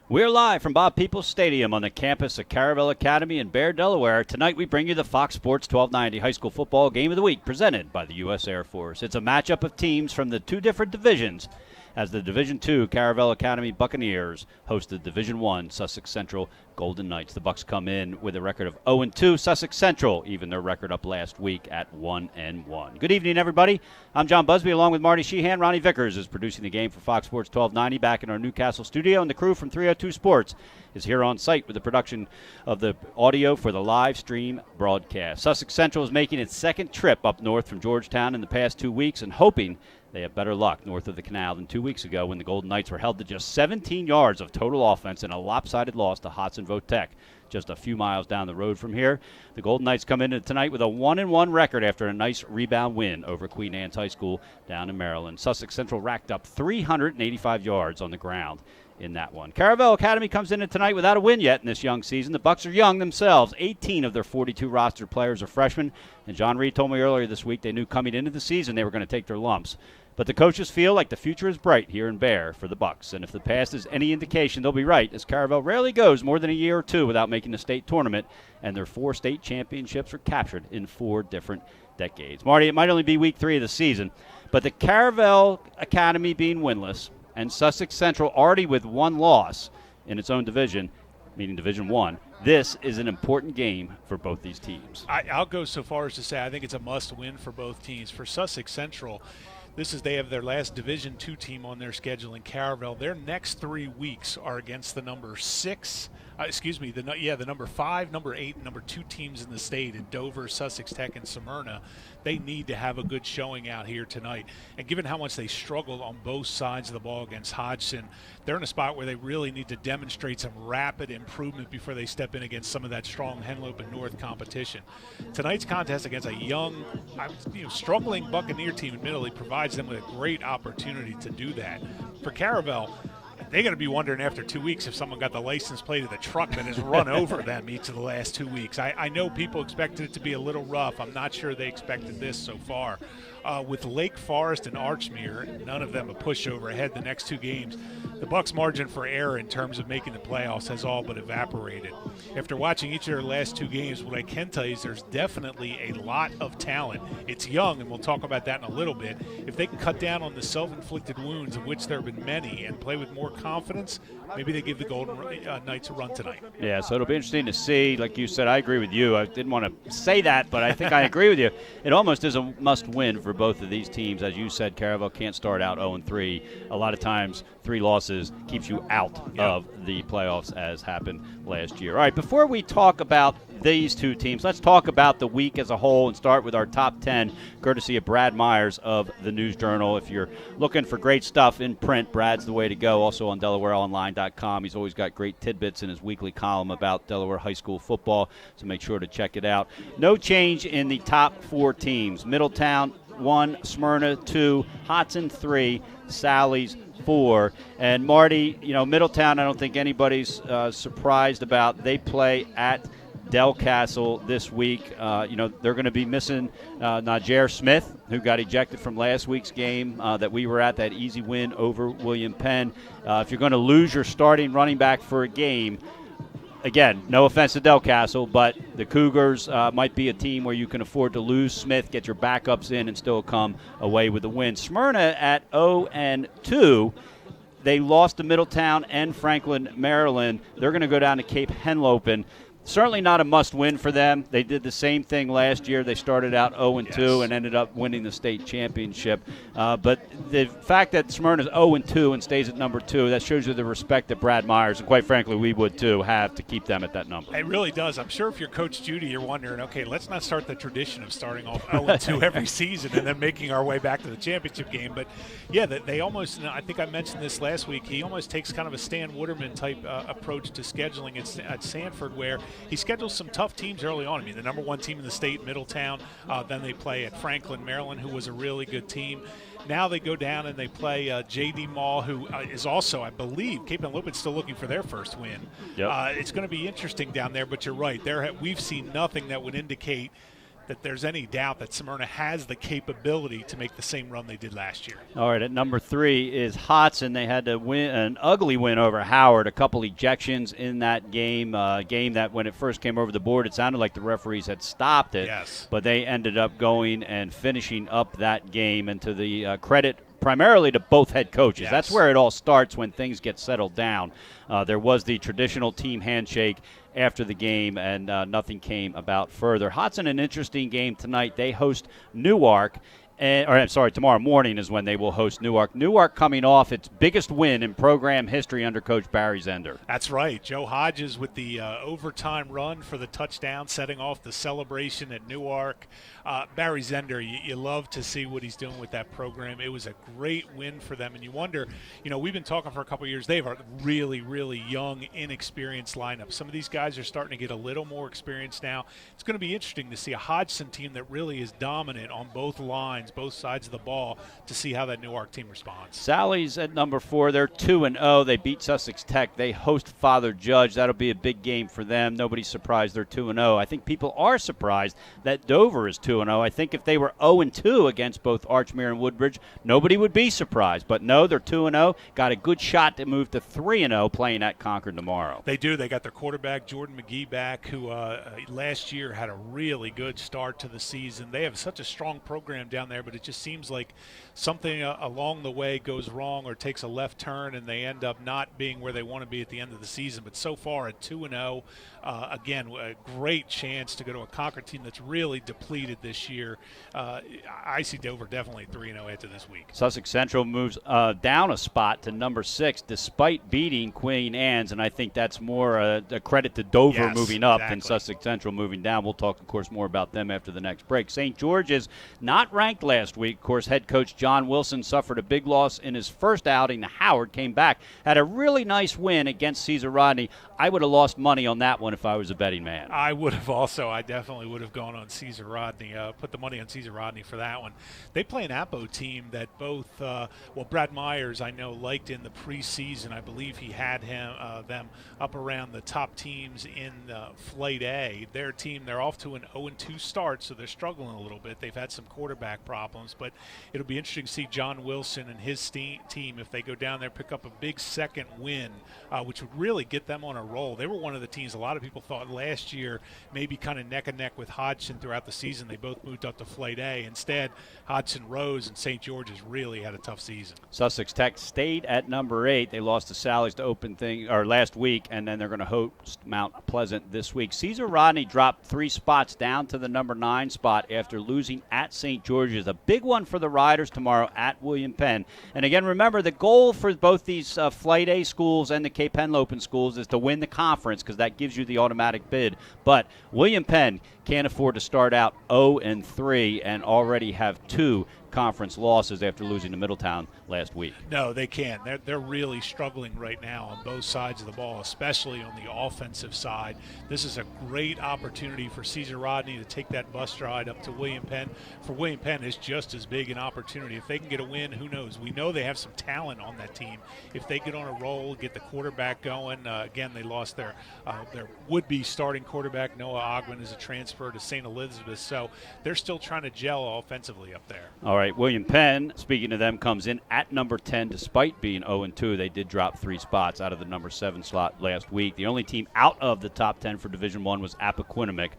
We're live from Bob Peoples Stadium on the campus of Caravel Academy in Bear, Delaware. Tonight we bring you the Fox Sports 1290 High School Football Game of the Week presented by the U.S. Air Force. It's a matchup of teams from the two different divisions as the Division II Caravel Academy Buccaneers host the Division I Sussex Central Golden Knights. The Bucs come in with a record of 0-2. Sussex Central even their record up last week at 1-1. Good evening, everybody. I'm John Busby along with Marty Sheehan. Ronnie Vickers is producing the game for Fox Sports 1290 back in our Newcastle studio, and the crew from 302 Sports is here on site with the production of the audio for the live stream broadcast. Sussex Central is making its second trip up north from Georgetown in the past 2 weeks and hoping they have better luck north of the canal than 2 weeks ago when the Golden Knights were held to just 17 yards of total offense in a lopsided loss to Hodson Votech just a few miles down the road from here. The Golden Knights come in tonight with a 1-1 record after a nice rebound win over Queen Anne's High School down in Maryland. Sussex Central racked up 385 yards on the ground in that one. Caravel Academy comes in tonight without a win yet in this young season. The Bucs are young themselves. 18 of their 42 rostered players are freshmen, and John Reed told me earlier this week they knew coming into the season they were going to take their lumps. But the coaches feel like the future is bright here in Bear for the Bucs, and if the past is any indication, they'll be right, as Caravel rarely goes more than a year or two without making the state tournament, and their 4 state championships were captured in 4 different decades. Marty, it might only be week 3 of the season, but the Caravel Academy being winless and Sussex Central already with 1 loss in its own division, meaning Division I, this is an important game for both these teams. I'll go so far as to say I think it's a must-win for both teams. For Sussex Central, they have their last Division II team on their schedule in Caravel. Their next 3 weeks are against the number 5, number 8, and number 2 teams in the state in Dover, Sussex Tech, and Smyrna. They need to have a good showing out here tonight. And given how much they struggled on both sides of the ball against Hodgson, they're in a spot where they really need to demonstrate some rapid improvement before they step in against some of that strong Henlope and North competition. Tonight's contest against a young, struggling Buccaneer team, admittedly, provides them with a great opportunity to do that. For Caravel, they're going to be wondering after 2 weeks if someone got the license plate of the truck that has run over them each of the last 2 weeks. I know people expected it to be a little rough. I'm not sure they expected this so far. With Lake Forest and Archmere, none of them a pushover ahead the next 2 games, the Bucs' margin for error in terms of making the playoffs has all but evaporated. After watching each of their last 2 games, what I can tell you is there's definitely a lot of talent. It's young, and we'll talk about that in a little bit. If they can cut down on the self-inflicted wounds, of which there have been many, and play with more confidence, maybe they give the Golden Knights a run tonight. Yeah, so it'll be interesting to see. Like you said, I agree with you. I didn't want to say that, but I think I agree with you. It almost is a must-win for both of these teams. As you said, Caravel can't start out 0-3. A lot of times, 3 losses keeps you out of the playoffs, as happened last year. All right, before we talk about these 2 teams, let's talk about the week as a whole and start with our top 10, courtesy of Brad Myers of the News Journal. If you're looking for great stuff in print, Brad's the way to go. Also on DelawareOnline.com. He's always got great tidbits in his weekly column about Delaware high school football, so make sure to check it out. No change in the top 4 teams. Middletown 1, Smyrna 2, Hodson 3, Sally's 4. And Marty, Middletown, I don't think anybody's surprised about. They play at Del Castle this week. They're going to be missing Najee Smith, who got ejected from last week's game that we were at, that easy win over William Penn. If you're going to lose your starting running back for a game, again, no offense to Del Castle, but the Cougars might be a team where you can afford to lose Smith, get your backups in, and still come away with a win. Smyrna at 0-2. They lost to Middletown and Franklin, Maryland. They're going to go down to Cape Henlopen. Certainly not a must-win for them. They did the same thing last year. They started out 0-2 and ended up winning the state championship. But the fact that Smyrna is 0-2 and stays at number 2, that shows you the respect that Brad Myers, and quite frankly we would too, have to keep them at that number. It really does. I'm sure if you're Coach Judy, you're wondering, okay, let's not start the tradition of starting off 0-2 every season and then making our way back to the championship game. But, yeah, they almost, I think I mentioned this last week, he almost takes kind of a Stan Wooderman type approach to scheduling at Sanford, where he schedules some tough teams early on. I mean, the number 1 team in the state, Middletown. Then they play at Franklin, Maryland, who was a really good team. Now they go down and they play J.D. Mall, who is also, I believe, Cape Henlopen's still looking for their first win. Yep. It's going to be interesting down there, but you're right. We've seen nothing that would indicate that there's any doubt that Smyrna has the capability to make the same run they did last year. All right, at number 3 is Hodson. They had to win an ugly win over Howard. A couple ejections in that game. Game that when it first came over the board, it sounded like the referees had stopped it. Yes. But they ended up going and finishing up that game. And to the credit primarily to both head coaches. Yes. That's where it all starts when things get settled down. There was the traditional team handshake after the game, and nothing came about further. Hodson, an interesting game tonight. They host Newark. Tomorrow morning is when they will host Newark. Newark coming off its biggest win in program history under Coach Barry Zender. That's right. Joe Hodges with the overtime run for the touchdown, setting off the celebration at Newark. Barry Zender, you love to see what he's doing with that program. It was a great win for them, and you wonder, we've been talking for a couple of years. They have a really, really young, inexperienced lineup. Some of these guys are starting to get a little more experience now. It's going to be interesting to see a Hodgson team that really is dominant on both lines, both sides of the ball, to see how that Newark team responds. Sally's at number 4. They're 2-0. They beat Sussex Tech. They host Father Judge. That'll be a big game for them. Nobody's surprised they're 2-0. I think people are surprised that Dover is 2-0. I think if they were 0-2 against both Archmere and Woodbridge, nobody would be surprised. But no, they're 2-0. Got a good shot to move to 3-0 playing at Concord tomorrow. They do. They got their quarterback, Jordan McGee, back, who last year had a really good start to the season. They have such a strong program down there, but it just seems like something along the way goes wrong or takes a left turn, and they end up not being where they want to be at the end of the season. But so far at 2-0, again, a great chance to go to a Concord team that's really depleted this year. I see Dover definitely 3-0 after this week. Sussex Central moves down a spot to number 6 despite beating Queen Anne's, and I think that's more a credit to Dover moving up than Sussex Central moving down. We'll talk, of course, more about them after the next break. St. George's not ranked last week. Of course, head coach John Wilson suffered a big loss in his first outing to Howard, came back, had a really nice win against Caesar Rodney. I would have lost money on that one if I was a betting man. I would have also. I definitely would have gone on Caesar Rodney, put the money on Caesar Rodney for that one. They play an Apo team that both, Brad Myers, I know, liked in the preseason. I believe he had them up around the top teams in Flight A. Their team, they're off to an 0-2 start, so they're struggling a little bit. They've had some quarterback problems, but it'll be interesting to see John Wilson and his team, if they go down there, pick up a big second win, which would really get them on a roll. They were one of the teams a lot of people thought last year maybe kind of neck and neck with Hodgson throughout the season. They both moved up to Flight A. Instead, Hodgson rose, and St. George's really had a tough season. Sussex Tech stayed at number 8. They lost to Sally's to open last week, and then they're going to host Mount Pleasant this week. Caesar Rodney dropped 3 spots down to the number 9 spot after losing at St. George's. A big one for the Riders tomorrow at William Penn. And again, remember, the goal for both these Flight A schools and the Cape Henlopen schools is to win the conference, because that gives you the automatic bid. But William Penn can't afford to start out 0-3 and already have 2 conference losses after losing to Middletown last week. No, they can't. They're really struggling right now on both sides of the ball, especially on the offensive side. This is a great opportunity for Caesar Rodney to take that bus ride up to William Penn. For William Penn, it's just as big an opportunity. If they can get a win, who knows? We know they have some talent on that team. If they get on a roll, get the quarterback going. Again, they lost their would-be starting quarterback. Noah Ogman is a transfer to St. Elizabeth, so they're still trying to gel offensively up there. All right, William Penn, speaking of them, comes in at number 10 despite being 0-2. They did drop 3 spots out of the number 7 slot last week. The only team out of the top 10 for Division I was Appoquinimink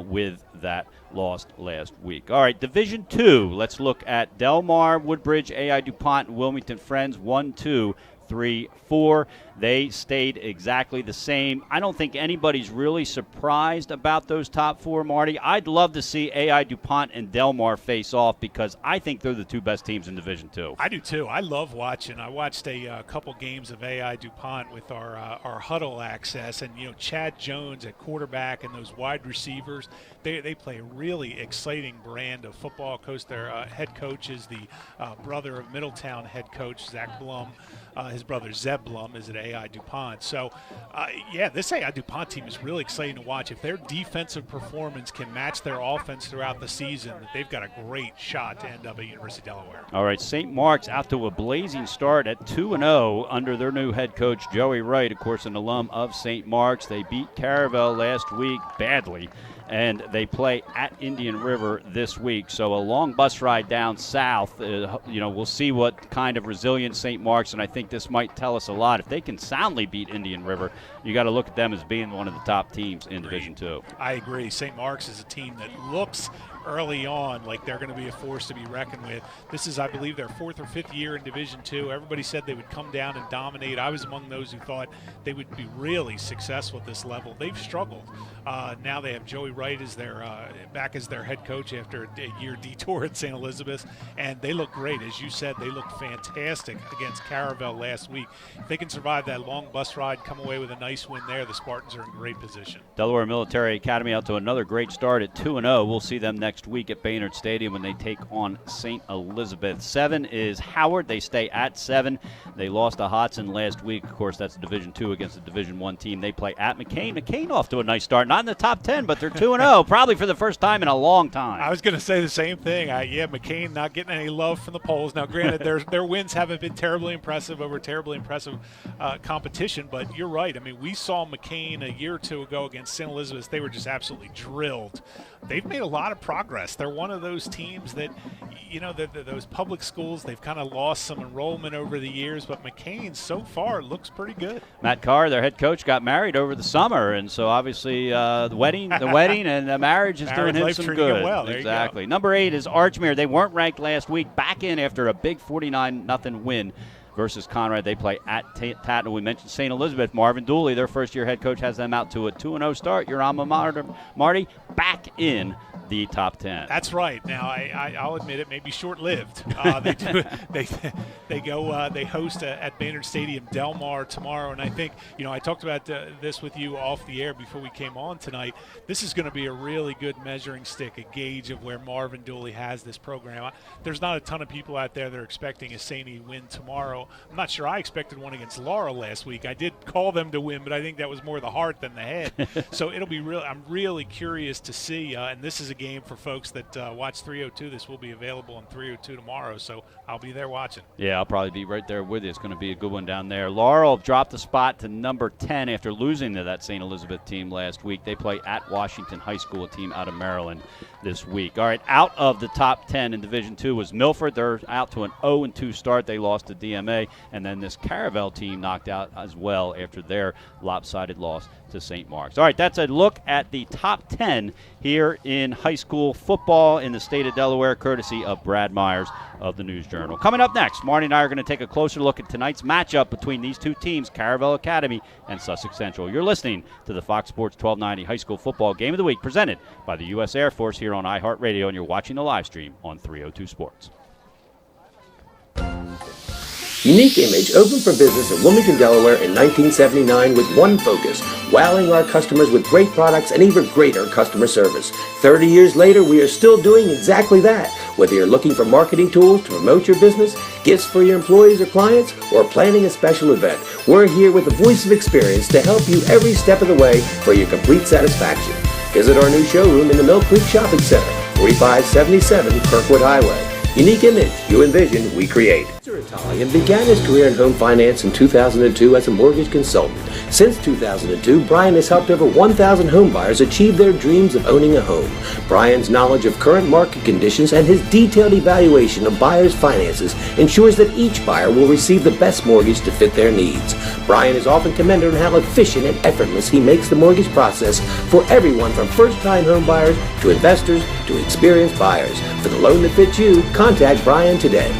with that loss last week. All right, Division II, let's look at Delmar, Woodbridge, AI DuPont, and Wilmington Friends, 1, 2, 3, 4. They stayed exactly the same. I don't think anybody's really surprised about those top 4, Marty. I'd love to see AI DuPont and Delmar face off, because I think they're the 2 best teams in Division II. I do too. I love watching. I watched a couple games of AI DuPont with our huddle access, and Chad Jones at quarterback and those wide receivers. They play a really exciting brand of football. Of course, their head coach is the brother of Middletown head coach Zach Blum. His brother Zeb Blum is at AI DuPont. So, this AI DuPont team is really exciting to watch. If their defensive performance can match their offense throughout the season, they've got a great shot to end up at University of Delaware. All right, St. Mark's out to a blazing start at 2-0 under their new head coach, Joey Wright, of course, an alum of St. Mark's. They beat Caravel last week badly and they play at Indian River this week. So a long bus ride down south. We'll see what kind of resilience St. Mark's, and I think this might tell us a lot. If they can soundly beat Indian River, you got to look at them as being one of the top teams in Division II. I agree. St. Mark's is a team that looks early on like they're going to be a force to be reckoned with. This is, I believe, their 4th or 5th year in Division II. Everybody said they would come down and dominate. I was among those who thought they would be really successful at this level. They've struggled. Now they have Joey Wright as their back as their head coach after a year detour at St. Elizabeth, and they look great. As you said, they looked fantastic against Caravel last week. If they can survive that long bus ride, come away with a nice win there, the Spartans are in great position. Delaware Military Academy out to another great start at 2-0. We'll see them next week at Baynard Stadium when they take on St. Elizabeth. 7 is Howard. They stay at 7. They lost to Hodson last week. Of course, that's a Division II against a Division I team. They play at McCain. McCain off to a nice start. Not in the top 10, but they're 2-0, probably for the first time in a long time. I was going to say the same thing. McCain not getting any love from the polls. Now, granted, their wins haven't been terribly impressive over terribly impressive competition, but you're right. I mean, we saw McCain a year or two ago against St. Elizabeth. They were just absolutely drilled. They've made a lot of progress. They're one of those teams that, those public schools, they've kind of lost some enrollment over the years, but McCain so far looks pretty good. Matt Carr, their head coach, got married over the summer, and so obviously the wedding and the marriage is doing him some good. Well. Exactly. Number 8 is Archmere. They weren't ranked last week, back in after a big 49-0 win versus Conrad. They play at Tatton. We mentioned St. Elizabeth. Marvin Dooley, their first-year head coach, has them out to a 2-0 start. Your alma mater, Marty, back in the top 10. That's right. Now, I'll admit it may be short-lived. They host at Baynard Stadium Del Mar tomorrow, and I think, I talked about this with you off the air before we came on tonight. This is going to be a really good measuring stick, a gauge of where Marvin Dooley has this program. There's not a ton of people out there that are expecting a Sainty win tomorrow. I'm not sure I expected one against Laurel last week. I did call them to win, but I think that was more the heart than the head. So it'll be real. I'm really curious to see, and this is a game for folks that watch 302. This will be available on 302 tomorrow, so I'll be there watching. Yeah, I'll probably be right there with you. It's going to be a good one down there. Laurel dropped the spot to number 10 after losing to that St. Elizabeth team last week. They play at Washington High School, a team out of Maryland this week. All right, out of the top 10 in Division II was Milford. They're out to an 0-2 start. They lost to DMA, and then this Caravel team knocked out as well after their lopsided loss to St. Mark's. All right, that's a look at the top 10 here in high school football in the state of Delaware, courtesy of Brad Myers of the News Journal. Coming up next, Marty and I are going to take a closer look at tonight's matchup between these two teams, Caravel Academy and Sussex Central. You're listening to the Fox Sports 1290 High School Football Game of the Week, presented by the U.S. Air Force here on iHeartRadio, and you're watching the live stream on 302 Sports. Unique Image opened for business in Wilmington, Delaware in 1979 with one focus, wowing our customers with great products and even greater customer service. 30 years later, we are still doing exactly that. Whether you're looking for marketing tools to promote your business, gifts for your employees or clients, or planning a special event, we're here with the voice of experience to help you every step of the way for your complete satisfaction. Visit our new showroom in the Mill Creek Shopping Center, 4577 Kirkwood Highway. Unique Image, you envision, we create. Mr. Italian began his career in home finance in 2002 as a mortgage consultant. Since 2002, Brian has helped over 1,000 home buyers achieve their dreams of owning a home. Brian's knowledge of current market conditions and his detailed evaluation of buyers' finances ensures that each buyer will receive the best mortgage to fit their needs. Brian is often commended on how efficient and effortless he makes the mortgage process for everyone from first-time home buyers to investors to experienced buyers. For the loan that fits you, contact Brian today.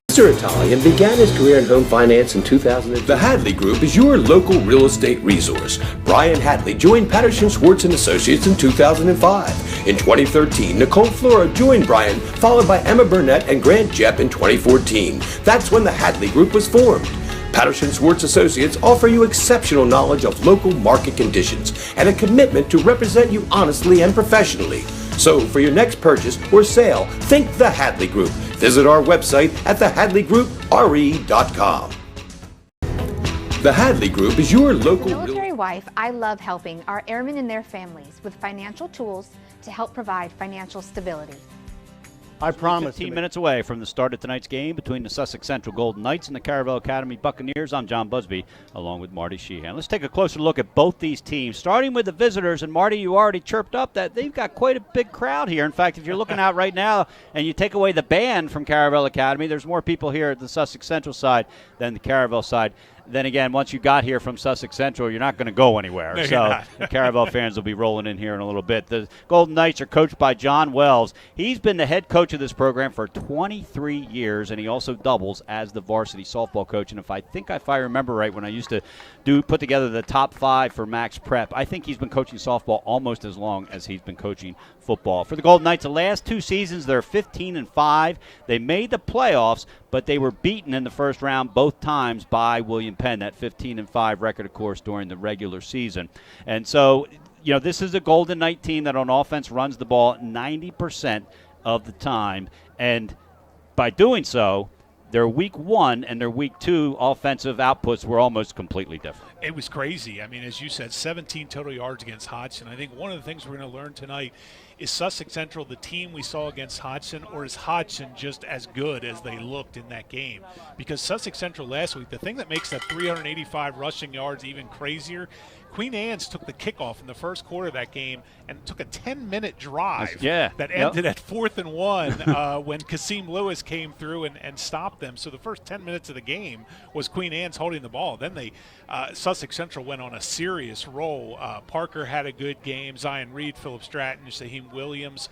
Mr. Italian began his career in home finance in 2002. The Hadley Group is your local real estate resource. Brian Hadley joined Patterson Schwartz & Associates in 2005. In 2013, Nicole Flora joined Brian, followed by Emma Burnett and Grant Jepp in 2014. That's when the Hadley Group was formed. Patterson Schwartz Associates offer you exceptional knowledge of local market conditions and a commitment to represent you honestly and professionally. So for your next purchase or sale, think the Hadley Group. Visit our website at thehadleygroupre.com. The Hadley Group is your local Military wife, I love helping our airmen and their families with financial tools to help provide financial stability. I promise. 15 minutes away from the start of tonight's game between the Sussex Central Golden Knights and the Caravel Academy Buccaneers. I'm John Busby, along with Marty Sheehan. Let's take a closer look at both these teams, starting with the visitors. And, Marty, you already chirped up that they've got quite a big crowd here. In fact, if you're looking out right now and you take away the band from Caravel Academy, there's more people here at the Sussex Central side than the Caravel side. Then again, once you got here from Sussex Central, you're not going to go anywhere. No, so the Caravel fans will be rolling in here in a little bit. The Golden Knights are coached by John Wells. He's been the head coach of this program for 23 years, and he also doubles as the varsity softball coach. And if I remember right, when I used to put together the top 5 for Max Prep, I think he's been coaching softball almost as long as he's been coaching football. For the Golden Knights, the last 2 seasons, they're 15-5. They made the playoffs, but they were beaten in the first round both times by William Penn, that 15-5 record, of course, during the regular season. And so, this is a Golden Knight team that on offense runs the ball 90% of the time. And by doing so, their week 1 and their week 2 offensive outputs were almost completely different. It was crazy. I mean, as you said, 17 total yards against Hodgson. I think one of the things we're going to learn tonight is Sussex Central the team we saw against Hodgson, or is Hodgson just as good as they looked in that game? Because Sussex Central last week, the thing that makes that 385 rushing yards even crazier, Queen Anne's took the kickoff in the first quarter of that game and took a 10-minute drive that ended at 4th and 1 when Kasim Lewis came through and stopped them. So the first 10 minutes of the game was Queen Anne's holding the ball. Then Sussex Central went on a serious roll. Parker had a good game. Zion Reed, Philip Stratton, Shaheem Williams.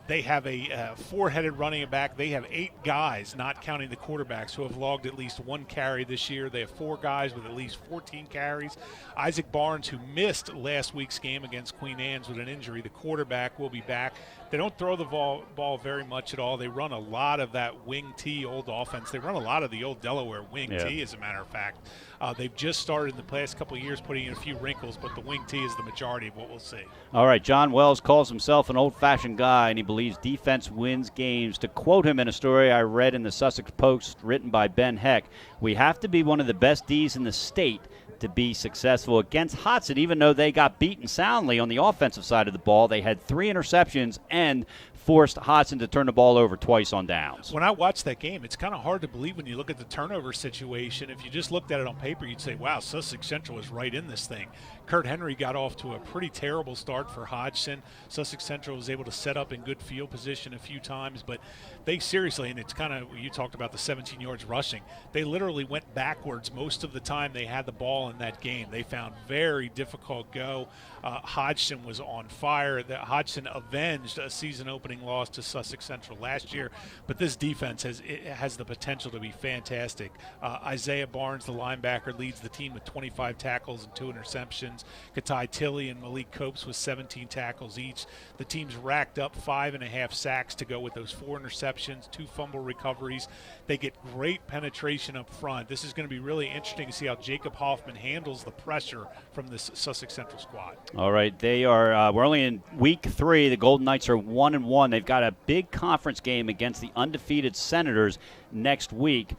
They have a 4-headed running back. They have 8 guys, not counting the quarterbacks, who have logged at least 1 carry this year. They have 4 guys with at least 14 carries. Isaac Barnes, who missed last week's game against Queen Anne's with an injury, the quarterback, will be back. They don't throw the ball very much at all. They run a lot of that wing T old offense. They run a lot of the old Delaware wing T, as a matter of fact. They've just started in the past couple of years putting in a few wrinkles, but the wing T is the majority of what we'll see. All right, John Wells calls himself an old-fashioned guy, and he believes defense wins games. To quote him in a story I read in the Sussex Post written by Ben Heck, "We have to be one of the best Ds in the state to be successful." Against Hodgson, even though they got beaten soundly on the offensive side of the ball, they had 3 interceptions and forced Hodgson to turn the ball over twice on downs. When I watched that game, it's kind of hard to believe when you look at the turnover situation. If you just looked at it on paper, you'd say, wow, Sussex Central was right in this thing. Kurt Henry got off to a pretty terrible start for Hodgson. Sussex Central was able to set up in good field position a few times, but they seriously, and it's kind of, you talked about the 17 yards rushing, they literally went backwards most of the time they had the ball in that game. They found very difficult go. Hodgson was on fire. Hodgson avenged a season-opening loss to Sussex Central last year, but this defense has the potential to be fantastic. Isaiah Barnes, the linebacker, leads the team with 25 tackles and 2 interceptions. Katai Tilley and Malik Copes with 17 tackles each. The team's racked up 5.5 sacks to go with those 4 interceptions, 2 fumble recoveries. They get great penetration up front. This is going to be really interesting to see how Jacob Hoffman handles the pressure from this Sussex Central squad. All right, they are. We're only in week 3. The Golden Knights are 1-1. They've got a big conference game against the undefeated Senators next week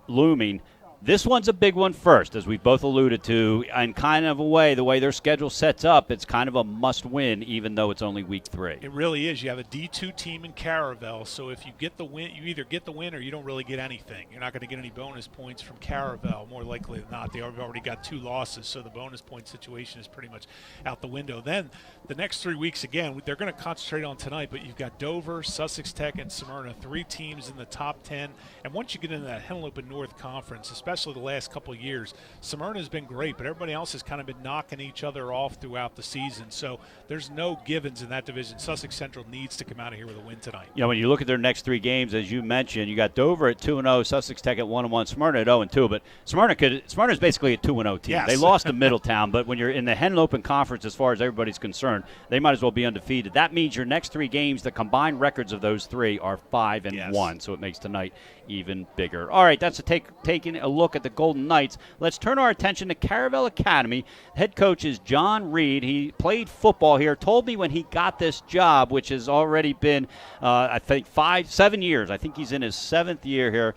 looming. This one's a big one first, as we've both alluded to, and kind of a way, the way their schedule sets up, it's kind of a must-win, even though it's only week 3. It really is. You have a D2 team in Caravel, so if you get the win, you either get the win or you don't really get anything. You're not going to get any bonus points from Caravel, more likely than not. They have already got 2 losses, so the bonus point situation is pretty much out the window. Then the next 3 weeks, again, they're going to concentrate on tonight, but you've got Dover, Sussex Tech, and Smyrna, 3 teams in the top 10. And once you get into that Henlopen North Conference, especially the last couple of years, Smyrna has been great, but everybody else has kind of been knocking each other off throughout the season. So there's no givens in that division. Sussex Central needs to come out of here with a win tonight. When you look at their next 3 games, as you mentioned, you got Dover at 2-0, Sussex Tech at 1-1, Smyrna at 0-2. But Smyrna is basically a 2-0 team. Yes. They lost to Middletown, but when you're in the Henlopen Conference, as far as everybody's concerned, they might as well be undefeated. That means your next 3 games, the combined records of those 3 are 5-1. So it makes tonight even bigger. All right, that's taking a look at the Golden Knights. Let's turn our attention to Caravel Academy. Head coach is John Reed. He played football here, told me when he got this job, which has already been, I think, 7 years. I think he's in his 7th year here.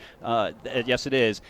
Yes, it is.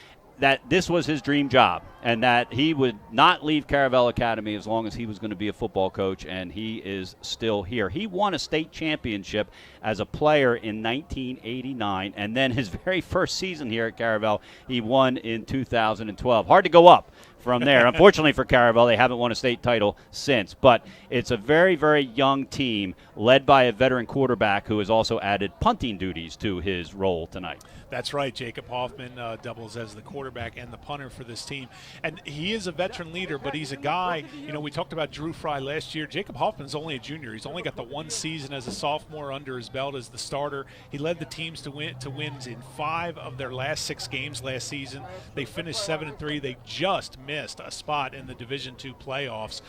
that this was his dream job and that he would not leave Caravel Academy as long as he was going to be a football coach, and he is still here. He won a state championship as a player in 1989, and then his very first season here at Caravel, he won in 2012. Hard to go up from there. Unfortunately for Caravel, they haven't won a state title since, but it's a very, very young team led by a veteran quarterback who has also added punting duties to his role tonight. That's right. Jacob Hoffman doubles as the quarterback and the punter for this team. And he is a veteran leader, but he's a guy, we talked about Drew Fry last year. Jacob Hoffman's only a junior. He's only got the one season as a sophomore under his belt as the starter. He led the teams to wins in 5 of their last 6 games last season. They finished 7-3. They just missed a spot in the Division II playoffs.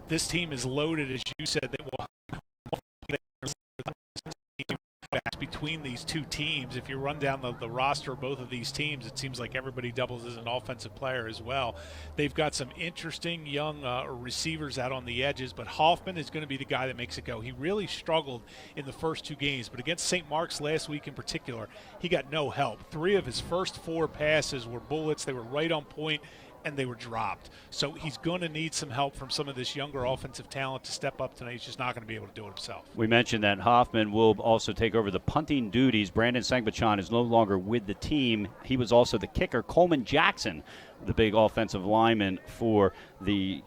This team is loaded, as you said. They will between these two teams. If you run down the roster of both of these teams, it seems like everybody doubles as an offensive player as well. They've got some interesting young receivers out on the edges, but Hoffman is going to be the guy that makes it go. He really struggled in the first 2 games, but against St. Mark's last week in particular, he got no help. 3 of his first 4 passes were bullets. They were right on point, and they were dropped. So he's going to need some help from some of this younger offensive talent to step up tonight. He's just not going to be able to do it himself. We mentioned that Hoffman will also take over the punting duties. Brandon Sangbachan is no longer with the team. He was also the kicker. Coleman Jackson, the big offensive lineman for the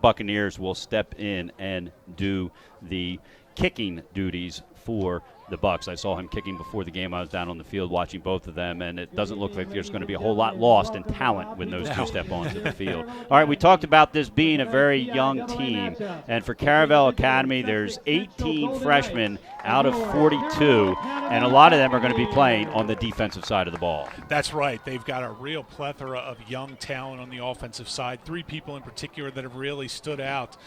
Buccaneers, will step in and do the kicking duties for the Bucs. I saw him kicking before the game. I was down on the field watching both of them, and it doesn't look like there's going to be a whole lot lost in talent when those two step onto the field. All right, we talked about this being a very young team, and for Caravel Academy, there's 18 freshmen out of 42, and a lot of them are going to be playing on the defensive side of the ball. That's right. They've got a real plethora of young talent on the offensive side. 3 people in particular that have really stood out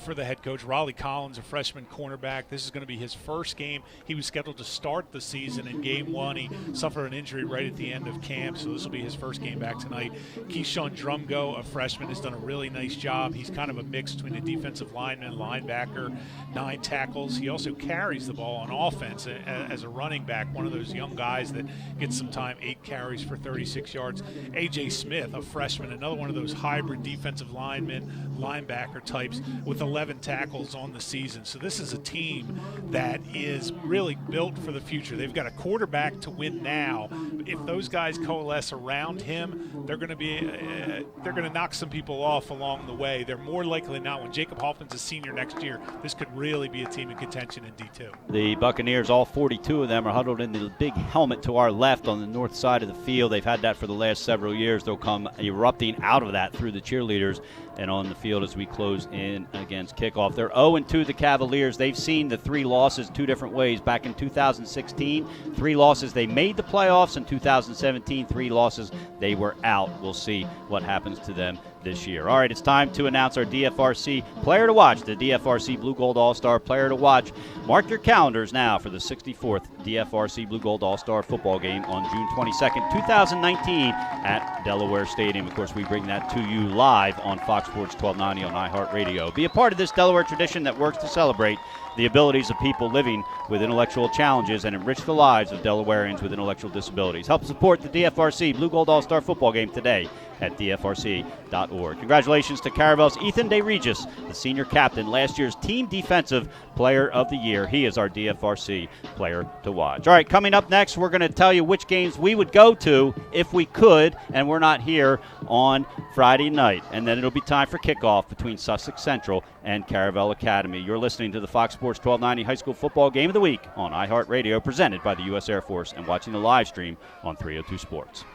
for the head coach. Raleigh Collins, a freshman cornerback. This is going to be his first game. He was scheduled to start the season in game 1. He suffered an injury right at the end of camp, so this will be his first game back tonight. Keyshawn Drumgo, a freshman, has done a really nice job. He's kind of a mix between a defensive lineman, linebacker, 9 tackles. He also carries the ball on offense as a running back, one of those young guys that gets some time, 8 carries for 36 yards. A.J. Smith, a freshman, another one of those hybrid defensive linemen, linebacker types with 11 tackles on the season. So this is a team that is really built for the future. They've got a quarterback to win now. If those guys coalesce around him, they're going to knock some people off along the way. They're more likely than not, when Jacob Hoffman's a senior next year, this could really be a team in contention in D2. The Buccaneers, all 42 of them, are huddled in the big helmet to our left on the north side of the field. They've had that for the last several years. They'll come erupting out of that through the cheerleaders and on the field as we close in against kickoff. They're 0-2, the Cavaliers. They've seen the 3 losses 2 different ways. Back in 2016, 3 losses, they made the playoffs. In 2017, 3 losses, they were out. We'll see what happens to them this year. All right, it's time to announce our DFRC player to watch, the DFRC Blue Gold All-Star player to watch. Mark your calendars now for the 64th DFRC Blue Gold All-Star football game on June 22nd, 2019 at Delaware Stadium. Of course, we bring that to you live on Fox Sports 1290 on iHeartRadio. Be a part of this Delaware tradition that works to celebrate the abilities of people living with intellectual challenges and enrich the lives of Delawareans with intellectual disabilities. Help support the DFRC Blue Gold All-Star football game today at dfrc.org. Congratulations to Caravel's Ethan DeRegis, the senior captain, last year's Team Defensive Player of the Year. He is our DFRC player to watch. All right, coming up next, we're going to tell you which games we would go to if we could, and we're not here on Friday night. And then it'll be time for kickoff between Sussex Central and Caravel Academy. You're listening to the Fox Sports 1290 High School Football Game of the Week on iHeartRadio, presented by the U.S. Air Force, and watching the live stream on 302 Sports.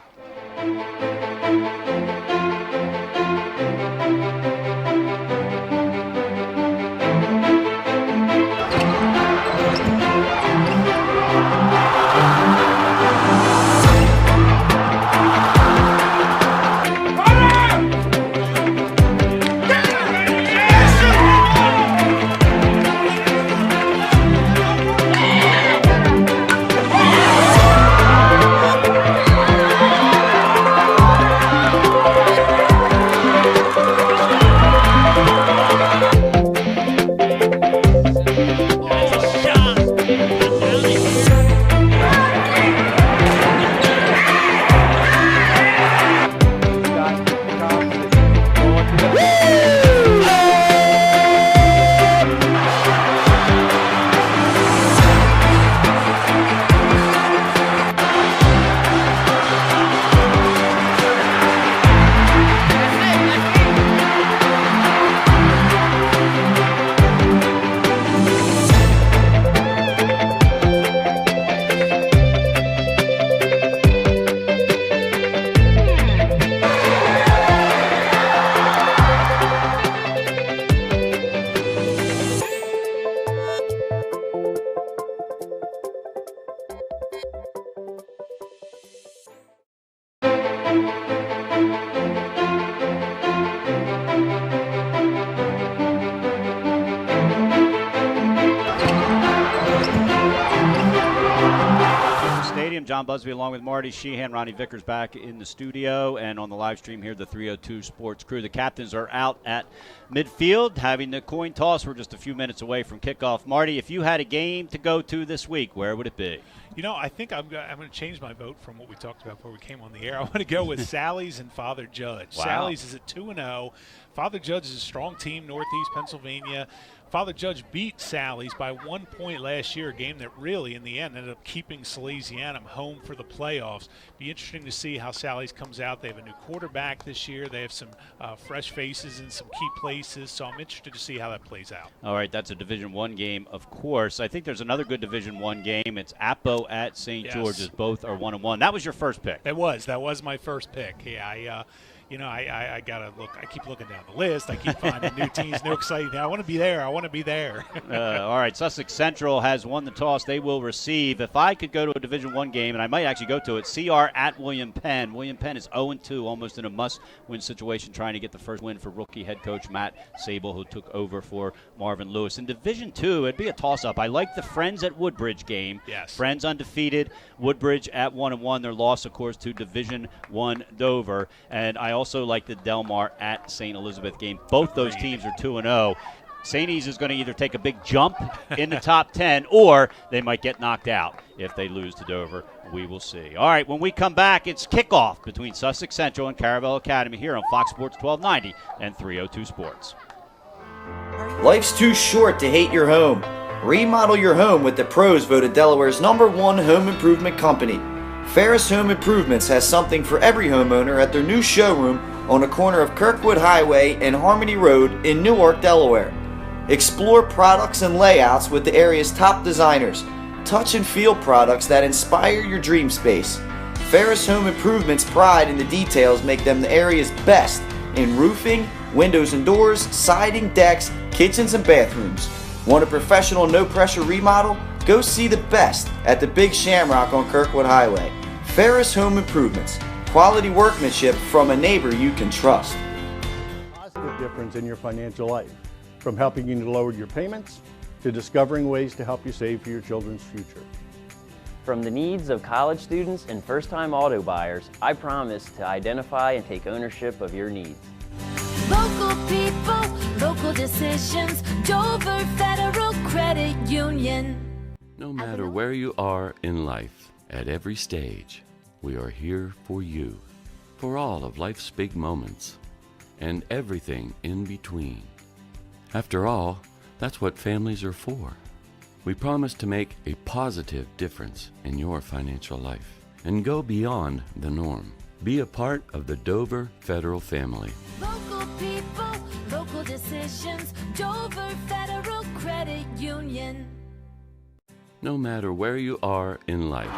Busby along with Marty Sheehan, Ronnie Vickers back in the studio, and on the live stream here, the 302 Sports crew. The captains are out at midfield having the coin toss. We're just a few minutes away from kickoff. Marty, if you had a game to go to this week, where would it be? You know, I think I'm going to change my vote from what we talked about before we came on the air. I want to go with Sally's and Father Judge. Wow. Sally's is at 2-0. Father Judge is a strong team, Northeast Pennsylvania. Father Judge beat Sally's by 1 point last year, a game that really, in the end, ended up keeping Salesianum home for the playoffs. Be interesting to see how Sally's comes out. They have a new quarterback this year. They have some fresh faces in some key places, so I'm interested to see how that plays out. All right, that's a Division I game, of course. I think there's another good Division I game. It's Appo at St. Yes. George's. Both are 1-1. That was your first pick. That was my first pick. Yeah, I gotta look. I keep looking down the list. I keep finding new teams, new exciting. I want to be there. All right, Sussex Central has won the toss. They will receive. If I could go to a Division I game, and I might actually go to it, CR at William Penn. William Penn is 0-2, almost in a must-win situation, trying to get the first win for rookie head coach Matt Sable, who took over for Marvin Lewis. In Division II, it'd be a toss-up. I like the Friends at Woodbridge game. Yes. Friends undefeated. Woodbridge at 1-1. Their loss, of course, to Division I Dover. And I also like the Delmar at St. Elizabeth game. Both those teams are 2-0. St. E's is going to either take a big jump in the top 10 or they might get knocked out if they lose to Dover. We will see. All right, when we come back, it's kickoff between Sussex Central and Caravel Academy here on Fox Sports 1290 and 302 Sports. Life's too short to hate your home. Remodel your home with the pros voted Delaware's #1 home improvement company. Ferris Home Improvements has something for every homeowner at their new showroom on the corner of Kirkwood Highway and Harmony Road in Newark, Delaware. Explore products and layouts with the area's top designers. Touch and feel products that inspire your dream space. Ferris Home Improvements' pride in the details make them the area's best in roofing, windows and doors, siding, decks, kitchens, and bathrooms. Want a professional, no-pressure remodel? Go see the best at the Big Shamrock on Kirkwood Highway. Ferris Home Improvements. Quality workmanship from a neighbor you can trust. Positive difference in your financial life, from helping you to lower your payments to discovering ways to help you save for your children's future. From the needs of college students and first-time auto buyers, I promise to identify and take ownership of your needs. Local people, local decisions, Dover Federal Credit Union. No matter where you are in life, at every stage, we are here for you, for all of life's big moments, and everything in between. After all, that's what families are for. We promise to make a positive difference in your financial life and go beyond the norm. Be a part of the Dover Federal family. Local people, local decisions, Dover Federal Credit Union. No matter where you are in life.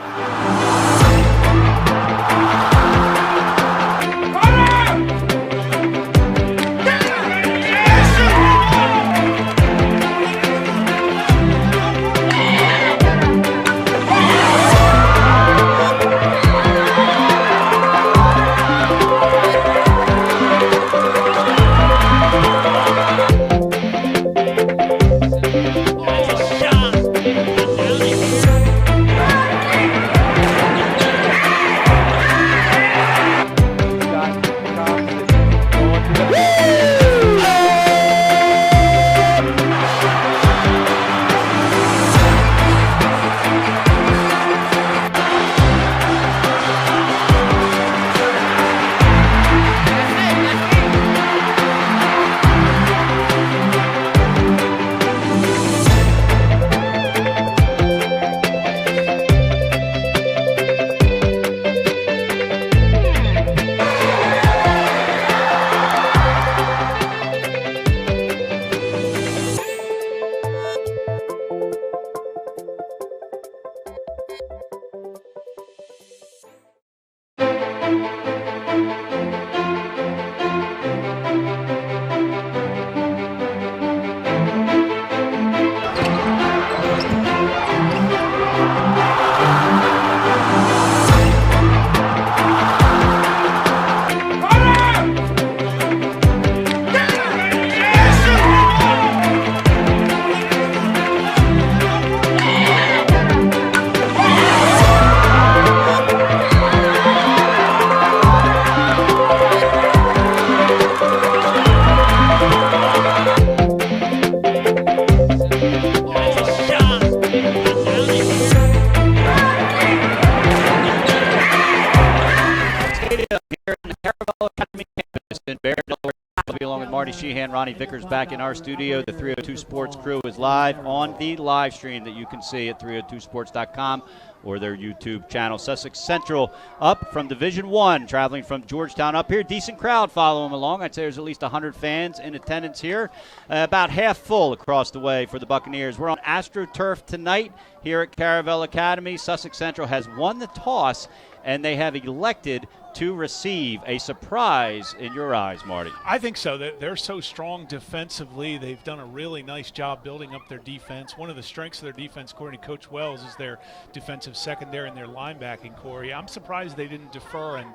in Bear, Delaware. I'll be along with Marty Sheehan, Ronnie Vickers back in our studio. The 302 Sports crew is live on the live stream that you can see at 302sports.com or their YouTube channel. Sussex Central up from Division I, traveling from Georgetown up here. Decent crowd following along. I'd say there's at least 100 fans in attendance here. About half full across the way for the Buccaneers. We're on AstroTurf tonight here at Caravel Academy. Sussex Central has won the toss, and they have elected to receive a surprise in your eyes, Marty. I think so. They're so strong defensively. They've done a really nice job building up their defense. One of the strengths of their defense, according to Coach Wells, is their defensive secondary and their linebacking core. I'm surprised they didn't defer and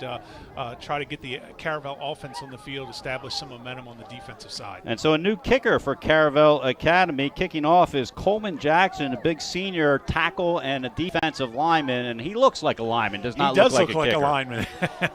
try to get the Caravel offense on the field, establish some momentum on the defensive side. And so a new kicker for Caravel Academy. Kicking off is Coleman Jackson, a big senior tackle and a defensive lineman, and he looks like a lineman, does not look like a kicker. He does look like a lineman.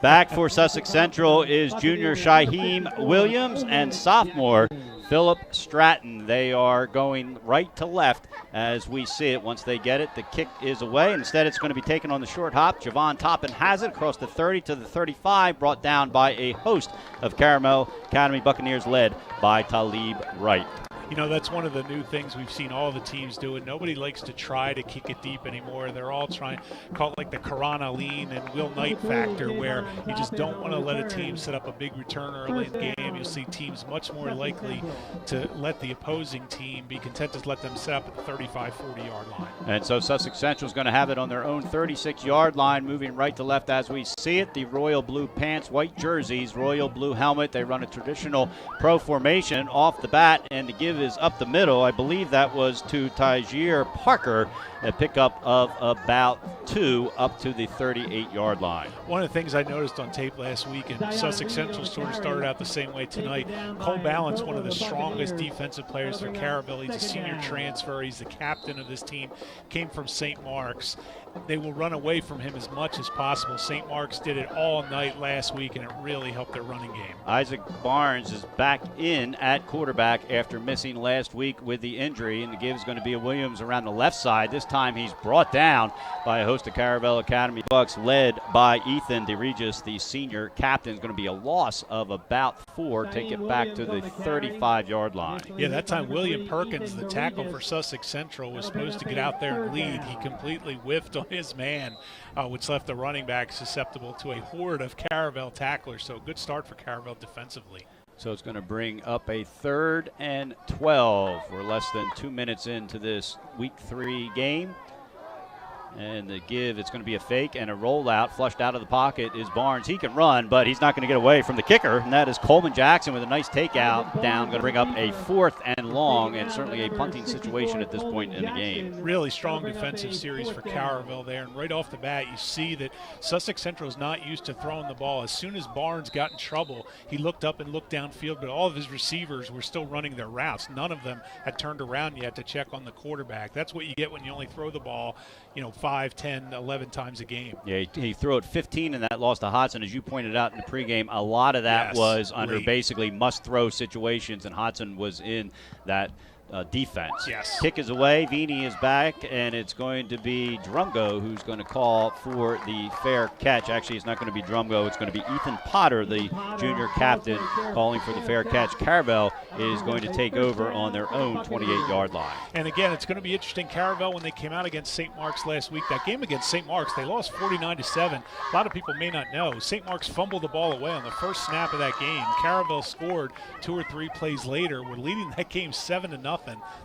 Back for Sussex Central is junior Shaheem Williams and sophomore Philip Stratton. They are going right to left as we see it. Once they get it, the kick is away. Instead, it's going to be taken on the short hop. Javon Toppin has it across the 30 to the 35, brought down by a host of Caravel Academy Buccaneers led by Talib Wright. You know, that's one of the new things we've seen all the teams do. And nobody likes to try to kick it deep anymore. They're all trying to call it like the Karan Aline and Will Knight factor, where you just don't want to let a team set up a big return early in the game. You'll see teams much more likely to let the opposing team be content to let them set up at the 35, 40-yard line. And so Sussex Central is going to have it on their own 36-yard line, moving right to left as we see it. The royal blue pants, white jerseys, royal blue helmet. They run a traditional pro formation off the bat, and the give is up the middle. I believe that was to Tyjir Parker, a pickup of about 2 up to the 38-yard line. One of the things I noticed on tape last week, and Sussex Central sort of started out the same way tonight, Cole Balance, one of the strongest defensive players for Caravel. He's a senior transfer. He's the captain of this team, came from St. Mark's. They will run away from him as much as possible. St. Mark's did it all night last week, and it really helped their running game. Isaac Barnes is back in at quarterback after missing last week with the injury, and the give is going to be a Williams around the left side. This time he's brought down by a host of Caravel Academy Bucks, led by Ethan DeRegis, the senior captain. Is going to be a loss of about 4. Take it back to the 35-yard line. Yeah, that time William Perkins, the tackle for Sussex Central, was supposed to get out there and lead. He completely whiffed on his man, which left the running back susceptible to a horde of Caravel tacklers. So a good start for Caravel defensively. So it's going to bring up a 3rd and 12. We're less than 2 minutes into this Week 3 game. And the give, it's going to be a fake and a rollout. Flushed out of the pocket is Barnes. He can run, but he's not going to get away from the kicker, and that is Coleman Jackson with a nice takeout down. Going to bring up a 4th and long, and certainly a punting situation at this point in the game. Really strong defensive series for Caravel there, and right off the bat you see that Sussex Central is not used to throwing the ball. As soon as Barnes got in trouble, he looked up and looked downfield, but all of his receivers were still running their routes. None of them had turned around yet to check on the quarterback. That's what you get when you only throw the ball, 5, 10, 11 times a game. Yeah, he threw it 15 in that loss to Hodson. As you pointed out in the pregame, a lot of that was under basically must-throw situations, and Hodson was in that defense. Yes. Kick is away. Vini is back, and it's going to be Drumgo who's going to call for the fair catch. Actually, it's not going to be Drumgo. It's going to be Ethan Potter, the junior captain, calling for the fair catch. Caravel is going to take over on their own 28-yard line. And again, it's going to be interesting. Caravel, when they came out against St. Mark's last week, that game against St. Mark's, they lost 49-7. A lot of people may not know. St. Mark's fumbled the ball away on the first snap of that game. Caravel scored 2 or 3 plays later. We're leading that game 7-0.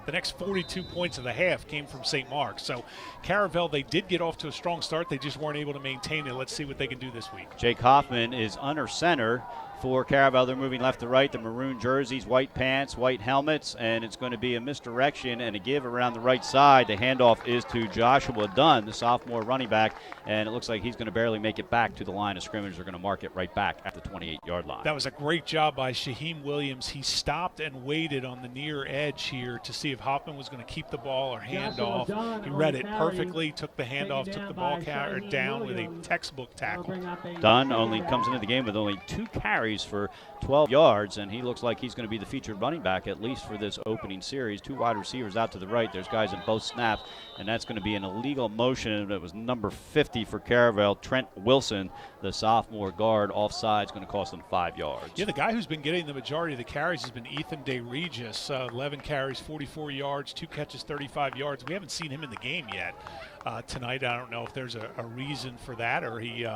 The next 42 points of the half came from St. Mark's. So Caravel, they did get off to a strong start. They just weren't able to maintain it. Let's see what they can do this week. Jake Hoffman is under center for Caravel. They're moving left to right. The maroon jerseys, white pants, white helmets, and it's going to be a misdirection and a give around the right side. The handoff is to Joshua Dunn, the sophomore running back, and it looks like he's going to barely make it back to the line of scrimmage. They're going to mark it right back at the 28-yard line. That was a great job by Shaheem Williams. He stopped and waited on the near edge here to see if Hoffman was going to keep the ball or hand off. He read it perfectly, took the handoff, took the ball down with a textbook tackle. Dunn only comes into the game with only 2 carries carries for 12 yards, and he looks like he's going to be the featured running back at least for this opening series. 2 wide receivers out to the right. There's guys in both snaps, and that's going to be an illegal motion. It was number 50 for Caravel, Trent Wilson, the sophomore guard. Offside is going to cost them 5 yards. Yeah, the guy who's been getting the majority of the carries has been Ethan DeRegis. 11 carries, 44 yards, 2 catches, 35 yards. We haven't seen him in the game yet. Tonight, I don't know if there's a reason for that, or he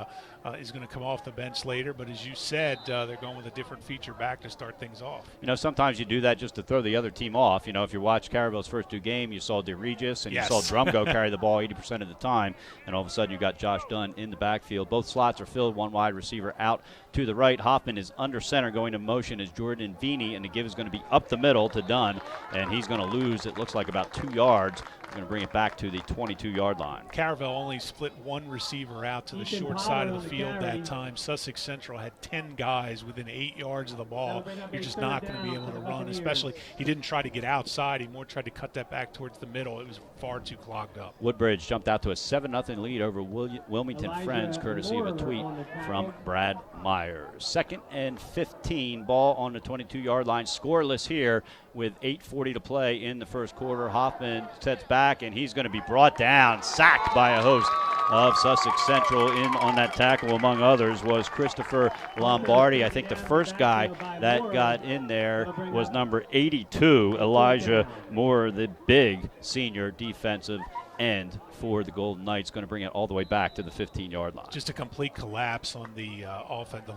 is going to come off the bench later. But as you said, they're going with a different feature back to start things off. Sometimes you do that just to throw the other team off. If you watch Caravel's first 2 games, you saw DeRegis and Yes. you saw Drumgo carry the ball 80% of the time, and all of a sudden you got Josh Dunn in the backfield. Both slots are filled, 1 wide receiver out to the right. Hoffman is under center. Going to motion is Jordan Vini, and the give is going to be up the middle to Dunn, and he's going to lose, it looks like, about 2 yards. We're going to bring it back to the 22-yard line. Caravel only split 1 receiver out to the short side of the field that time. Sussex Central had 10 guys within 8 yards of the ball. You're just not going to be able to run, especially he didn't try to get outside. He more tried to cut that back towards the middle. It was far too clogged up. Woodbridge jumped out to a 7-0 lead over Wilmington Friends, courtesy of a tweet from Brad Myers. 2nd and 15, ball on the 22-yard line. Scoreless here with 8:40 to play in the first quarter. Hoffman sets back, and he's going to be brought down, sacked by a host of Sussex Central. In on that tackle, among others, was Christopher Lombardi. I think the first guy that got in there was number 82, Elijah Moore, the big senior defensive end for the Golden Knights, going to bring it all the way back to the 15-yard line. Just a complete collapse on the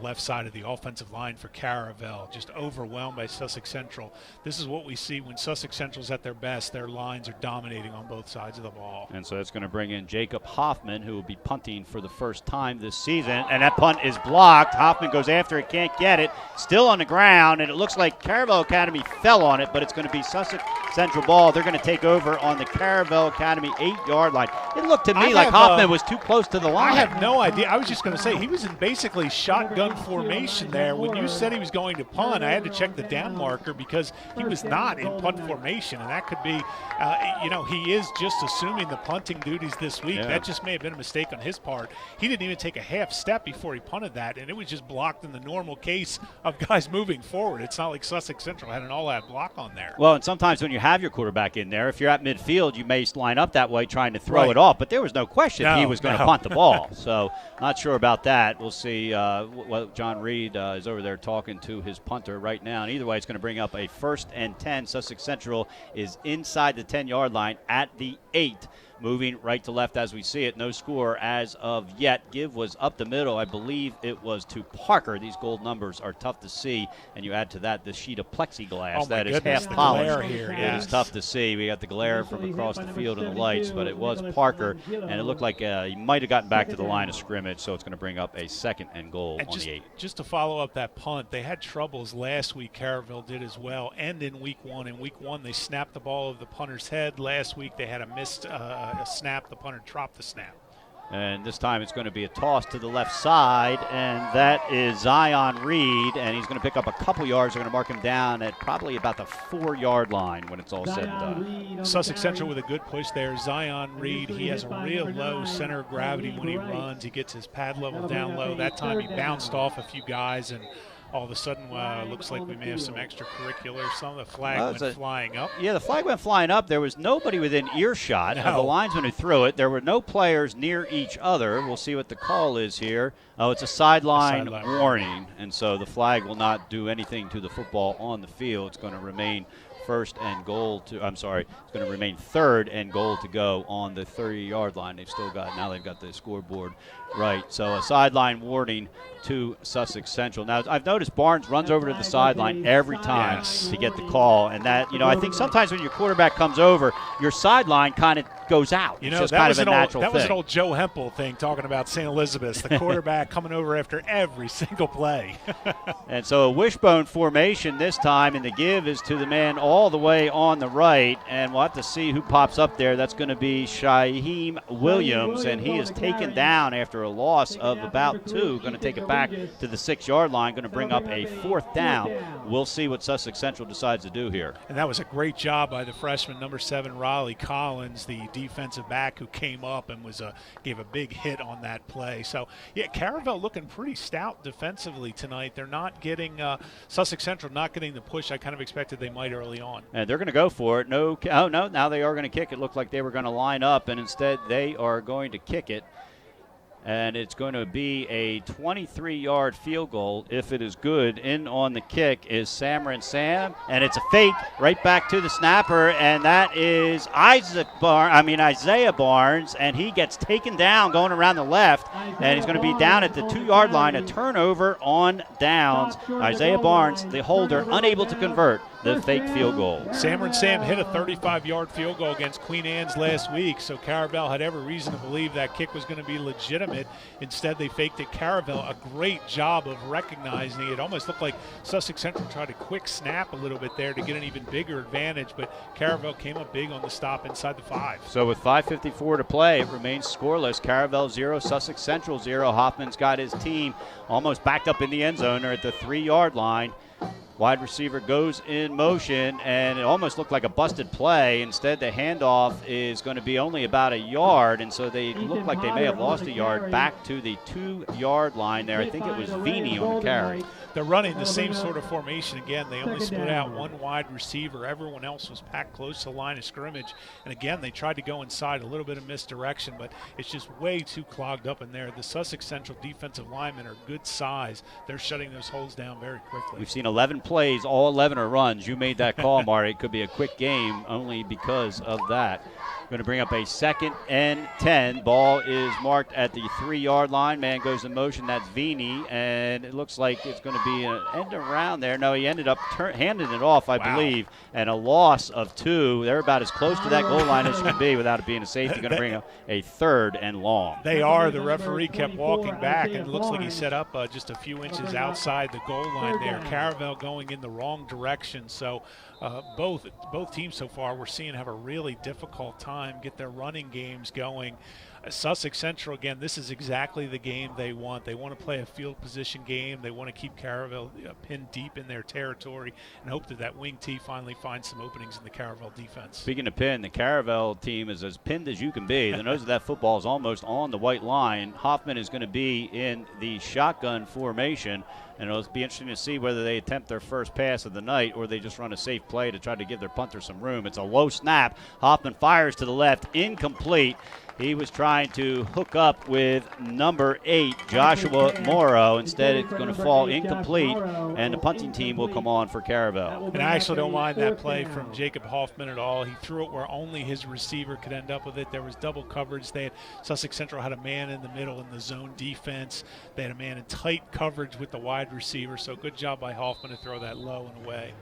left side of the offensive line for Caravel, just overwhelmed by Sussex Central. This is what we see when Sussex Central's at their best. Their lines are dominating on both sides of the ball. And so that's going to bring in Jacob Hoffman, who will be punting for the first time this season, and that punt is blocked. Hoffman goes after it, can't get it, still on the ground, and it looks like Caravel Academy fell on it, but it's going to be Sussex Central ball. They're going to take over on the Caravel Academy 8-yard line. It looked to me like Hoffman was too close to the line. I have no idea. I was just going to say, he was in basically shotgun formation there. When you said he was going to punt, I had to check the down marker because he was not in punt formation, and that could be, he is just assuming the punting duties this week. Yeah. That just may have been a mistake on his part. He didn't even take a half step before he punted that, and it was just blocked in the normal case of guys moving forward. It's not like Sussex Central had an all-out block on there. Well, and sometimes when you have your quarterback in there, if you're at midfield, you may line up that way trying to throw it off, but there was no question he was going to punt the ball. So not sure about that. We'll see what John Reed is over there talking to his punter right now. And either way, it's going to bring up a 1st and 10. Sussex Central is inside the 10-yard line at the 8. Moving right to left as we see it. No score as of yet. Give was up the middle. I believe it was to Parker. These gold numbers are tough to see. And you add to that the sheet of plexiglass that is half polished. It is tough to see. We got the glare from across the field and the lights, but it was Parker. And it looked like he might have gotten back to the line of scrimmage, so it's going to bring up a 2nd and goal on the 8. Just to follow up that punt, they had troubles last week. Caravel did as well, and in week 1. In week 1, they snapped the ball over the punter's head. Last week, they had a missed a snap. The punter dropped the snap. And this time it's going to be a toss to the left side, and that is Zion Reed, and he's going to pick up a couple yards. They're going to mark him down at probably about the 4-yard line when it's all said and done. Sussex Central with a good push there. Zion Reed, he has a real low center of gravity when he runs. He gets his pad level down low. That time he bounced off a few guys, and all of a sudden looks like we may have some extracurricular. Some of the flag went flying up. Yeah, the flag went flying up. There was nobody within earshot of the linesman who threw it. There were no players near each other. We'll see what the call is here. Oh, it's a sideline warning, and so the flag will not do anything to the football on the field. It's going to remain it's going to remain 3rd and goal to go on the 30-yard line. They've got the scoreboard right. So a sideline warning to Sussex Central. Now, I've noticed Barnes runs over to the sideline every time to get the call, and that, I think sometimes when your quarterback comes over, your sideline kind of goes out. It's just kind of a natural thing. That was an old Joe Hempel thing talking about St. Elizabeth's, the quarterback coming over after every single play. And so a wishbone formation this time, and the give is to the man all all the way on the right, and we'll have to see who pops up there. That's going to be Shaheem Williams, and he is taken down after a loss of about 2. Going to take it back to the 6-yard line, going to bring up a 4th down. We'll see what Sussex Central decides to do here. And that was a great job by the freshman, number 7, Riley Collins, the defensive back who came up and gave a big hit on that play. So, yeah, Caravel looking pretty stout defensively tonight. They're not getting Sussex Central not getting the push I kind of expected they might early on. And they're going to go for it. No, now they are going to kick. It looked like they were going to line up, and instead they are going to kick it. And it's going to be a 23-yard field goal. If it is good, in on the kick is Samron Sam, and it's a fake right back to the snapper, and that is Isaiah Barnes, and he gets taken down going around the left, and he's going to be down at the 2-yard line. A turnover on downs. Isaiah Barnes, the holder, unable to convert the fake field goal. Samron Sam hit a 35-yard field goal against Queen Anne's last week, so Caravel had every reason to believe that kick was going to be legitimate. Instead, they faked it. Caravel, a great job of recognizing it. Almost looked like Sussex Central tried a quick snap a little bit there to get an even bigger advantage, but Caravel came up big on the stop inside the 5. So with 5:54 to play, it remains scoreless. Caravel 0, Sussex Central 0. Hoffman's got his team almost backed up in the end zone. They're at the 3-yard line. Wide receiver goes in motion, and it almost looked like a busted play. Instead, the handoff is going to be only about a yard, and so they look like they may have lost a yard back to the 2-yard line there. I think it was Vini on the carry. They're running the same sort of formation again. They only split out one wide receiver. Everyone else was packed close to the line of scrimmage. And again, they tried to go inside, a little bit of misdirection, but it's just way too clogged up in there. The Sussex Central defensive linemen are good size. They're shutting those holes down very quickly. We've seen 11 plays, all 11 are runs. You made that call, Marty. It could be a quick game only because of that. Going to bring up a 2nd and 10. Ball is marked at the 3-yard line. Man goes in motion. That's Vini, and it looks like it's going to be an end around there. No, he ended up handing it off, I believe, and a loss of 2. They're about as close to that goal line as you can be without it being a safety. Going to bring up a 3rd and long. They are. The referee kept walking back, and it looks like he set up just a few inches outside the goal line there. Caravel going in the wrong direction. So both teams so far we're seeing have a really difficult time get their running games going. Sussex Central, again, this is exactly the game they want. They want to play a field position game. They want to keep Caravel pinned deep in their territory and hope that wing T finally finds some openings in the Caravel defense. Speaking of pin, the Caravel team is as pinned as you can be. The nose of that football is almost on the white line. Hoffman is going to be in the shotgun formation, and it'll be interesting to see whether they attempt their first pass of the night or they just run a safe play to try to give their punter some room. It's a low snap. Hoffman fires to the left, incomplete. He was trying to hook up with number 8, Joshua Morrow. Instead, it's going to fall incomplete, and the punting team will come on for Caravel. And I actually don't mind that play from Jacob Hoffman at all. He threw it where only his receiver could end up with it. There was double coverage. Sussex Central had a man in the middle in the zone defense. They had a man in tight coverage with the wide receiver. So good job by Hoffman to throw that low and away.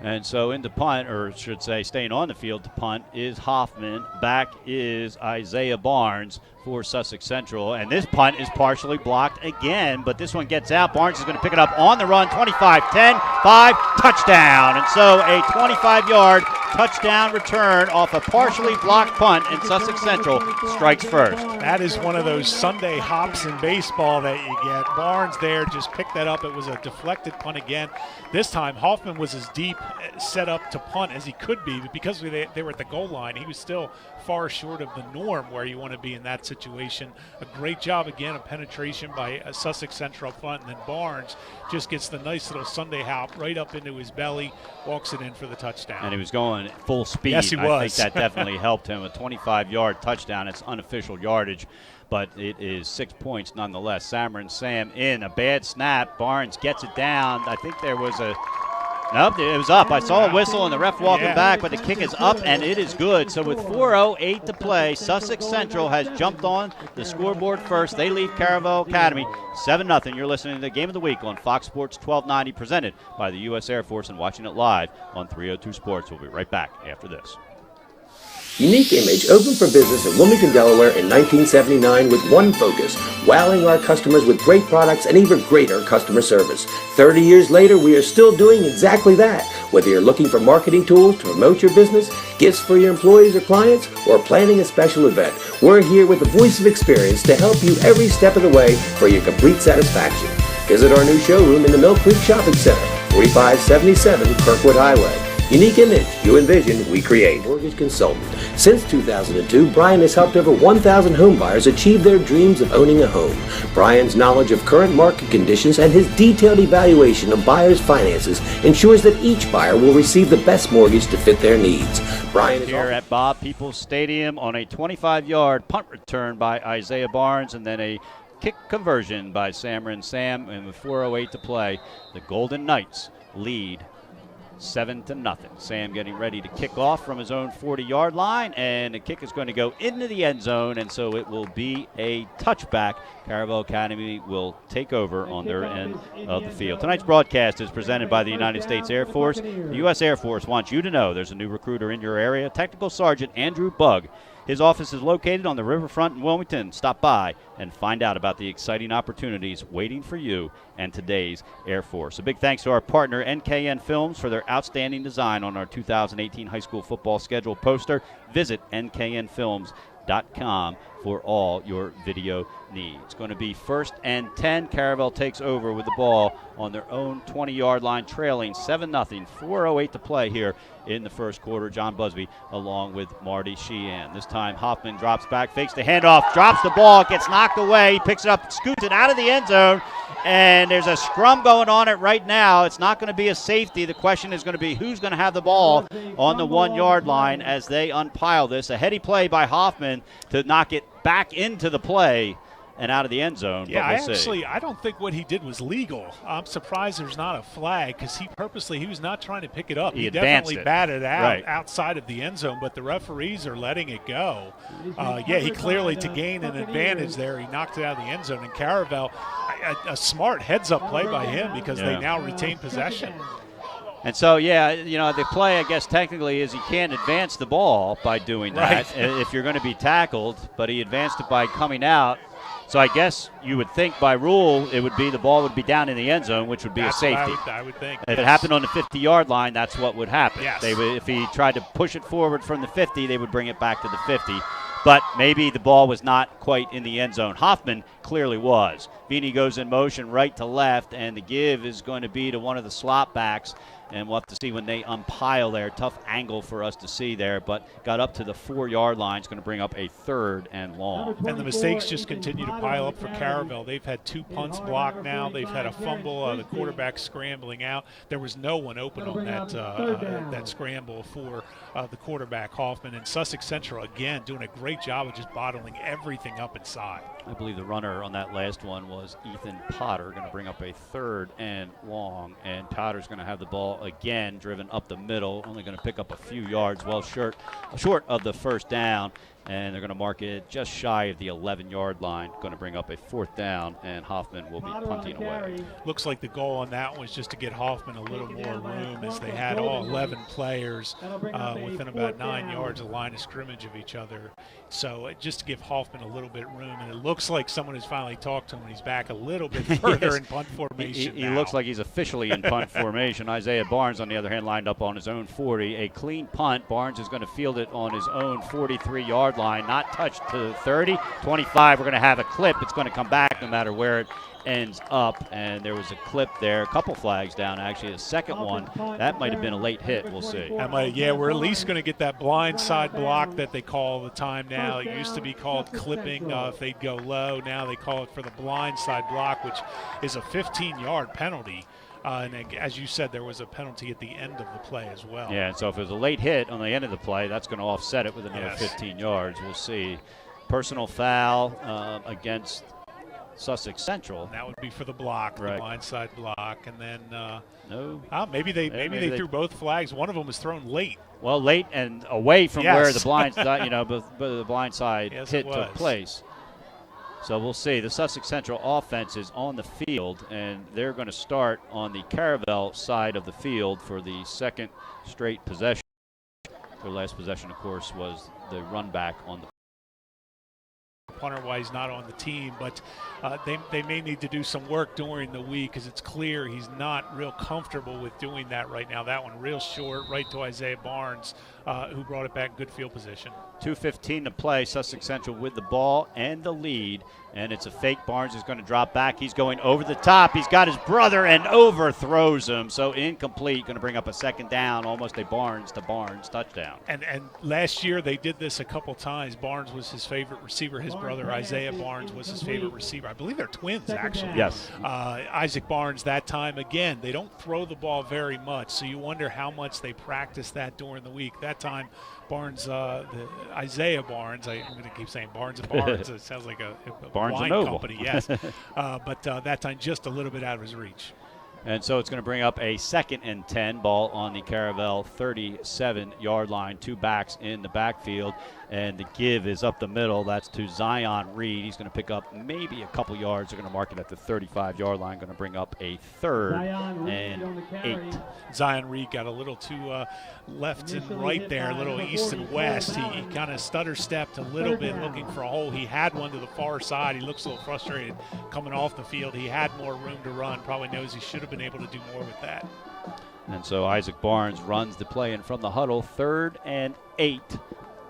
And so in the punt, or should say staying on the field to punt, is Hoffman. Back is Isaiah Barnes for Sussex Central. And this punt is partially blocked again, but this one gets out. Barnes is going to pick it up on the run. 25, 10, 5, touchdown. And so a 25-yard touchdown return off a partially blocked punt, and Sussex Central strikes first. That is one of those Sunday hops in baseball that you get. Barnes there just picked that up. It was a deflected punt again. This time Hoffman was as deep set up to punt as he could be, but because they were at the goal line, he was still far short of the norm where you want to be in that situation. A great job again of penetration by Sussex Central punt, and then Barnes just gets the nice little Sunday hop right up into his belly, walks it in for the touchdown. And he was going full speed. Yes, he was. I think that definitely helped him. A 25-yard touchdown. It's unofficial yardage, but it is 6 points nonetheless. Samron Sam in a bad snap. Barnes gets it down. I think there was a Nope, it was up. I saw a whistle and the ref walking back, but the kick is up and it is good. So with 4:08 to play, Sussex Central has jumped on the scoreboard first. They lead Caravel Academy 7-0. You're listening to the Game of the Week on Fox Sports 1290, presented by the U.S. Air Force, and watching it live on 302 Sports. We'll be right back after this. Unique Image opened for business in Wilmington, Delaware in 1979 with one focus, wowing our customers with great products and even greater customer service. 30 years later, we are still doing exactly that. Whether you're looking for marketing tools to promote your business, gifts for your employees or clients, or planning a special event, we're here with the voice of experience to help you every step of the way for your complete satisfaction. Visit our new showroom in the Mill Creek Shopping Center, 4577 Kirkwood Highway. Unique Image, you envision, we create. Mortgage consultant. Since 2002, Brian has helped over 1,000 home buyers achieve their dreams of owning a home. Brian's knowledge of current market conditions and his detailed evaluation of buyers' finances ensures that each buyer will receive the best mortgage to fit their needs. Brian is here at Bob Peoples Stadium on a 25-yard punt return by Isaiah Barnes and then a kick conversion by Samron Sam, and with 4:08 to play, the Golden Knights lead 7-0. Sam getting ready to kick off from his own 40-yard line, and the kick is going to go into the end zone, and so it will be a touchback. Caravel Academy will take over on their end of the field. Tonight's broadcast is presented by the United States Air Force. The U.S. Air Force wants you to know there's a new recruiter in your area, Technical Sergeant Andrew Bugg. His office is located on the riverfront in Wilmington. Stop by and find out about the exciting opportunities waiting for you and today's Air Force. A big thanks to our partner, NKN Films, for their outstanding design on our 2018 high school football schedule poster. Visit nknfilms.com for all your video needs. It's going to be 1st and 10. Caravel takes over with the ball on their own 20-yard line, trailing 7-0. 4:08 to play here in the first quarter. John Busby along with Marty Sheehan. This time Hoffman drops back, fakes the handoff, drops the ball, gets knocked away, picks it up, scoots it out of the end zone, and there's a scrum going on it right now. It's not going to be a safety. The question is going to be who's going to have the ball on the 1-yard line as they unpile this. A heady play by Hoffman to knock it back into the play and out of the end zone. Yeah, we'll I don't think what he did was legal. I'm surprised there's not a flag because he was not trying to pick it up. He definitely batted out outside of the end zone, but the referees are letting it go. He clearly, to gain an advantage there, he knocked it out of the end zone. And Caravel, a smart heads-up play by him because they now retain possession. And so, the play, I guess, technically is he can't advance the ball by doing that if you're going to be tackled, but he advanced it by coming out. So I guess you would think by rule it would be the ball would be down in the end zone, which would be a safety. I would think. If it happened on the 50-yard line, that's what would happen. Yes. If he tried to push it forward from the 50, they would bring it back to the 50. But maybe the ball was not quite in the end zone. Hoffman clearly was. Vini goes in motion right to left, and the give is going to be to one of the slot backs. And we'll have to see when they unpile there. Tough angle for us to see there, but got up to the 4-yard line. It's going to bring up a 3rd and long. And the mistakes just continue to pile up for Caravel. They've had 2 punts blocked now. They've had a fumble, the quarterback scrambling out. There was no one open on that scramble for the quarterback, Hoffman. And Sussex Central, again, doing a great job of just bottling everything up inside. I believe the runner on that last one was Ethan Potter, going to bring up a 3rd and long. And Potter's going to have the ball again, driven up the middle, only going to pick up a few yards, short of the first down, and they're going to mark it just shy of the 11-yard line, going to bring up a 4th down, and Hoffman will be punting away. Looks like the goal on that one was just to get Hoffman a little more room as they had all 11 players within about 9 yards of the line of scrimmage of each other. So just to give Hoffman a little bit room, and it looks like someone has finally talked to him, and he's back a little bit further in punt formation. He looks like he's officially in punt formation. Isaiah Barnes, on the other hand, lined up on his own 40. A clean punt. Barnes is going to field it on his own 43-yard line, not touched to 30. 25, we're going to have a clip. It's going to come back no matter where it ends up, and there was a clip there, a couple flags down actually. The second one, that might have been a late hit. We'll see. We're at least going to get that blind side block that they call all the time now. It used to be called clipping if they'd go low. Now they call it for the blind side block, which is a 15-yard penalty. And as you said, there was a penalty at the end of the play as well. Yeah, and so if it was a late hit on the end of the play, that's going to offset it with another 15 yards. We'll see. Personal foul against Sussex Central. That would be for the block, the blindside block, and then no. Maybe they threw both flags. One of them was thrown late. Well, late and away from where the blind, the blindside hit took place. So we'll see. The Sussex Central offense is on the field, and they're going to start on the Caravel side of the field for the second straight possession. Their last possession, of course, was the run back on the punter why he's not on the team, but they may need to do some work during the week because it's clear he's not real comfortable with doing that right now. That one real short, right to Isaiah Barnes, who brought it back in good field position. 2:15 to play. Sussex Central with the ball and the lead, and it's a fake. Barnes is going to drop back. He's going over the top. He's got his brother and overthrows him, so incomplete. Going to bring up a second down, almost a Barnes to Barnes touchdown. And last year they did this a couple times. Barnes was his favorite receiver. His brother Isaiah Barnes was his favorite receiver. I believe they're twins, actually. Yes. Isaac Barnes that time. Again, they don't throw the ball very much, so you wonder how much they practice that during the week. That time, Barnes, Isaiah Barnes, I'm going to keep saying Barnes and Barnes. It sounds like a Barnes wine and company, yes. But that time just a little bit out of his reach. And so it's going to bring up a 2nd and 10, ball on the Caravel 37-yard line. Two backs in the backfield, and the give is up the middle. That's to Zion Reed. He's going to pick up maybe a couple yards. They're going to mark it at the 35-yard line. Going to bring up a 3rd and 8. Zion Reed got a little too left and right there, a little east and west. He kind of stutter-stepped a little bit looking for a hole. He had one to the far side. He looks a little frustrated coming off the field. He had more room to run. Probably knows he should have been able to do more with that. And so Isaac Barnes runs the play in from the huddle. 3rd and 8.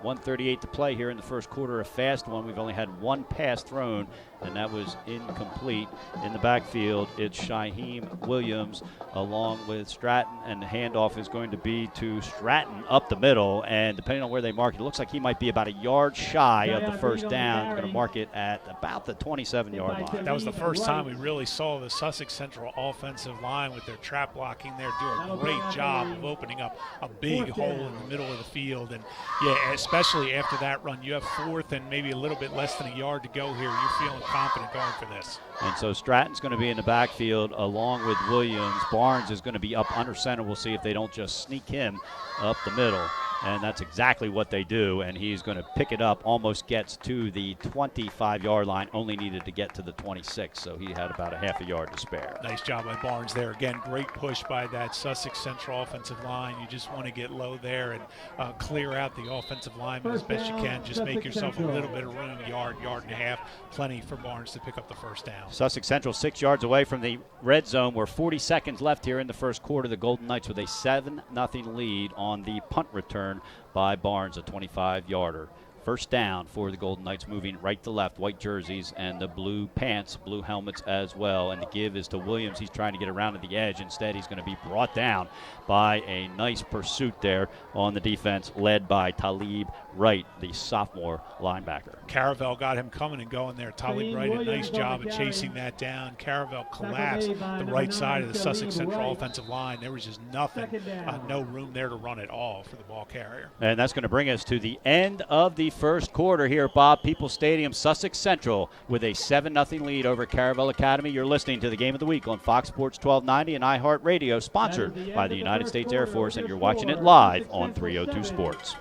1:38 to play here in the first quarter. A fast one. We've only had one pass thrown, and that was incomplete. In the backfield, it's Shaheem Williams along with Stratton, and the handoff is going to be to Stratton up the middle. And depending on where they mark it, it looks like he might be about a yard shy of the first down. Going to mark it at about the 27-yard line. That was the first time we really saw the Sussex Central offensive line with their trap blocking there do a great job of opening up a big hole in the middle of the field. And yeah, especially after that run, you have 4th and maybe a little bit less than a yard to go here. You're feeling confident going for this. And so Stratton's going to be in the backfield along with Williams. Barnes is going to be up under center. We'll see if they don't just sneak him up the middle. And that's exactly what they do, and he's going to pick it up, almost gets to the 25-yard line, only needed to get to the 26, so he had about a half a yard to spare. Nice job by Barnes there. Again, great push by that Sussex Central offensive line. You just want to get low there and clear out the offensive lineman as best you can. Just make yourself a little bit of room, yard and a half, plenty for Barnes to pick up the first down. Sussex Central 6 yards away from the red zone. We're 40 seconds left here in the first quarter. The Golden Knights with a 7-0 lead on the punt return by Barnes, a 25-yarder. First down for the Golden Knights, moving right to left, white jerseys and the blue pants, blue helmets as well. And the give is to Williams. He's trying to get around to the edge. Instead, he's going to be brought down by a nice pursuit there on the defense, led by Talib Wright, the sophomore linebacker. Caravel got him coming and going there. Talib Wright, a nice job of chasing that down. Caravel collapsed the right side of the Sussex Central offensive line. There was just nothing, no room there to run at all for the ball carrier. And that's going to bring us to the end of the first quarter here at Bob Peoples Stadium. Sussex Central with a 7-0 lead over Caravel Academy. You're listening to the Game of the Week on Fox Sports 1290 and iHeartRadio, sponsored by the United States Air Force, and you're watching it live on 302 Sports.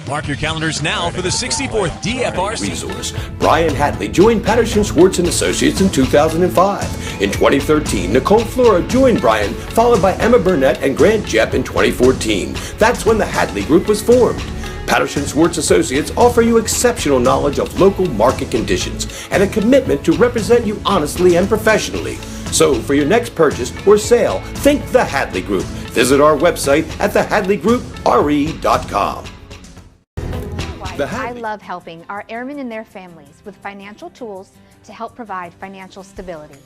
Mark your calendars now for the 64th DFRC. Resource. Brian Hadley joined Patterson Schwartz & Associates in 2005. In 2013, Nicole Flora joined Brian, followed by Emma Burnett and Grant Jepp in 2014. That's when the Hadley Group was formed. Patterson Schwartz Associates offer you exceptional knowledge of local market conditions and a commitment to represent you honestly and professionally. So for your next purchase or sale, think the Hadley Group. Visit our website at thehadleygroupre.com. I love helping our airmen and their families with financial tools to help provide financial stability.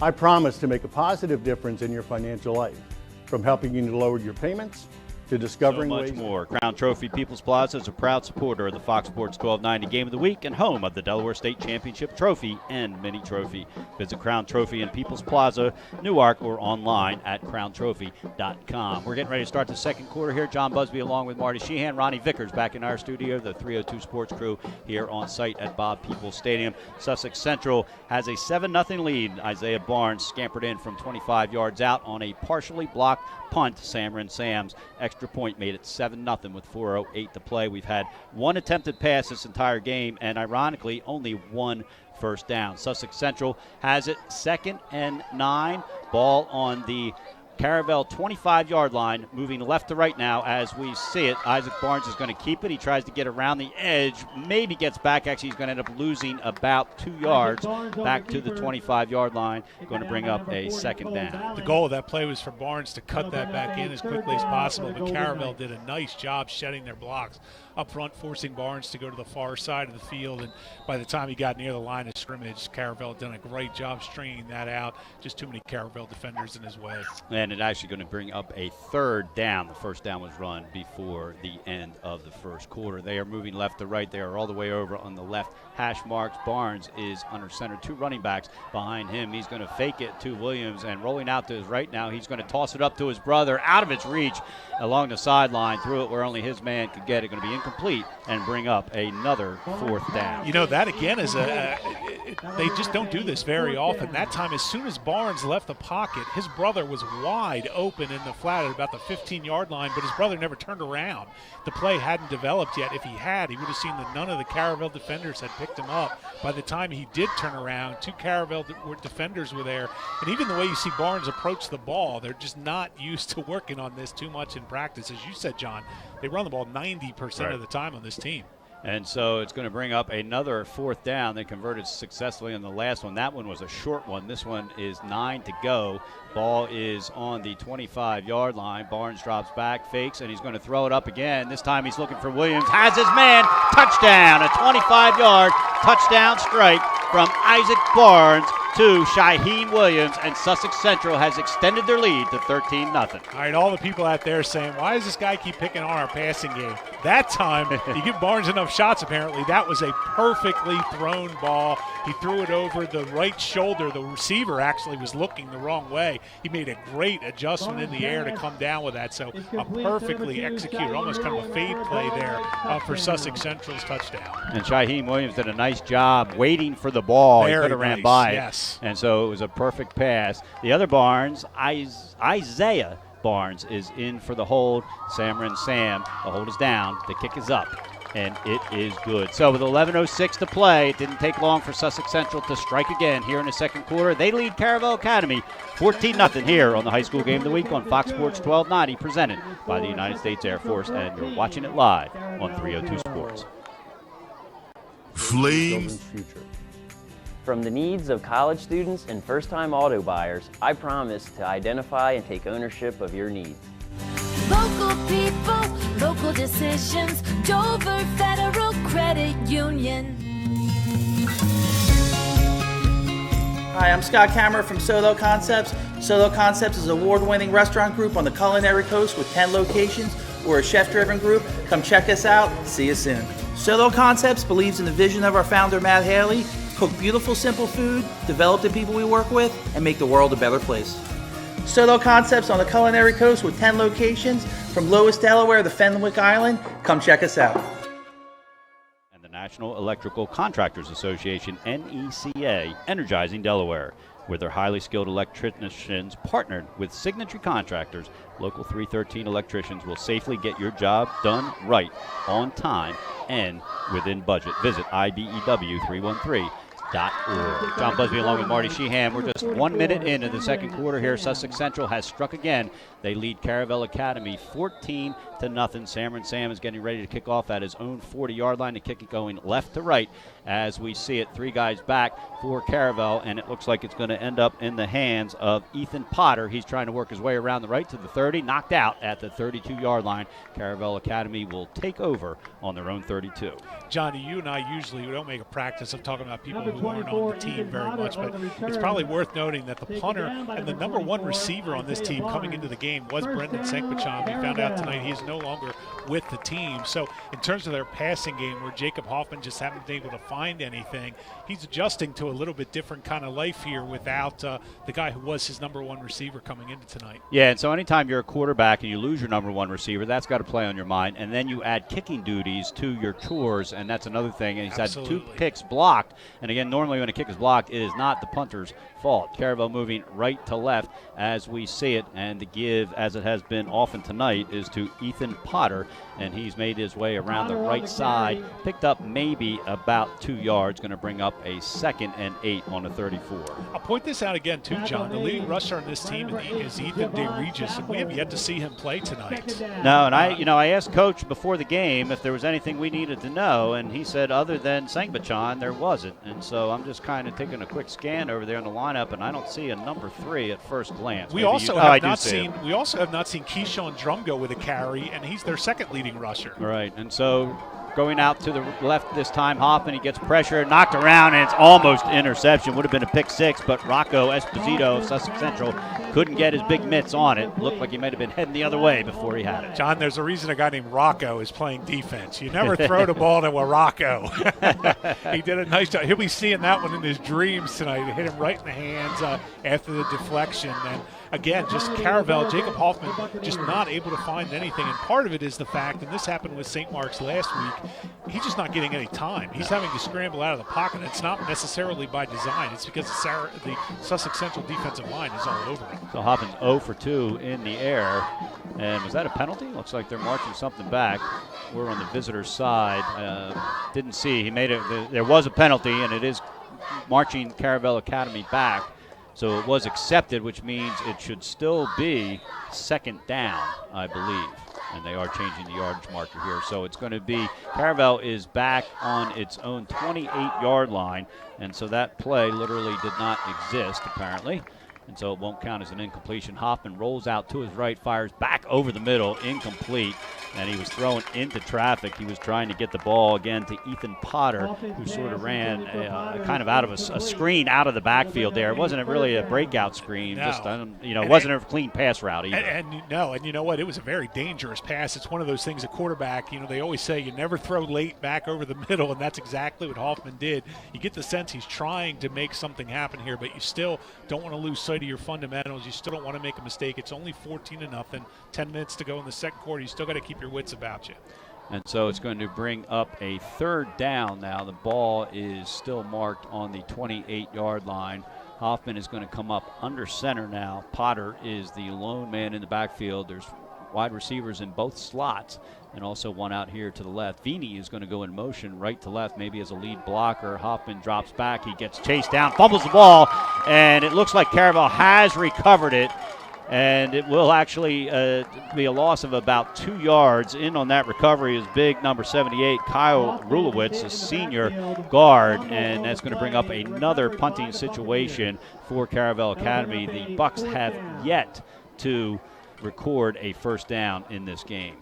I promise to make a positive difference in your financial life, from helping you to lower your payments to discovering so much more. Crown Trophy People's Plaza is a proud supporter of the Fox Sports 1290 Game of the Week and home of the Delaware State Championship Trophy and Mini Trophy. Visit Crown Trophy in People's Plaza, Newark, or online at crowntrophy.com. We're getting ready to start the second quarter here. John Busby along with Marty Sheehan, Ronnie Vickers back in our studio, the 302 Sports crew here on site at Bob Peoples Stadium. Sussex Central has a 7-0 lead. Isaiah Barnes scampered in from 25 yards out on a partially blocked punt. Samron Sam's extra point made it 7-0 with 4:08 to play. We've had one attempted pass this entire game, and ironically, only one first down. Sussex Central has it 2nd and 9. Ball on the Caravel 25-yard line, moving left to right now as we see it. Isaac Barnes is going to keep it. He tries to get around the edge, maybe gets back. Actually, he's going to end up losing about 2 yards back to the 25-yard line, going to bring up a second down. The goal of that play was for Barnes to cut that back in as quickly as possible, but Caravel did a nice job shedding their blocks up front, forcing Barnes to go to the far side of the field, and by the time he got near the line of scrimmage, Caravel done a great job stringing that out. Just too many Caravel defenders in his way. And it's actually going to bring up a third down. The first down was run before the end of the first quarter. They are moving left to right. They are all the way over on the left hash marks. Barnes is under center. 2 running backs behind him. He's going to fake it to Williams, and rolling out to his right now, he's going to toss it up to his brother out of its reach along the sideline, threw it where only his man could get it. Going to be incomplete and bring up another 4th down. You know, that again is they just don't do this very often. That time, as soon as Barnes left the pocket, his brother was wide open in the flat at about the 15-yard line, but his brother never turned around. The play hadn't developed yet. If he had, he would have seen that none of the Caravel defenders had picked him up. By the time he did turn around, 2 Caravel defenders were there. And even the way you see Barnes approach the ball, they're just not used to working on this too much in practice. As you said, John, they run the ball 90% of the time on this team. And so it's going to bring up another 4th down. They converted successfully on the last one. That one was a short one. This one is 9 to go. Ball is on the 25-yard line. Barnes drops back, fakes, and he's going to throw it up again. This time he's looking for Williams. Has his man. Touchdown. A 25-yard touchdown strike from Isaac Barnes to Shaheem Williams, and Sussex Central has extended their lead to 13-0. All right, all the people out there saying, why does this guy keep picking on our passing game? That time, you give Barnes enough shots, apparently. That was a perfectly thrown ball. He threw it over the right shoulder. The receiver actually was looking the wrong way. He made a great adjustment in the air to come down with that. So a perfectly executed, almost kind of a fade play there for Sussex Central's touchdown. And Shaheem Williams did a nice job waiting for the ball. He could have ran by it. And so it was a perfect pass. The other Barnes, Isaiah Barnes, is in for the hold. Samron Sam, the hold is down. The kick is up, and it is good. So with 11:06 to play, it didn't take long for Sussex Central to strike again here in the second quarter. They lead Caravel Academy 14-0 here on the High School Game of the Week on Fox Sports 1290, presented by the United States Air Force, and you're watching it live on 302 Sports. Flames. From the needs of college students and first-time auto buyers, I promise to identify and take ownership of your needs. Local people, local decisions, Dover Federal Credit Union. Hi, I'm Scott Kammerer from Solo Concepts. Solo Concepts is an award-winning restaurant group on the culinary coast with 10 locations. We're a chef-driven group. Come check us out. See you soon. Solo Concepts believes in the vision of our founder, Matt Haley: cook beautiful, simple food, develop the people we work with, and make the world a better place. Solo Concepts on the culinary coast with 10 locations from Lois, Delaware to Fenwick Island. Come check us out. And the National Electrical Contractors Association, NECA, energizing Delaware. With their highly skilled electricians partnered with Signature Contractors, Local 313 electricians will safely get your job done right, on time, and within budget. Visit IBEW313.org. John Busby along with Marty Sheehan. We're just 1 minute into the second quarter here. Sussex Central has struck again. They lead Caravel Academy 14-0. Samron Sam is getting ready to kick off at his own 40-yard line. The kick it going left to right as we see it. 3 guys back for Caravel, and it looks like it's going to end up in the hands of Ethan Potter. He's trying to work his way around the right to the 30, knocked out at the 32-yard line. Caravel Academy will take over on their own 32. Johnny, you and I usually don't make a practice of talking about people who aren't on the team very much, but it's probably worth noting that the punter and the number 1 receiver on this team coming into the game was Brendan Senkpacham. We found out tonight he is no longer with the team. So in terms of their passing game, where Jacob Hoffman just haven't been able to find anything, he's adjusting to a little bit different kind of life here without the guy who was his number 1 receiver coming into tonight. Yeah, and so anytime you're a quarterback and you lose your number 1 receiver, that's got to play on your mind. And then you add kicking duties to your chores, and that's another thing. And he's Absolutely. had 2 picks blocked. And again, normally when a kick is blocked, it is not the punter's fault. Caravel moving right to left as we see it, and the give, as it has been often tonight, is to Ethan Potter, and he's made his way around the right side, picked up maybe about about 2 yards, going to bring up a 2nd and 8 on the 34. I'll point this out again, too, John. The leading rusher on this team is Ethan DeRegis, and we have yet to see him play tonight. No, and I asked Coach before the game if there was anything we needed to know, and he said other than Sangbachan, there wasn't. And so I'm just kind of taking a quick scan over there in the lineup, and I don't see a number 3 at first glance. We also have not seen Keyshawn Drumgo with a carry, and he's their second leading rusher. Right, and so going out to the left this time, Hoffman, he gets pressure, knocked around, and it's almost interception. Would have been a pick 6, but Rocco Esposito of Sussex Central couldn't get his big mitts on it. Looked like he might have been heading the other way before he had it. John, there's a reason a guy named Rocco is playing defense. You never throw the ball to a Rocco. He did a nice job. He'll be seeing that one in his dreams tonight. It hit him right in the hands after the deflection. And again, just Caravel, Jacob Hoffman, just not able to find anything. And part of it is the fact, and this happened with St. Mark's last week, he's just not getting any time. He's having to scramble out of the pocket. It's not necessarily by design. It's because the Sussex Central defensive line is all over him. So Hoffman's 0 for 2 in the air. And was that a penalty? Looks like they're marching something back. We're on the visitor's side. Didn't see. He made it. There was a penalty, and it is marching Caravel Academy back. So it was accepted, which means it should still be 2nd down, I believe. And they are changing the yardage marker here. So it's going to be Caravel is back on its own 28-yard line. And so that play literally did not exist, apparently. And so it won't count as an incompletion. Hoffman rolls out to his right, fires back over the middle, incomplete. And he was thrown into traffic. He was trying to get the ball again to Ethan Potter, who sort of ran kind of out of a screen out of the backfield there. It wasn't really a breakout screen. No. Just it wasn't a clean pass route either. And you know what? It was a very dangerous pass. It's one of those things, a quarterback, they always say you never throw late back over the middle, and that's exactly what Hoffman did. You get the sense he's trying to make something happen here, but you still don't want to lose sight of your fundamentals. You still don't want to make a mistake. It's only 14-0, 10 minutes to go in the second quarter. You still got to keep your wits about you. And so it's going to bring up a 3rd down now. The ball is still marked on the 28-yard line. Hoffman is going to come up under center now. Potter is the lone man in the backfield. There's wide receivers in both slots and also one out here to the left. Vini is going to go in motion right to left, maybe as a lead blocker. Hoffman drops back. He gets chased down, fumbles the ball, and it looks like Caravel has recovered it. And it will actually be a loss of about 2 yards. In on that recovery is big number 78, Kyle Rulowitz, a senior guard, and that's going to bring up another punting situation for Caravel Academy. The Bucks have yet to record a 1st down in this game.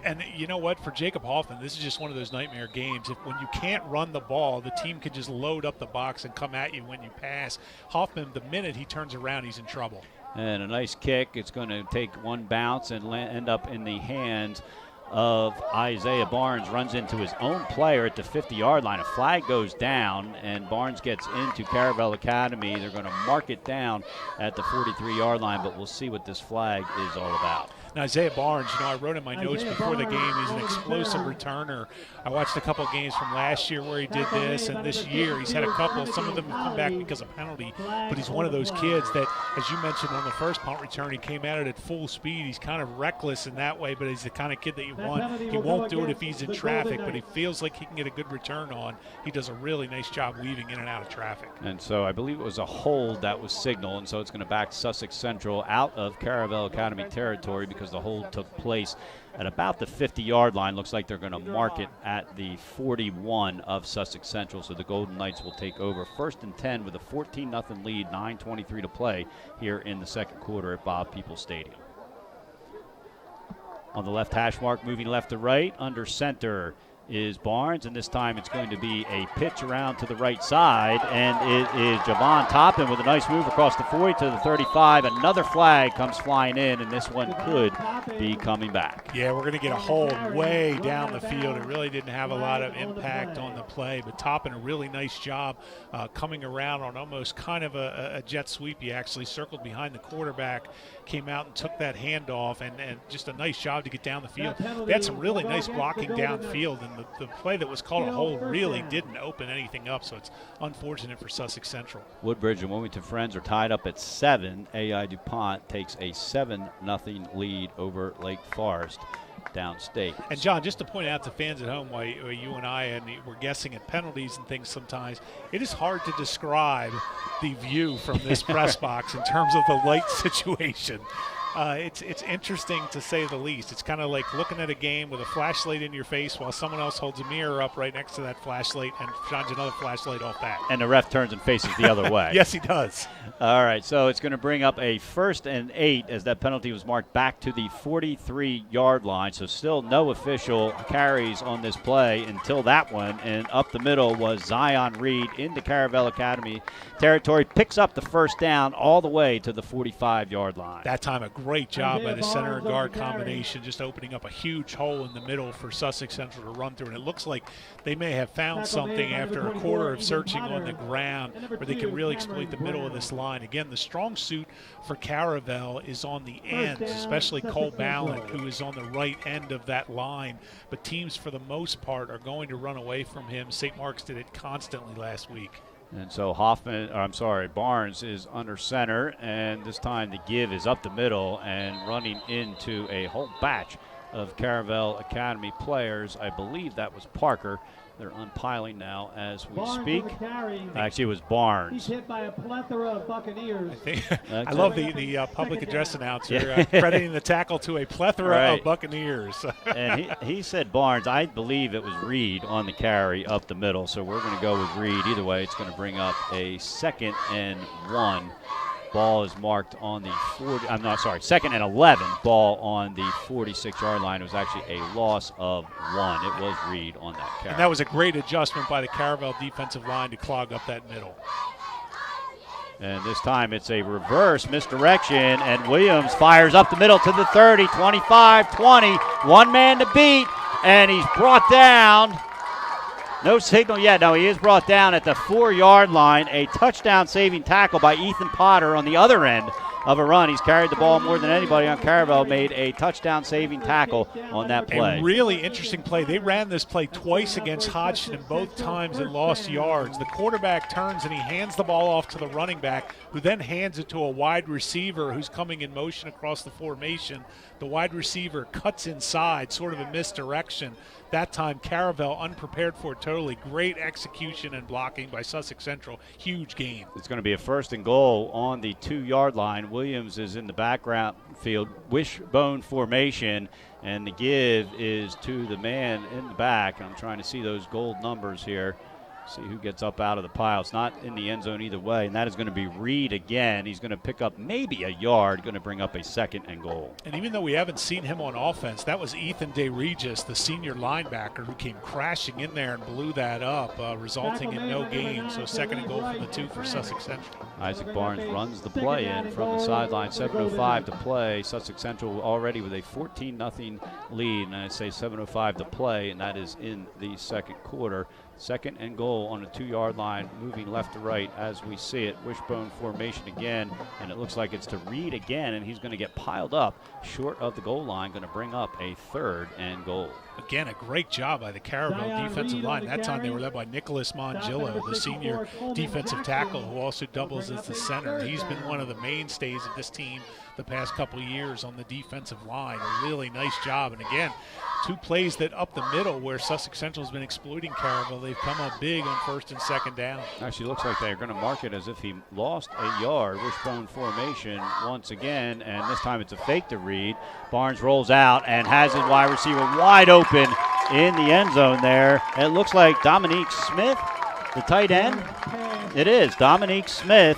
And you know what? For Jacob Hoffman, this is just one of those nightmare games. When you can't run the ball, the team can just load up the box and come at you when you pass. Hoffman, the minute he turns around, he's in trouble. And a nice kick. It's going to take one bounce and end up in the hands of Isaiah Barnes. Runs into his own player at the 50-yard line. A flag goes down, and Barnes gets into Caravel Academy. They're going to mark it down at the 43-yard line, but we'll see what this flag is all about. Now, Isaiah Barnes, I wrote in my notes before the game, he's an explosive returner. I watched a couple games from last year where he did this, and this year he's had a couple. Some of them have come back because of penalty, but he's one of those kids that, as you mentioned on the first punt return, he came at it at full speed. He's kind of reckless in that way, but he's the kind of kid that you want. He won't do it if he's in traffic, but he feels like he can get a good return on. He does a really nice job weaving in and out of traffic. And so I believe it was a hold that was signaled, and so it's going to back Sussex Central out of Caravel Academy territory because the hold took place at about the 50-yard line. Looks like they're going to mark it at the 41 of Sussex Central, so the Golden Knights will take over. 1st and 10 with a 14-0 lead, 9:23 to play here in the second quarter at Bob Peoples Stadium. On the left hash mark, moving left to right, under center is Barnes, and this time it's going to be a pitch around to the right side, and it is Javon Toppin with a nice move across the 40 to the 35. Another flag comes flying in, and this one could be coming back. Yeah, we're going to get a hold way down the field. It really didn't have a lot of impact on the play, but Toppin, a really nice job coming around on almost kind of a jet sweep. He actually circled behind the quarterback, came out and took that handoff, and just a nice job to get down the field. They had some really nice blocking downfield, and the play that was called a hold really didn't open anything up, so it's unfortunate for Sussex Central. Woodbridge and Wilmington Friends are tied up at 7. AI DuPont takes a 7-0 lead over Lake Forest. downstate. And, John, just to point out to fans at home why you and I we're guessing at penalties and things sometimes, it is hard to describe the view from this press box in terms of the light situation. It's interesting to say the least. It's kind of like looking at a game with a flashlight in your face while someone else holds a mirror up right next to that flashlight and shines another flashlight off that. And the ref turns and faces the other way. Yes, he does. All right, so it's going to bring up a 1st and 8 as that penalty was marked back to the 43-yard line. So still no official carries on this play until that one. And up the middle was Zion Reed into Caravel Academy territory. Picks up the first down all the way to the 45-yard line. That time a great job by the center and guard combination, just opening up a huge hole in the middle for Sussex Central to run through. And it looks like they may have found something after a quarter of searching on the ground where they can really exploit the middle of this line. Again, the strong suit for Caravel is on the ends, especially Cole Ballant, who is on the right end of that line. But teams, for the most part, are going to run away from him. St. Mark's did it constantly last week. And so Barnes is under center, and this time the give is up the middle and running into a whole batch of Caravel Academy players. I believe that was Parker. They're unpiling now as we speak. Actually, it was Barnes. He's hit by a plethora of Buccaneers. I love the public address announcer crediting the tackle to a plethora of Buccaneers. And he said Barnes. I believe it was Reed on the carry up the middle, so we're going to go with Reed. Either way, it's going to bring up a 2nd and 1. Ball is marked on the 2nd and 11. Ball on the 46-yard line. It was actually a loss of 1. It was Reed on that carry. And that was a great adjustment by the Caravel defensive line to clog up that middle. And this time it's a reverse misdirection, and Williams fires up the middle to the 30, 25, 20. One man to beat, and he's brought down. No signal yet. No, he is brought down at the 4-yard line. A touchdown-saving tackle by Ethan Potter on the other end of a run. He's carried the ball more than anybody on Caravel, made a touchdown-saving tackle on that play. A really interesting play. They ran this play twice against Hodgson, and both times it lost yards. The quarterback turns and he hands the ball off to the running back, who then hands it to a wide receiver who's coming in motion across the formation. The wide receiver cuts inside, sort of a misdirection. That time, Caravel unprepared for it totally. Great execution and blocking by Sussex Central. Huge gain. It's going to be a 1st and goal on the 2-yard line. Williams is in the background field, wishbone formation, and the give is to the man in the back. I'm trying to see those gold numbers here. See who gets up out of the pile. It's not in the end zone either way, and that is going to be Reed again. He's going to pick up maybe a yard, going to bring up a 2nd and goal. And even though we haven't seen him on offense, that was Ethan DeRegis, the senior linebacker, who came crashing in there and blew that up, resulting in no gain. So 2nd and goal for the 2 for Sussex Central. Isaac Barnes runs the play in from the sideline. 7:05 to play. Sussex Central already with a 14-0 lead, and I say 7:05 to play, and that is in the 2nd quarter. 2nd and goal on the 2-yard line, moving left to right as we see it. Wishbone formation again, and it looks like it's to Reed again, and he's going to get piled up short of the goal line, going to bring up a 3rd and goal. Again, a great job by the Caravel defensive line. That time they were led by Nicholas Mongillo, the senior defensive tackle, who also doubles as the center. He's been one of the mainstays of this team the past couple of years on the defensive line. A really nice job. And again, 2 plays that up the middle where Sussex Central has been exploiting Caravel. They've come up big on 1st and 2nd down. Actually looks like they're going to mark it as if he lost a yard. Wishbone formation once again, and this time it's a fake to Reed. Barnes rolls out and has his wide receiver wide open in the end zone there. It looks like Dominique Smith, the tight end. It is Dominique Smith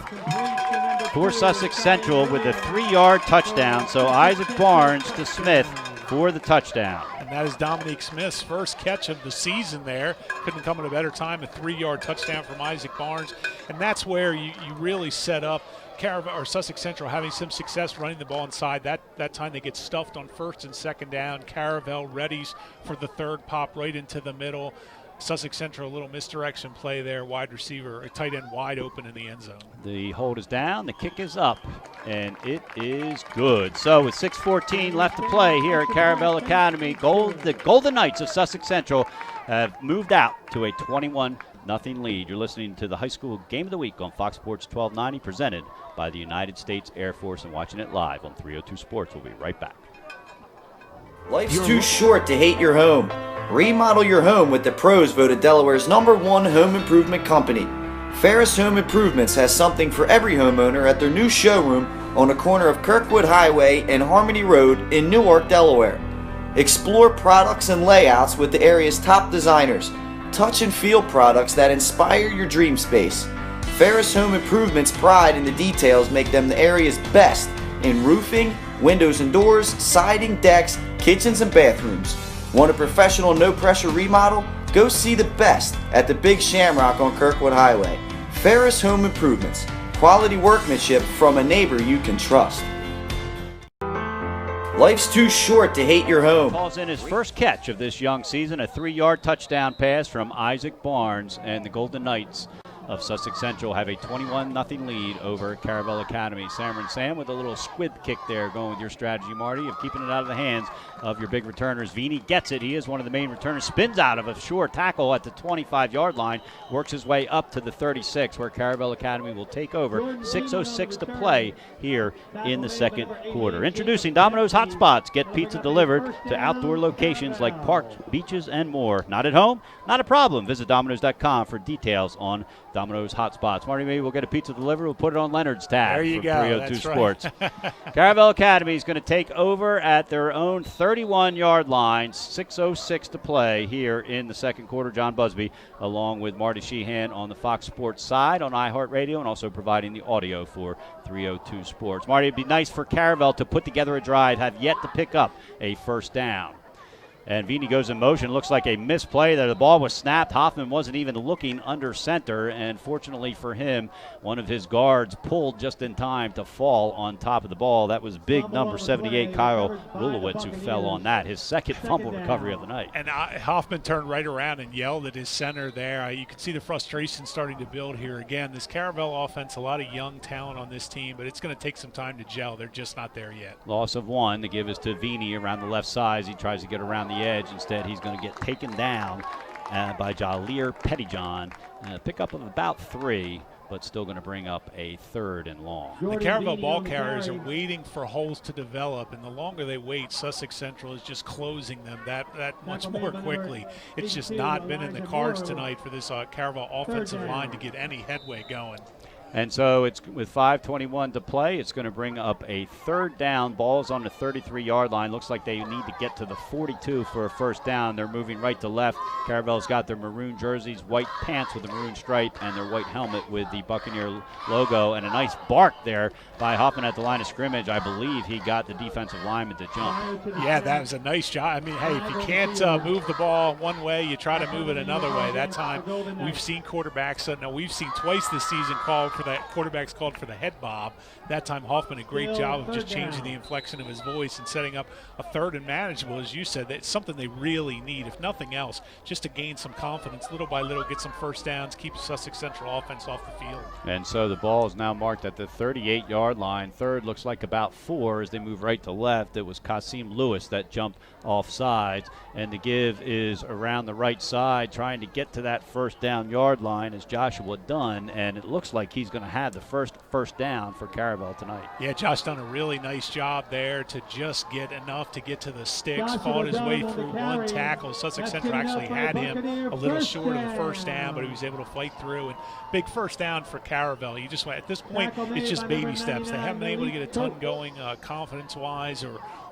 for Sussex Central with a 3-yard touchdown. So Isaac Barnes to Smith for the touchdown. And that is Dominique Smith's first catch of the season there. Couldn't come at a better time. A 3-yard touchdown from Isaac Barnes. And that's where you really set up Caravel or Sussex Central having some success running the ball inside. That time they get stuffed on 1st and 2nd down. Caravel readies for the 3rd pop right into the middle. Sussex Central, a little misdirection play there. Wide receiver, a tight end wide open in the end zone. The hold is down, the kick is up, and it is good. So with 6:14 left to play here at Caravel Academy, the Golden Knights of Sussex Central have moved out to a 21-0 lead. You're listening to the High School Game of the Week on Fox Sports 1290, presented by the United States Air Force, and watching it live on 302 Sports. We'll be right back. Life's too short to hate your home. Remodel your home with the pros voted Delaware's #1 home improvement company. Ferris Home Improvements has something for every homeowner at their new showroom on the corner of Kirkwood Highway and Harmony Road in Newark, Delaware. Explore products and layouts with the area's top designers. Touch and feel products that inspire your dream space. Ferris Home Improvement's pride in the details make them the area's best in roofing, windows and doors, siding, decks, kitchens, and bathrooms. Want a professional, no-pressure remodel? Go see the best at the Big Shamrock on Kirkwood Highway. Ferris Home Improvements. Quality workmanship from a neighbor you can trust. Life's too short to hate your home. Calls in his first catch of this young season, a 3-yard touchdown pass from Isaac Barnes, and the Golden Knights of Sussex Central have a 21-0 lead over Caravel Academy. Sam with a little squib kick there, going with your strategy, Marty, of keeping it out of the hands of your big returners. Vini gets it. He is one of the main returners. Spins out of a sure tackle at the 25-yard line. Works his way up to the 36, where Caravel Academy will take over. 6:06 to play here in the second quarter. Introducing Domino's Hot Spots. Get pizza delivered to outdoor locations like parks, beaches, and more. Not at home? Not a problem. Visit Domino's.com for details on Domino's Hot Spots. Marty, maybe we'll get a pizza delivered. We'll put it on Leonard's tab. There you go. 302 Sports. Right. Caravel Academy is going to take over at their own 31-yard line. 6:06 to play here in the second quarter. John Busby, along with Marty Sheehan on the Fox Sports side on iHeartRadio, and also providing the audio for 302 Sports. Marty, it'd be nice for Caravel to put together a drive, have yet to pick up a first down. And Vini goes in motion. Looks like a misplay there. The ball was snapped. Hoffman wasn't even looking under center. And fortunately for him, one of his guards pulled just in time to fall on top of the ball. That was big number 78, Kyle Rulowitz, who fell on that. His second fumble recovery of the night. And Hoffman turned right around and yelled at his center there. You can see the frustration starting to build here. Again, this Caravel offense, a lot of young talent on this team, but it's going to take some time to gel. They're just not there yet. Loss of one. The give is to Vini around the left side as he tries to get around the edge. Instead, he's going to get taken down by Jalir Pettyjohn. A pickup of about 3, but still going to bring up a 3rd and long. The Caravel ball carriers are waiting for holes to develop, and the longer they wait, Sussex Central is just closing them that much more quickly. It's just not been in the cards tonight for this Caravel offensive line to get any headway going. And so it's with 5:21 to play. It's going to bring up a 3rd down. Ball's on the 33-yard line. Looks like they need to get to the 42 for a first down. They're moving right to left. Caravel's got their maroon jerseys, white pants with the maroon stripe, and their white helmet with the Buccaneer logo. And a nice bark there by Hoffman at the line of scrimmage. I believe he got the defensive lineman to jump. Yeah, that was a nice job. I mean, hey, if you can't move the ball one way, you try to move it another way. That time we've seen quarterbacks, we've seen twice this season quarterbacks called for the head bob. That time Hoffman, a great job of just changing the inflection of his voice and setting up a 3rd and manageable, as you said. That's something they really need, if nothing else, just to gain some confidence, little by little, get some first downs, keep Sussex Central offense off the field. And so the ball is now marked at the 38-yard line. 3rd looks like about 4 as they move right to left. It was Kasim Lewis that jumped off sides, and the give is around the right side, trying to get to that first down yard line is Joshua Dunn, and it looks like he's going to have the first down for Caravel tonight. Yeah, Josh done a really nice job there to just get enough to get to the sticks, fought his way through one tackle. Sussex Central actually had him a little short of the first down, but he was able to fight through. And big first down for Caravel. You just at this point, it's just baby steps. They haven't been able to get a ton going confidence-wise,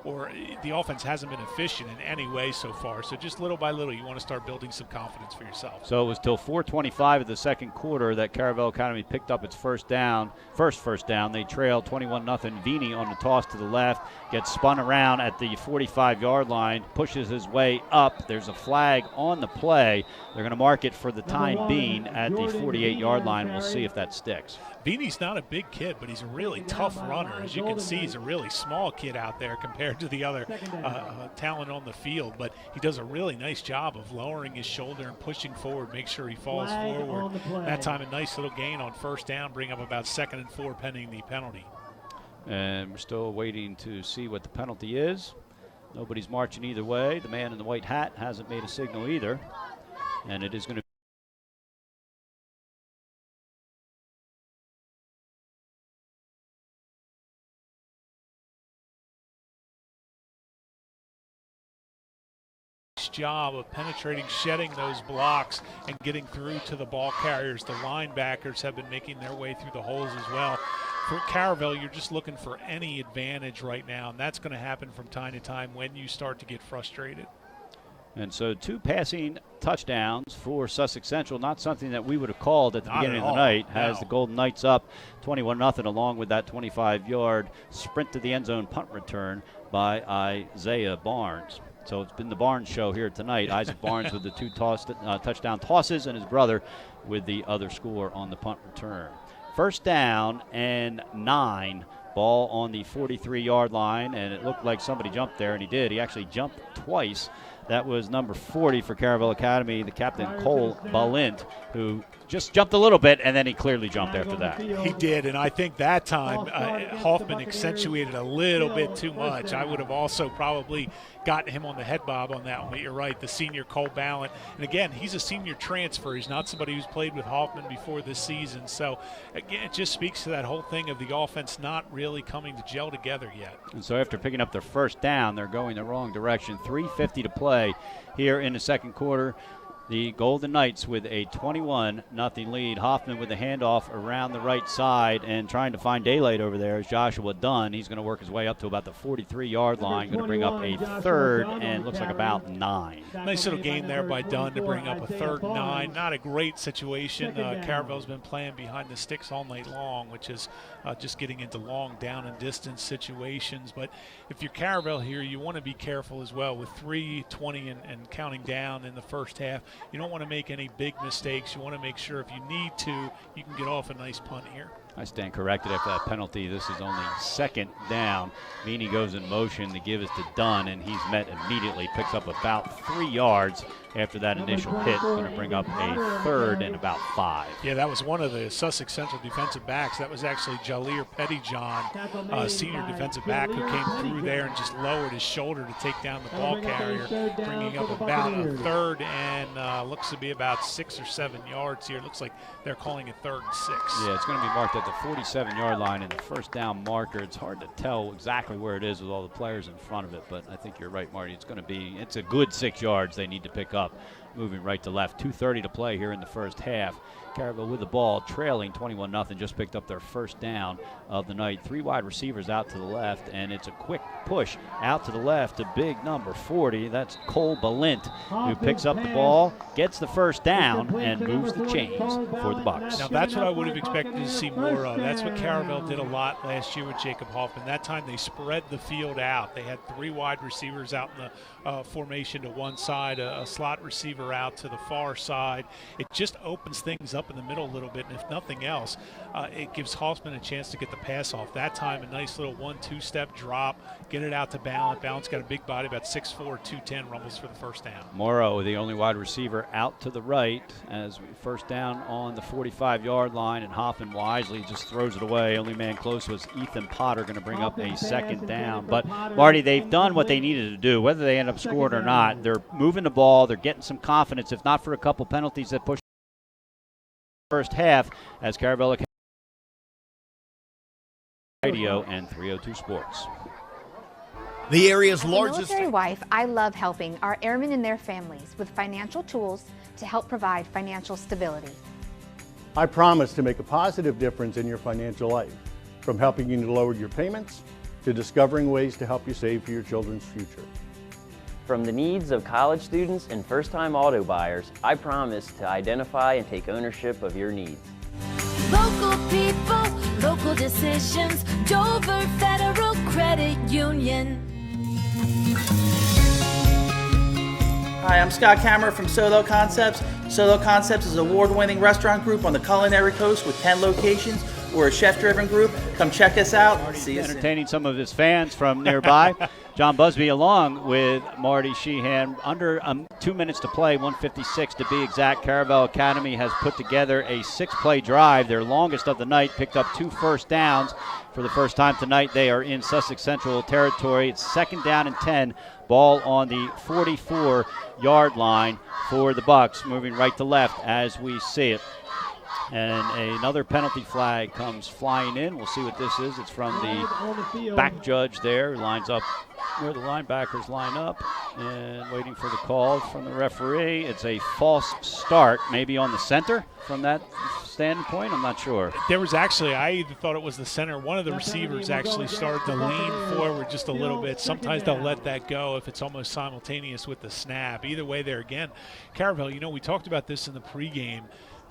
or the offense hasn't been efficient in any way so far. So just little by little, you want to start building some confidence for yourself. So it was till 4:25 of the second quarter that Caravel Academy picked up its first first down. They trailed 21-0. Vini on the toss to the left, gets spun around at the 45-yard line, pushes his way up. There's a flag on the play. They're going to mark it for the time being at the 48-yard line. We'll see if that sticks. Vini's not a big kid, but he's a really tough runner. As you can see, he's a really small kid out there compared to the other talent on the field. But he does a really nice job of lowering his shoulder and pushing forward, make sure he falls forward. That time a nice little gain on first down, bring up about 2nd and 4 pending the penalty. And we're still waiting to see what the penalty is. Nobody's marching either way. The man in the white hat hasn't made a signal either. And it is going to nice job of penetrating, shedding those blocks, and getting through to the ball carriers. The linebackers have been making their way through the holes as well. For Caravel, you're just looking for any advantage right now, and that's going to happen from time to time when you start to get frustrated. And so 2 passing touchdowns for Sussex Central, not something that we would have called at the beginning of the night, has the Golden Knights up 21-0 along with that 25-yard sprint to the end zone punt return by Isaiah Barnes. So it's been the Barnes show here tonight. Isaac Barnes with the 2 touchdown tosses and his brother with the other score on the punt return. First down and 9. Ball on the 43-yard line, and it looked like somebody jumped there, and he did. He actually jumped twice. That was number 40 for Caravel Academy, the captain, Cole Balint, who just jumped a little bit, and then he clearly jumped after that. He did, and I think that time Hoffman accentuated a little bit too much. I would have also probably gotten him on the head bob on that one, but you're right, the senior Cole Balint. And again, he's a senior transfer. He's not somebody who's played with Hoffman before this season. So, again, it just speaks to that whole thing of the offense not really coming to gel together yet. And so after picking up their first down, they're going the wrong direction. 3:50 to play here in the second quarter. The Golden Knights with a 21-0 lead. Hoffman with the handoff around the right side and trying to find daylight over there is Joshua Dunn. He's going to work his way up to about the 43-yard line, going to bring up a third and looks like about 9. Nice little gain there by Dunn to bring up a 3rd and 9. Not a great situation. Caravel's been playing behind the sticks all night long, which is just getting into long down and distance situations. But if you're Caravel here, you want to be careful as well with 3:20 and counting down in the first half. You don't want to make any big mistakes. You want to make sure if you need to, you can get off a nice punt here. I stand corrected after that penalty. This is only 2nd down. Meany goes in motion to give it to Dunn, and he's met immediately. Picks up about 3 yards after that initial hit. Going to bring up a 3rd and about 5. Yeah, that was one of the Sussex Central defensive backs. That was actually Jalir Pettyjohn, senior defensive back, who came through there and just lowered his shoulder to take down the ball carrier, bringing up about a 3rd and looks to be about 6 or 7 yards here. Looks like they're calling it 3rd and 6. Yeah, it's going to be marked at the 47-yard line and the first down marker. It's hard to tell exactly where it is with all the players in front of it, but I think you're right, Marty. It's a good 6 yards they need to pick up, moving right to left. 2:30 to play here in the first half. Caravel with the ball, trailing 21-0, just picked up their first down of the night. 3 wide receivers out to the left, and it's a quick push out to the left to big number 40. That's Cole Balint, who picks up the ball, gets the first down, and moves the chains for the Bucks. Now, that's what I would have expected to see more of. That's what Caravel did a lot last year with Jacob Hoffman. That time they spread the field out. They had 3 wide receivers out in the formation to one side, a slot receiver out to the far side. It just opens things up in the middle a little bit, and if nothing else, it gives Hoffman a chance to get the pass off. That time, a nice little 1-2 step drop, get it out to Balint. Balint's got a big body, about 6'4", 210, rumbles for the first down. Morrow, the only wide receiver, out to the right as we first down on the 45-yard line, and Hoffman wisely just throws it away. Only man close was Ethan Potter, going to bring up a 2nd down. But, Marty, they've done what they needed to do. Whether they end up scoring or not, they're moving the ball, they're getting some confidence, if not for a couple penalties that push first half, as Caravel Academy Radio and 302 Sports. The area's As a largest military wife, I love helping our airmen and their families with financial tools to help provide financial stability. I promise to make a positive difference in your financial life, from helping you to lower your payments to discovering ways to help you save for your children's future. From the needs of college students and first-time auto buyers, I promise to identify and take ownership of your needs. Local people, local decisions, Dover Federal Credit Union. Hi, I'm Scott Kammerer from Solo Concepts. Solo Concepts is an award-winning restaurant group on the culinary coast with 10 locations. We're a chef-driven group. Come check us out. See you soon. Entertaining some of his fans from nearby. John Busby along with Marty Sheehan. Under 2 minutes to play, 1:56 to be exact. Caravel Academy has put together a 6-play drive, their longest of the night, picked up 2 first downs. For the first time tonight, they are in Sussex Central territory. It's 2nd down and 10. Ball on the 44-yard line for the Bucks, moving right to left as we see it. And another penalty flag comes flying in. We'll see what this is. It's from the back judge there, who lines up where the linebackers line up. And waiting for the call from the referee. It's a false start, maybe on the center from that standpoint. I'm not sure. There was actually, I even thought it was the center. One of the receivers actually started to lean forward just a little bit. Sometimes they'll let that go if it's almost simultaneous with the snap. Either way there again. Caravel, we talked about this in the pregame.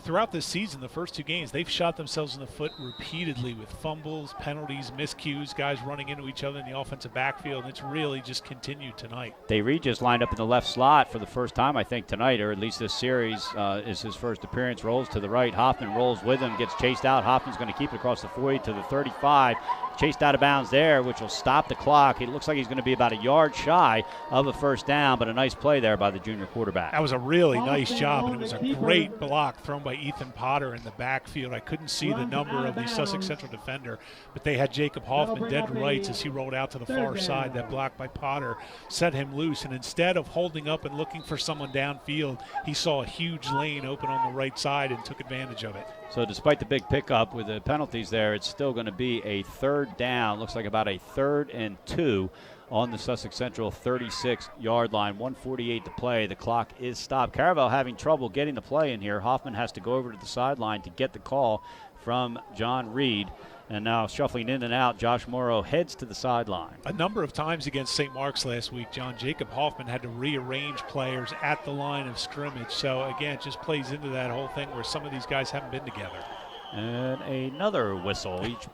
Throughout this season, the first 2 games, they've shot themselves in the foot repeatedly with fumbles, penalties, miscues, guys running into each other in the offensive backfield, and it's really just continued tonight. Reed just lined up in the left slot for the first time, I think, tonight, or at least this series is his first appearance. Rolls to the right. Hoffman rolls with him, gets chased out. Hoffman's going to keep it across the 40 to the 35. Chased out of bounds there, which will stop the clock. It looks like he's going to be about a yard shy of a first down, but a nice play there by the junior quarterback. That was a really nice job, and it was a great block thrown by Ethan Potter in the backfield. I couldn't see the number of the Sussex Central defender, but they had Jacob Hoffman dead to rights as he rolled out to the far side. That block by Potter set him loose, and instead of holding up and looking for someone downfield, he saw a huge lane open on the right side and took advantage of it. So despite the big pickup with the penalties there, it's still going to be a third down. Looks like about a 3rd and 2 on the Sussex Central 36-yard line. 1:48 to play. The clock is stopped. Caravel having trouble getting the play in here. Hoffman has to go over to the sideline to get the call from John Reed. And now shuffling in and out, Josh Morrow heads to the sideline. A number of times against St. Mark's last week, Jacob Hoffman had to rearrange players at the line of scrimmage. So, again, it just plays into that whole thing where some of these guys haven't been together. And another whistle. Each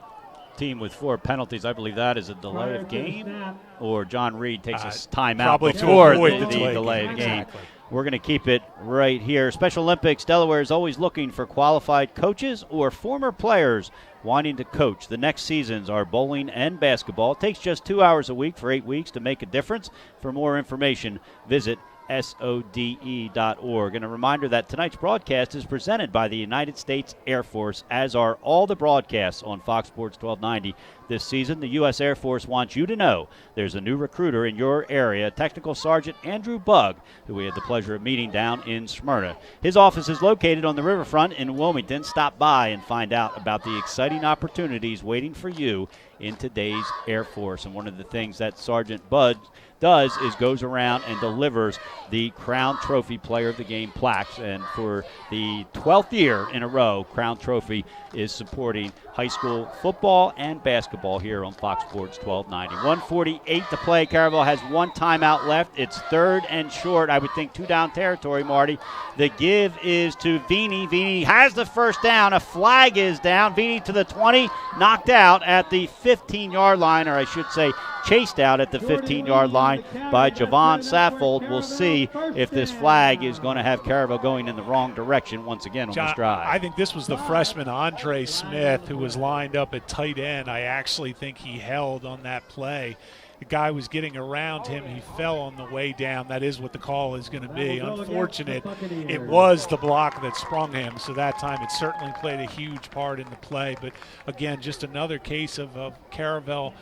team with 4 penalties. I believe that is a delay of game, or John Reed takes a timeout before the delay of game. Exactly. We're going to keep it right here. Special Olympics, Delaware is always looking for qualified coaches or former players wanting to coach. The next seasons are bowling and basketball. It takes just 2 hours a week for 8 weeks to make a difference. For more information, visit SODE.org. And a reminder that tonight's broadcast is presented by the United States Air Force, as are all the broadcasts on Fox Sports 1290 this season. The U.S. Air Force wants you to know there's a new recruiter in your area, Technical Sergeant Andrew Bugg, who we had the pleasure of meeting down in Smyrna. His office is located on the riverfront in Wilmington. Stop by and find out about the exciting opportunities waiting for you in today's Air Force. And one of the things that Sergeant Bugg does is goes around and delivers the Crown Trophy Player of the Game plaques. And for the 12th year in a row, Crown Trophy is supporting high school football and basketball here on Fox Sports 1290. 1:48 to play. Caravel has 1 timeout left. It's 3rd and short. I would think 2 down territory, Marty. The give is to Vini. Vini has the first down. A flag is down. Vini to the 20, knocked out at the 15-yard line, or I should say chased out at the 15-yard line by Javon Saffold. We'll see if this flag is going to have Caravel going in the wrong direction once again on this drive. I think this was the freshman Andre Smith who was lined up at tight end. I actually think he held on that play. The guy was getting around him. He fell on the way down. That is what the call is going to be. Unfortunate, it was the block that sprung him, so that time it certainly played a huge part in the play. But, again, just another case of Caravel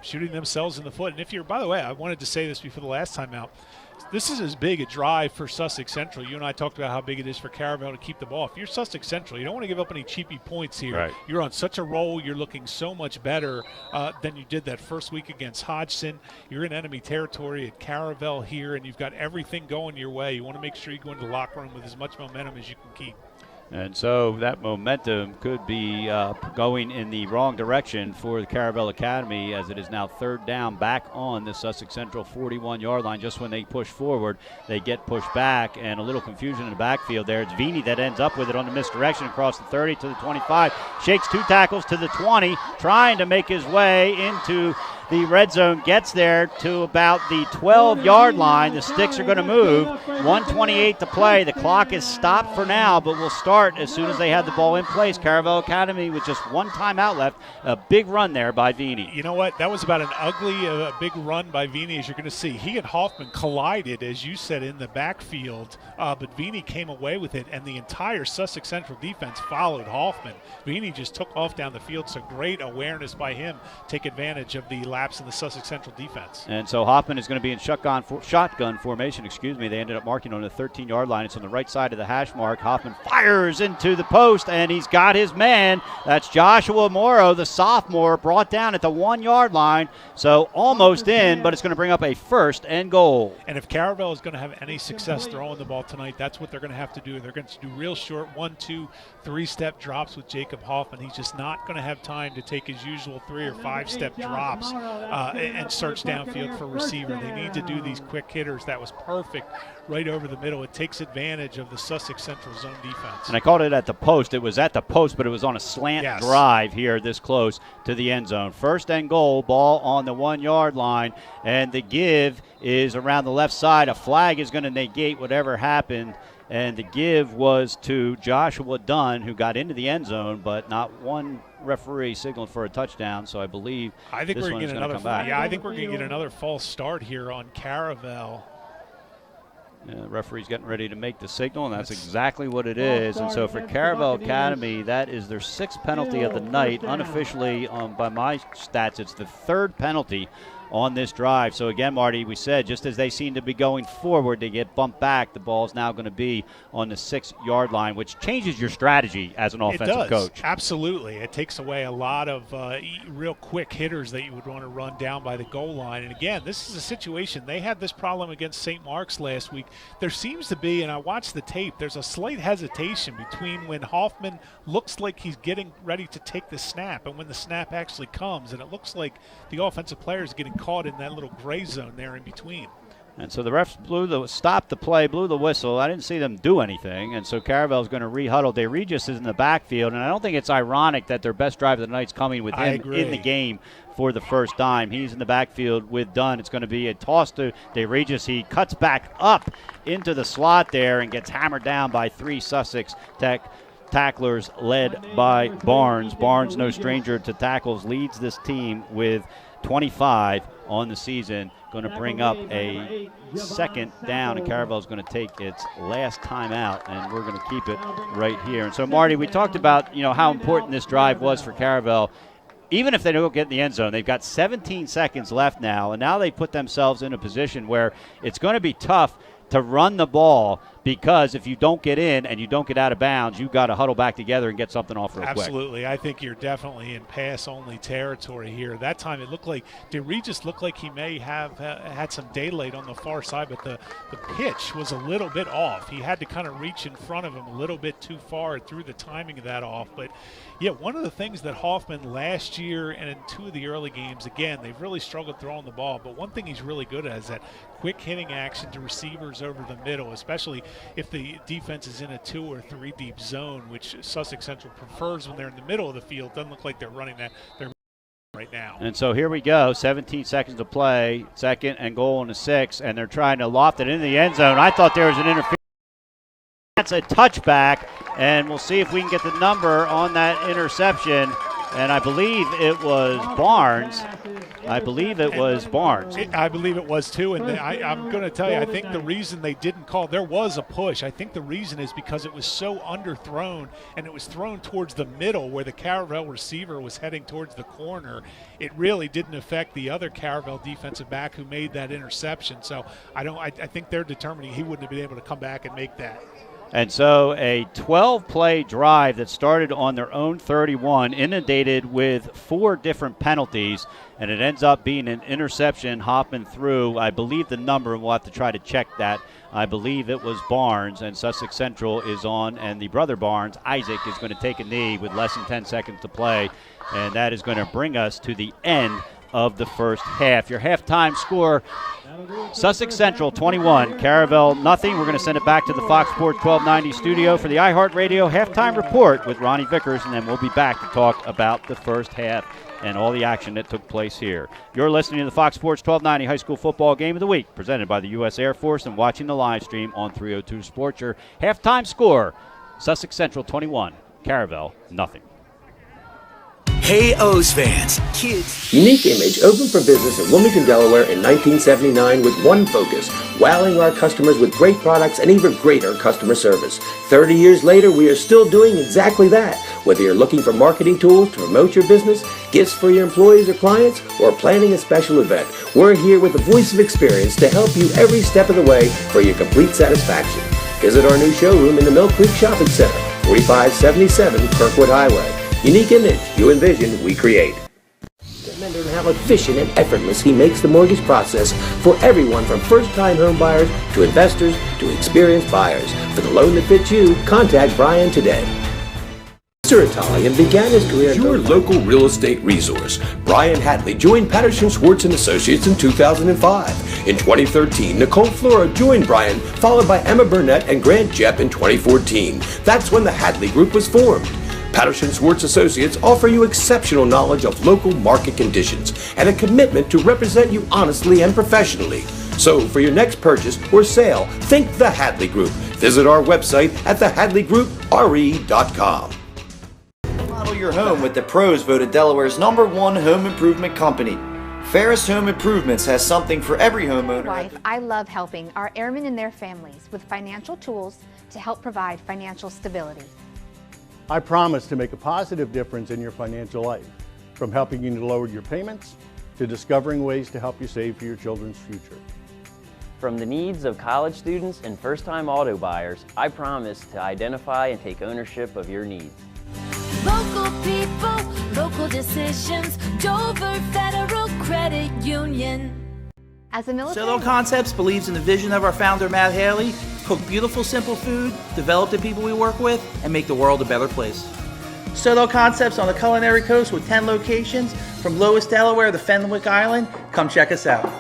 shooting themselves in the foot. And if you're, by the way, I wanted to say this before the last time out, this is as big a drive for Sussex Central. You and I talked about how big it is for Caravel to keep the ball. If you're Sussex Central, you don't want to give up any cheapy points here. Right. You're on such a roll. You're looking so much better than you did that first week against Hodgson. You're in enemy territory at Caravel here, and you've got everything going your way. You want to make sure you go into the locker room with as much momentum as you can keep. And so that momentum could be going in the wrong direction for the Caravel Academy, as it is now 3rd down back on the Sussex Central 41-yard line. Just when they push forward, they get pushed back, and a little confusion in the backfield there. It's Vini that ends up with it on the misdirection across the 30 to the 25. Shakes 2 tackles to the 20, trying to make his way into the red zone, gets there to about the 12-yard line. The sticks are going to move. 1:28 to play. The clock is stopped for now, but will start as soon as they have the ball in place. Caravel Academy with just 1 timeout left. A big run there by Vini. You know what? That was about an ugly, big run by Vini, as you're going to see. He and Hoffman collided, as you said, in the backfield, but Vini came away with it, and the entire Sussex Central defense followed Hoffman. Vini just took off down the field, so great awareness by him. Take advantage of the lack collapse in the Sussex Central defense. And so Hoffman is going to be in shotgun formation. They ended up marking on the 13-yard line. It's on the right side of the hash mark. Hoffman fires into the post, and he's got his man. That's Joshua Morrow, the sophomore, brought down at the 1-yard line. So almost in, but it's going to bring up a 1st and goal. And if Caravel is going to have any success throwing the ball tonight, that's what they're going to have to do. They're going to do real short 1, 2, 3-step drops with Jacob Hoffman. He's just not going to have time to take his usual 3 or 5-step drops and search downfield for a receiver. They need to do these quick hitters. That was perfect right over the middle. It takes advantage of the Sussex Central zone defense. And I called it at the post. It was at the post, but it was on a slant drive here this close to the end zone. 1st and goal, ball on the 1-yard line, and the give is around the left side. A flag is going to negate whatever happened, and the give was to Joshua Dunn, who got into the end zone, but not one referee signaled for a touchdown, so I believe this one is going to come back. Yeah, I think we're going to get another false start here on Caravel. The referee's getting ready to make the signal, and that's exactly what it is. And so for Caravel Academy, that is their 6th penalty of the night. Unofficially, by my stats, it's the 3rd penalty on this drive. So again, Marty, we said just as they seem to be going forward, they get bumped back. The ball is now going to be on the 6-yard line, which changes your strategy as an offensive coach. Absolutely. It takes away a lot of real quick hitters that you would want to run down by the goal line. And again, this is a situation. They had this problem against St. Mark's last week. There seems to be, and I watched the tape, there's a slight hesitation between when Hoffman looks like he's getting ready to take the snap and when the snap actually comes. And it looks like the offensive player is getting caught in that little gray zone there in between. And so the refs stopped the play, blew the whistle. I didn't see them do anything, and so Caravel's going to re-huddle. DeRegis is in the backfield, and I don't think it's ironic that their best drive of the night's coming with him in the game for the first time. He's in the backfield with Dunn. It's going to be a toss to DeRegis. He cuts back up into the slot there and gets hammered down by 3 Sussex tacklers led by Barnes. Barnes, no stranger to tackles, leads this team with 25 on the season. Going to bring up a 2nd down, and Caravel's going to take its last time out, and we're going to keep it right here. And so, Marty, we talked about how important this drive was for Caravel. Even if they don't get in the end zone, they've got 17 seconds left now, and now they put themselves in a position where it's going to be tough to run the ball, because if you don't get in and you don't get out of bounds, you've got to huddle back together and get something off real quick. Absolutely. I think you're definitely in pass-only territory here. That time it looked like DeRegis looked like he may have had some daylight on the far side, but the pitch was a little bit off. He had to kind of reach in front of him a little bit too far. It threw the timing of that off. But, yeah, one of the things that Hoffman last year and in 2 of the early games, again, they've really struggled throwing the ball. But one thing he's really good at is that quick hitting action to receivers over the middle, especially if the defense is in a 2 or 3 deep zone, which Sussex Central prefers when they're in the middle of the field. Doesn't look like they're running that. They're right now. And so here we go, 17 seconds to play, 2nd and goal on the 6, and they're trying to loft it into the end zone. I thought there was an interference. That's a touchback, and we'll see if we can get the number on that interception. And I believe it was Barnes. I believe it was too. And I'm going to tell you, I think the reason they didn't call, there was a push. I think the reason is because it was so underthrown, and it was thrown towards the middle where the Caravel receiver was heading towards the corner. It really didn't affect the other Caravel defensive back who made that interception. So I think they're determining he wouldn't have been able to come back and make that. And so a 12-play drive that started on their own 31, inundated with 4 different penalties, and it ends up being an interception. Hoffman threw, I believe the number, and we'll have to try to check that. I believe it was Barnes, and Sussex Central is on, and the brother Barnes, Isaac, is going to take a knee with less than 10 seconds to play, and that is going to bring us to the end of the first half. Your halftime score, Sussex Central 21, Caravel nothing. We're going to send it back to the Fox Sports 1290 studio for the iHeartRadio halftime report with Ronnie Vickers, and then we'll be back to talk about the first half and all the action that took place here. You're listening to the Fox Sports 1290 High School Football Game of the Week, presented by the U.S. Air Force, and watching the live stream on 302 Sports. Your halftime score, Sussex Central 21, Caravel nothing. Hey O's fans, kids. Unique Image opened for business in Wilmington, Delaware in 1979 with one focus, wowing our customers with great products and even greater customer service. 30 years later, we are still doing exactly that. Whether you're looking for marketing tools to promote your business, gifts for your employees or clients, or planning a special event. We're here with the voice of experience to help you every step of the way for your complete satisfaction. Visit our new showroom in the Mill Creek Shopping Center, 4577 Kirkwood Highway. Unique image, you envision, we create. Remember how efficient and effortless he makes the mortgage process for everyone from first-time home buyers to investors to experienced buyers. For the loan that fits you, contact Brian today. Mr. Italian began his career your local real estate resource. Brian Hadley joined Patterson Schwartz & Associates in 2005. In 2013, Nicole Flora joined Brian, followed by Emma Burnett and Grant Jepp in 2014. That's when the Hadley Group was formed. Patterson Schwartz Associates offer you exceptional knowledge of local market conditions and a commitment to represent you honestly and professionally. So for your next purchase or sale, think the Hadley Group. Visit our website at thehadleygroup.re.com. Model your home with the pros voted Delaware's #1 home improvement company. Ferris Home Improvements has something for every homeowner. Wife, I love helping our airmen and their families with financial tools to help provide financial stability. I promise to make a positive difference in your financial life, from helping you to lower your payments to discovering ways to help you save for your children's future. From the needs of college students and first-time auto buyers, I promise to identify and take ownership of your needs. Local people, local decisions, Dover Federal Credit Union. As a military... Solo Concepts believes in the vision of our founder, Matt Haley: cook beautiful, simple food, develop the people we work with, and make the world a better place. Solo Concepts on the Culinary Coast with 10 locations, from Lois, Delaware to Fenwick Island. Come check us out.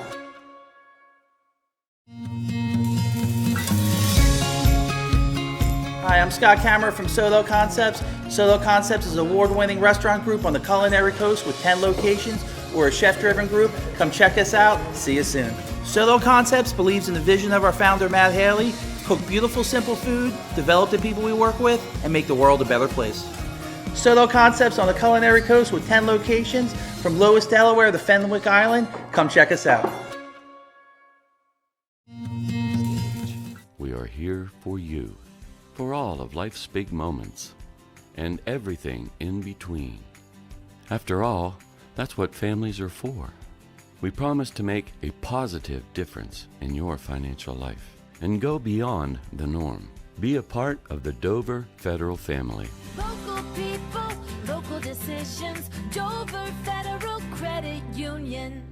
Hi, I'm Scott Kammerer from Solo Concepts. Solo Concepts is an award-winning restaurant group on the Culinary Coast with 10 locations. We're a chef-driven group. Come check us out. See you soon. Solo Concepts believes in the vision of our founder, Matt Haley: cook beautiful, simple food, develop the people we work with, and make the world a better place. Solo Concepts on the Culinary Coast with 10 locations, from Lois, Delaware to Fenwick Island. Come check us out. We are here for you, for all of life's big moments, and everything in between. After all, that's what families are for. We promise to make a positive difference in your financial life and go beyond the norm. Be a part of the Dover Federal family. Local people, local decisions, Dover Federal Credit Union.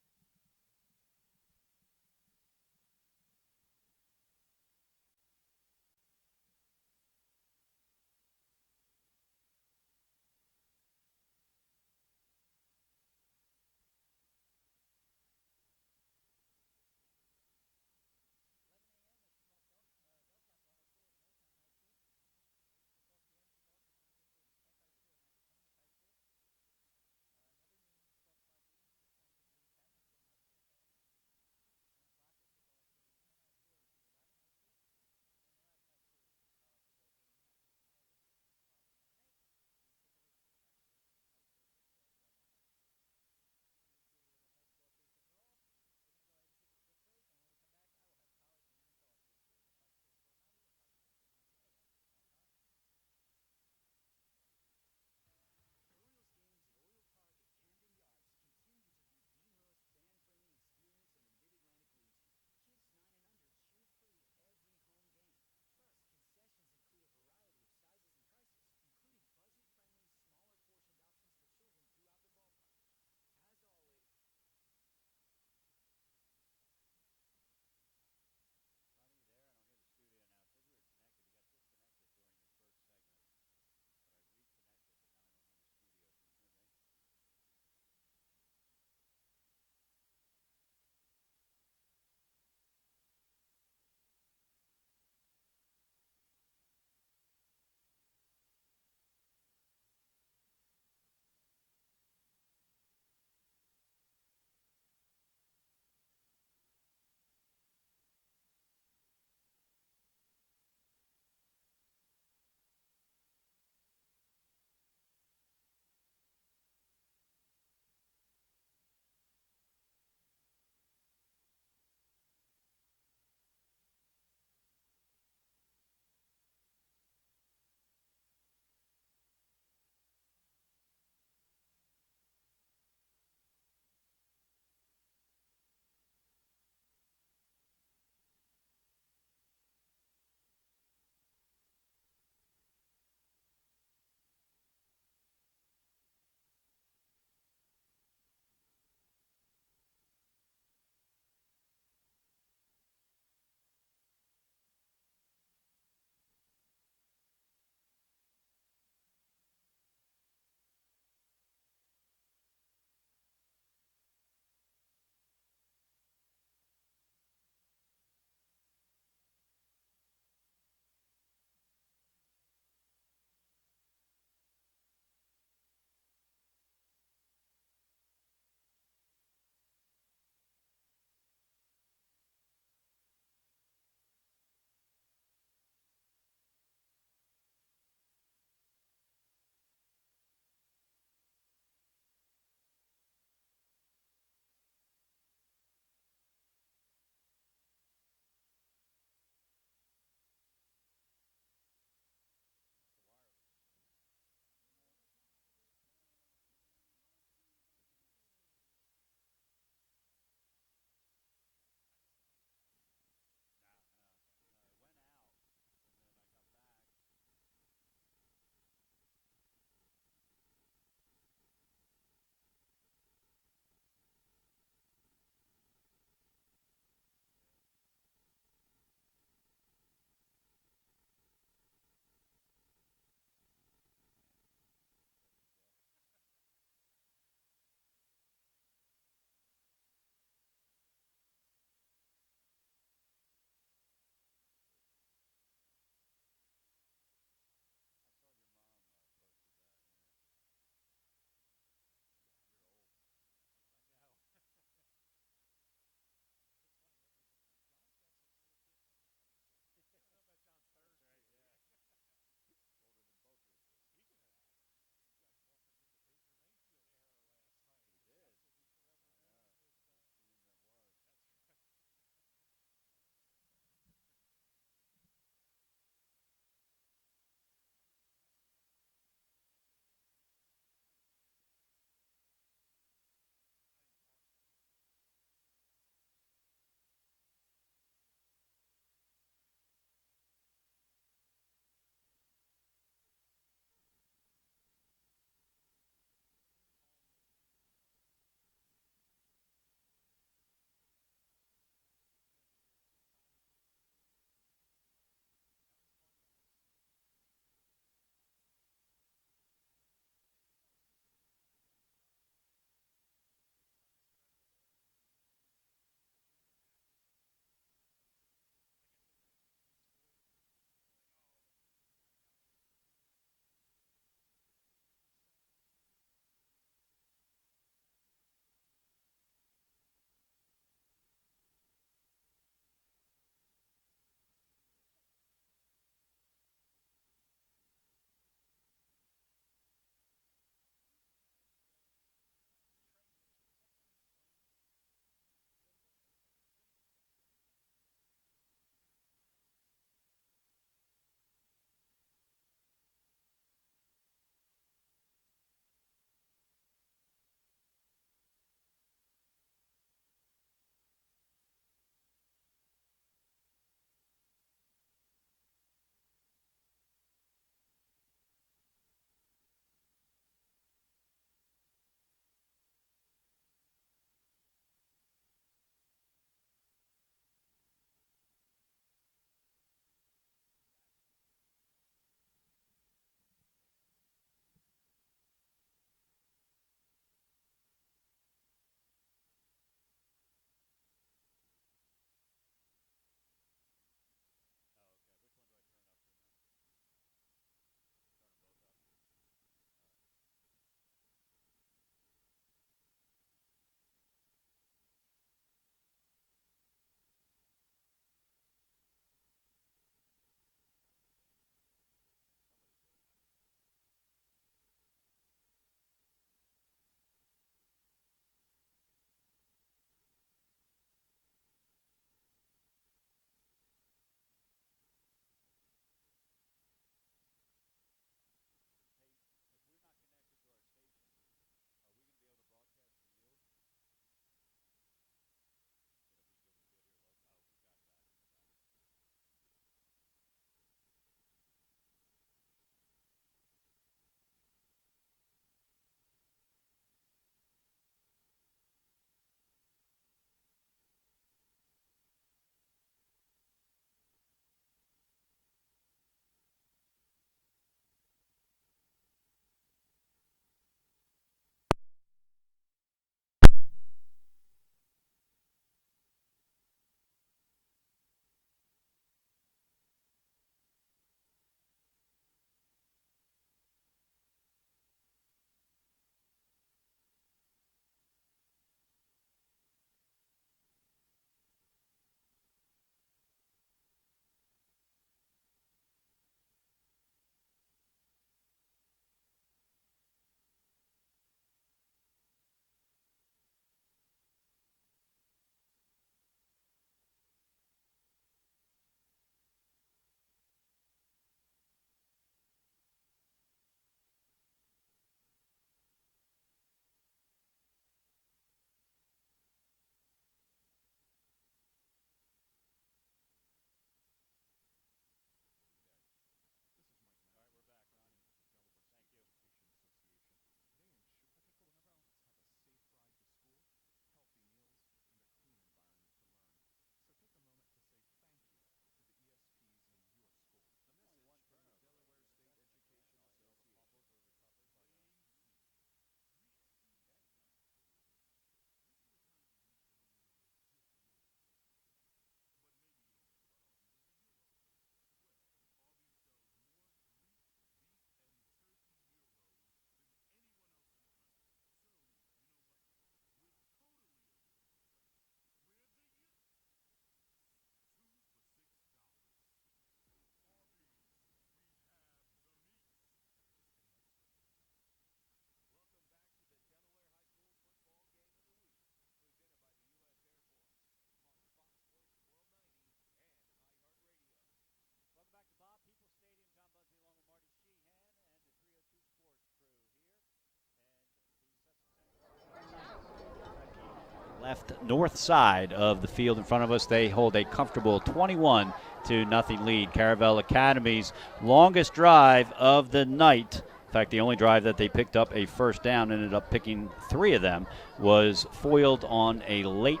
left north side of the field in front of us. They hold a comfortable 21-0 lead. Caravel Academy's longest drive of the night, in fact, the only drive that they picked up a first down, ended up picking 3 of them, was foiled on a late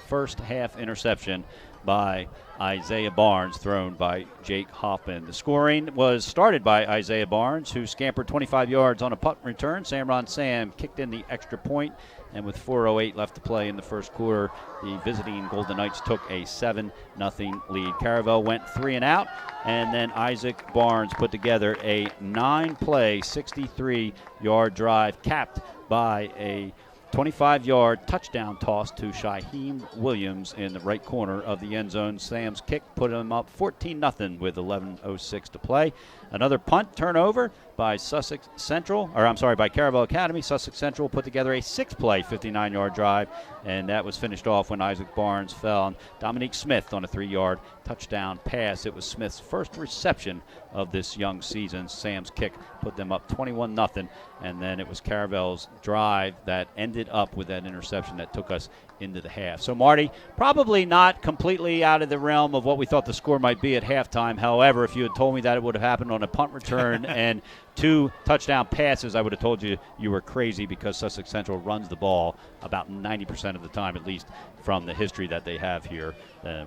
first half interception by Isaiah Barnes, thrown by Jake Hoffman. The scoring was started by Isaiah Barnes, who scampered 25 yards on a punt return. Samron Sam kicked in the extra point, and with 4:08 left to play in the first quarter, the visiting Golden Knights took a 7-0 lead. Caravel went 3 and out, and then Isaac Barnes put together a 9-play, 63-yard drive, capped by a 25-yard touchdown toss to Shaheem Williams in the right corner of the end zone. Sam's kick put him up 14-0 with 11:06 to play. Another punt turnover by by Caravel Academy. Sussex Central put together a 6-play, 59-yard drive, and that was finished off when Isaac Barnes fell on Dominique Smith on a 3-yard touchdown pass. It was Smith's first reception of this young season. Sam's kick put them up 21-0, and then it was Caravel's drive that ended up with that interception that took us into the half. So, Marty, probably not completely out of the realm of what we thought the score might be at halftime. However, if you had told me that it would have happened on a punt return and 2 touchdown passes, I would have told you you were crazy, because Sussex Central runs the ball about 90% of the time, at least from the history that they have here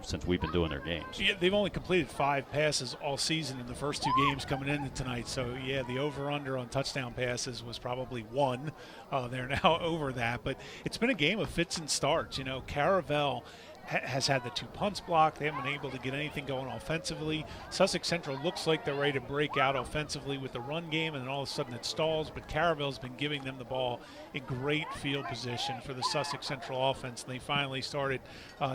since we've been doing their games. Yeah, they've only completed 5 passes all season in the first 2 games coming into tonight. So, yeah, the over-under on touchdown passes was probably 1. They're now over that. But it's been a game of fits and starts. You know, Caravel has had the 2 punts blocked. They haven't been able to get anything going offensively. Sussex Central looks like they're ready to break out offensively with the run game, and then all of a sudden it stalls. But Caravel's been giving them the ball in great field position for the Sussex Central offense, and they finally started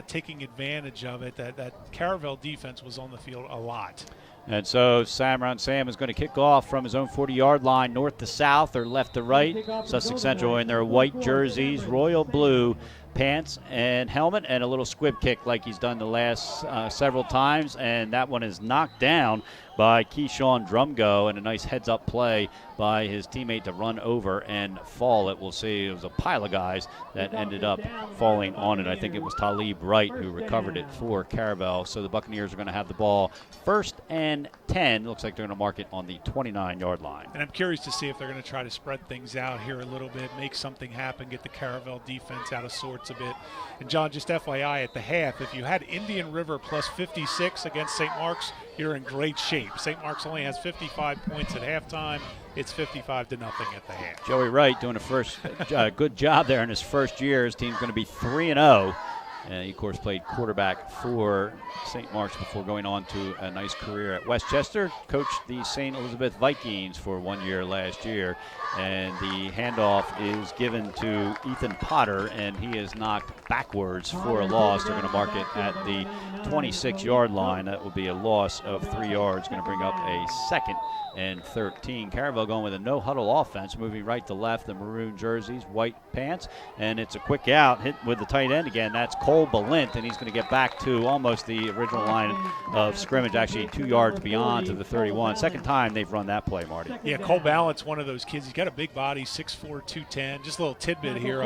taking advantage of it. That Caravel defense was on the field a lot. And so Samron Sam is going to kick off from his own 40-yard line, north to south or left to right. Sussex Central in their white jerseys, royal blue pants and helmet, and a little squib kick like he's done the last several times. And that one is knocked down by Keyshawn Drumgo, and a nice heads-up play by his teammate to run over and fall it. We'll see. It was a pile of guys that ended up falling on it. I think it was Talib Wright who recovered it for Caravel. So the Buccaneers are going to have the ball 1st and 10. Looks like they're going to mark it on the 29-yard line. And I'm curious to see if they're going to try to spread things out here a little bit, make something happen, get the Caravel defense out of sorts a bit. And, John, just FYI, at the half, if you had Indian River plus 56 against St. Mark's, you're in great shape. St. Mark's only has 55 points at halftime. It's 55-0 at the half. Joey Wright doing a good job there in his first year. His team's going to be 3-0. He, of course, played quarterback for St. Mark's before going on to a nice career at Westchester. Coached the St. Elizabeth Vikings for 1 year last year. And the handoff is given to Ethan Potter, and he is knocked backwards for a loss. They're going to mark it at the 26-yard line. That will be a loss of 3 yards. Going to bring up a 2nd and 13. Caravel going with a no-huddle offense, moving right to left, the maroon jerseys, white pants, and it's a quick out, hit with the tight end again. That's Cole Balint, and he's going to get back to almost the original line of scrimmage, actually 2 yards beyond to the 31. Second time they've run that play, Marty. Yeah, Cole Ballant's one of those kids. He's got a big body, 6'4", 210. Just a little tidbit here.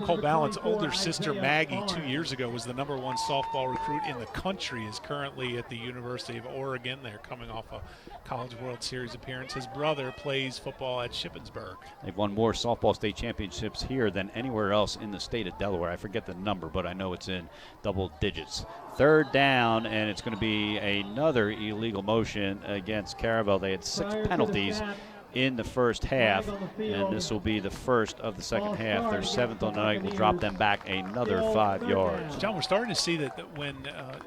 Cole Ballant's older sister, Maggie, 2 years ago was the #1 softball recruit in the country, is currently at the University of Oregon. They're coming off a College World Series appearance. His brother plays football at Shippensburg. They've won more softball state championships here than anywhere else in the state of Delaware. I forget the number, but I know it's in double digits. 3rd down, and it's going to be another illegal motion against Caravel. They had 6 penalties in the first half, and this will be the first of the second half. Their 7th on the night will drop them back another 5 yards. John, we're starting to see that when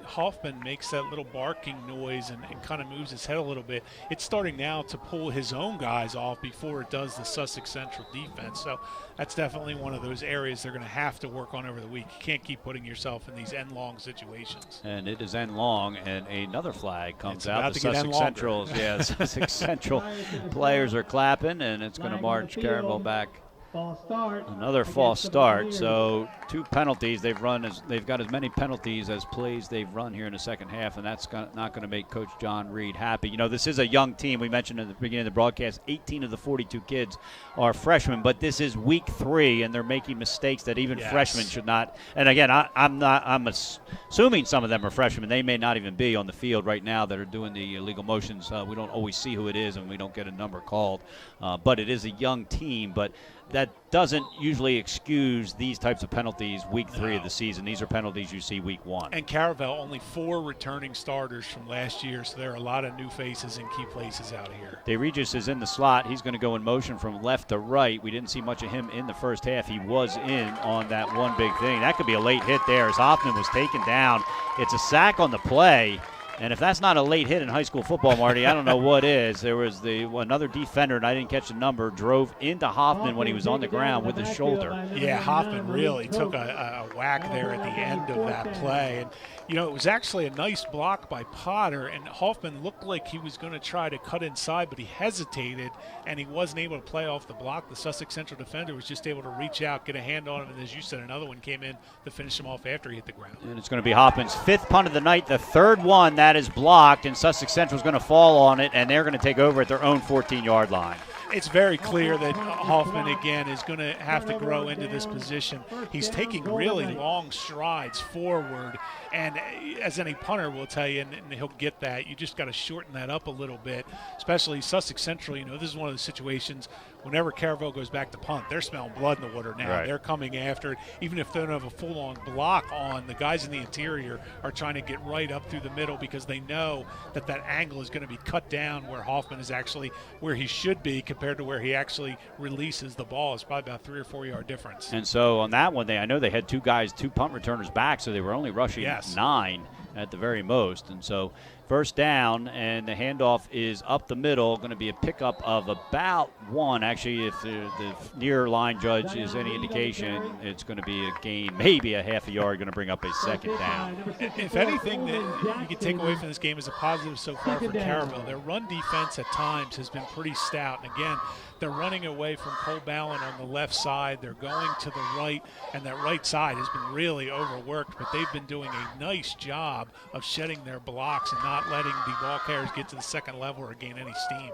Hoffman makes that little barking noise and kind of moves his head a little bit, it's starting now to pull his own guys off before it does the Sussex Central defense. So that's definitely one of those areas they're going to have to work on over the week. You can't keep putting yourself in these end-long situations. And it is end-long, and another flag comes out. The Sussex Central, Sussex Central players are clapping, and it's going to march Caravel back False start. Another false start. So 2 penalties. They've got as many penalties as plays they've run here in the second half, and that's not going to make Coach John Reed happy. You know, this is a young team. We mentioned at the beginning of the broadcast, 18 of the 42 kids are freshmen, but this is week 3, and they're making mistakes that even freshmen should not. And again, I'm assuming some of them are freshmen. They may not even be on the field right now that are doing the illegal motions. We don't always see who it is, and we don't get a number called. But it is a young team, but that doesn't usually excuse these types of penalties week 3 of the season. These are penalties you see week 1. And Caravel, only 4 returning starters from last year, so there are a lot of new faces in key places out here. DeRegis is in the slot. He's going to go in motion from left to right. We didn't see much of him in the first half. He was in on that one big thing. That could be a late hit there as Hoffman was taken down. It's a sack on the play. And if that's not a late hit in high school football, Marty, I don't know what is. There was another defender, and I didn't catch the number, drove into Hoffman when he was on the ground with his shoulder. Yeah, Hoffman really took a whack there at the end of that play. And, you know, it was actually a nice block by Potter, and Hoffman looked like he was going to try to cut inside, but he hesitated, and he wasn't able to play off the block. The Sussex Central defender was just able to reach out, get a hand on him, and as you said, another one came in to finish him off after he hit the ground. And it's going to be Hoffman's 5th punt of the night, the 3rd one that is blocked, and Sussex Central is going to fall on it, and they're going to take over at their own 14-yard line. It's very clear that Hoffman, again, is going to have to grow into this position. He's taking really long strides forward, and as any punter will tell you, and he'll get that, you just got to shorten that up a little bit, especially Sussex Central. You know, this is one of the situations whenever Caravel goes back to punt, they're smelling blood in the water now. Right. They're coming after it. Even if they don't have a full-on block on, the guys in the interior are trying to get right up through the middle because they know that that angle is going to be cut down where Hoffman is actually where he should be compared to where he actually releases the ball. It's probably about 3 or 4 yard difference. And so on that one, I know they had 2 punt returners back, so they were only rushing 9 at the very most. And so first down, and the handoff is up the middle, going to be a pickup of about 1. Actually, if the near line judge is any indication, it's going to be a gain, maybe a half a yard, going to bring up a 2nd down. If anything that you can take away from this game is a positive so far for Caravel, their run defense at times has been pretty stout. And again, they're running away from Cole Ballin on the left side. They're going to the right, and that right side has been really overworked, but they've been doing a nice job of shedding their blocks and not letting the ball carriers get to the second level or gain any steam.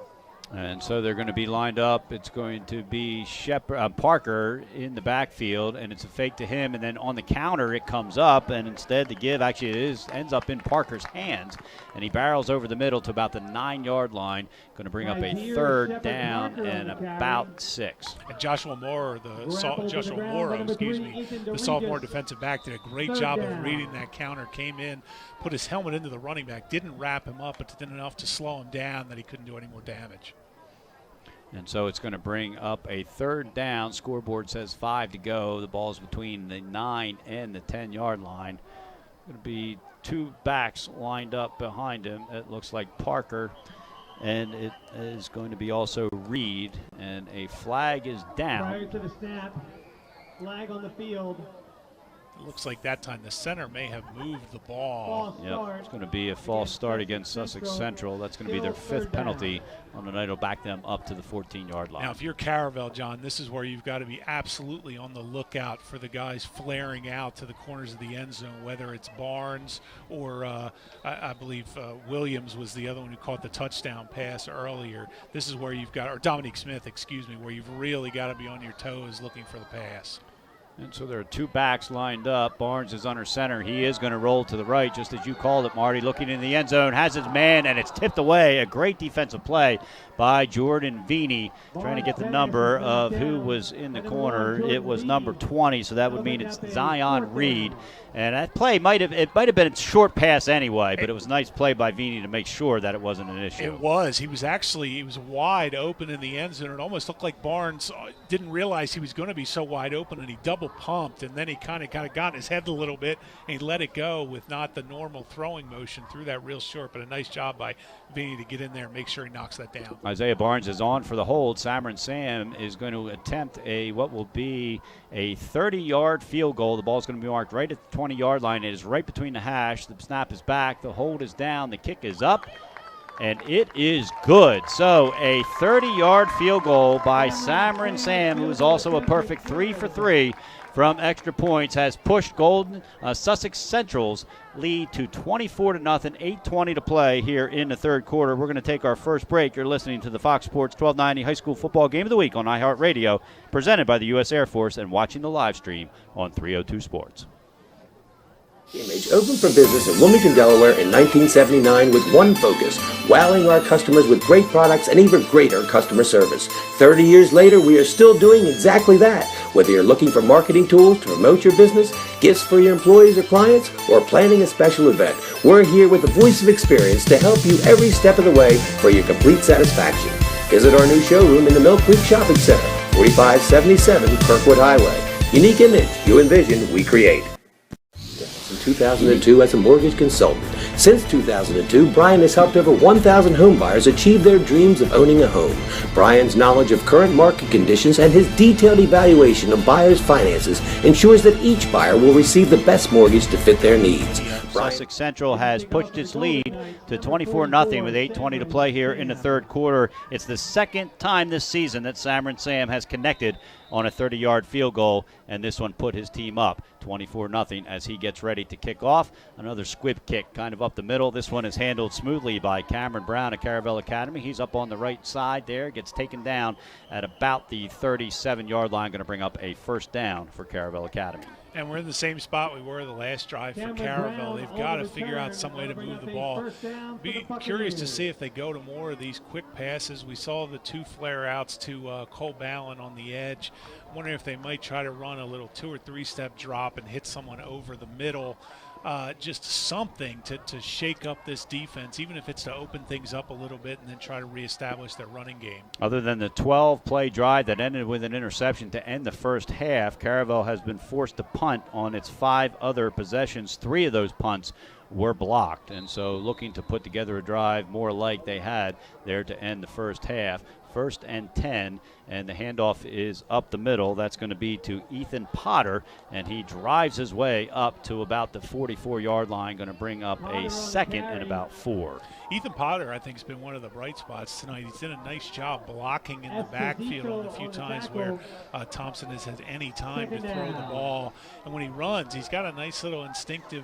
And so they're going to be lined up. It's going to be Parker in the backfield, and it's a fake to him. And then on the counter, it comes up, and instead the give actually ends up in Parker's hands. And he barrels over the middle to about the 9-yard line. Going to bring up a 3rd down and about 6. And Joshua Moore, the sophomore defensive back, did a great job of reading that counter. Came in, put his helmet into the running back, didn't wrap him up, but did enough to slow him down that he couldn't do any more damage. And so it's going to bring up a 3rd down. Scoreboard says 5 to go. The ball's between the 9 and the 10-yard line. Going to be 2 backs lined up behind him. It looks like Parker, and it is going to be also Reed. And a flag is down. Prior to the snap, flag on the field. It looks like that time the center may have moved the ball. Yep, it's going to be a false start against Sussex Central. That's going to be their 5th penalty on the night. It'll back them up to the 14-yard line. Now, if you're Caravel, John, this is where you've got to be absolutely on the lookout for the guys flaring out to the corners of the end zone, whether it's Barnes or I believe Williams was the other one who caught the touchdown pass earlier. This is where you've got, or Dominique Smith, excuse me, where you've really got to be on your toes looking for the pass. And so there are 2 backs lined up. Barnes is under center. He is going to roll to the right, just as you called it, Marty. Looking in the end zone, has his man, and it's tipped away. A great defensive play by Jordan Vini, trying to get the number of who was in the corner. It was number 20, so that would mean it's Zion Reed. And that play might have been a short pass anyway, but it was a nice play by Vini to make sure that it wasn't an issue. It was. He was wide open in the end zone. It almost looked like Barnes didn't realize he was going to be so wide open, and he double pumped, and then he kind of got in his head a little bit, and he let it go with not the normal throwing motion through that real short, but a nice job by Vini to get in there and make sure he knocks that down. Isaiah Barnes is on for the hold. Cameron Sam is going to attempt what will be a 30-yard field goal. The ball's going to be marked right at the 20-yard line. It is right between the hash. The snap is back. The hold is down. The kick is up. and it is good. So a 30-yard field goal by Cameron Sam, who is also a perfect 3 for 3 from extra points, has pushed Sussex Central's lead to 24-0, 8:20 to play here in the third quarter. We're going to take our first break. You're listening to the Fox Sports 1290 High School Football Game of the Week on iHeartRadio, presented by the U.S. Air Force, and watching the live stream on 302 Sports. Image opened for business in Wilmington, Delaware in 1979 with one focus, wowing our customers with great products and even greater customer service. 30 years later, we are still doing exactly that. Whether you're looking for marketing tools to promote your business, gifts for your employees or clients, or planning a special event, we're here with the voice of experience to help you every step of the way for your complete satisfaction. Visit our new showroom in the Mill Creek Shopping Center, 4577 Kirkwood Highway. Unique image, you envision, we create. In 2002 as a mortgage consultant. Since 2002, Brian has helped over 1,000 home buyers achieve their dreams of owning a home. Brian's knowledge of current market conditions and his detailed evaluation of buyers' finances ensures that each buyer will receive the best mortgage to fit their needs. Sussex Central has pushed its lead to 24-0 with 8:20 to play here in the third quarter. It's the second time this season that Cameron Sam has connected on a 30-yard field goal, and this one put his team up 24-0 as he gets ready to kick off. Another squib kick kind of up the middle. This one is handled smoothly by Cameron Brown at Caravel Academy. He's up on the right side there, gets taken down at about the 37-yard line, going to bring up a first down for Caravel Academy. And we're in the same spot we were the last drive for Caravel. They've got to figure out some way to move the ball. Be curious to see if they go to more of these quick passes. We saw the 2 flare-outs to Cole Ballin on the edge. I'm wondering if they might try to run a little 2 or 3 step drop and hit someone over the middle. Just something to shake up this defense, even if it's to open things up a little bit and then try to reestablish their running game. Other than the 12-play drive that ended with an interception to end the first half, Caravel has been forced to punt on its 5 other possessions. 3 of those punts were blocked, and so looking to put together a drive more like they had there to end the first half. 1st and 10, and the handoff is up the middle. That's going to be to Ethan Potter, and he drives his way up to about the 44-yard line, going to bring up a second and about 4. Ethan Potter, I think, has been one of the bright spots tonight. He's done a nice job blocking in the backfield on the few times where Thompson has had any time to throw the ball. And when he runs, he's got a nice little instinctive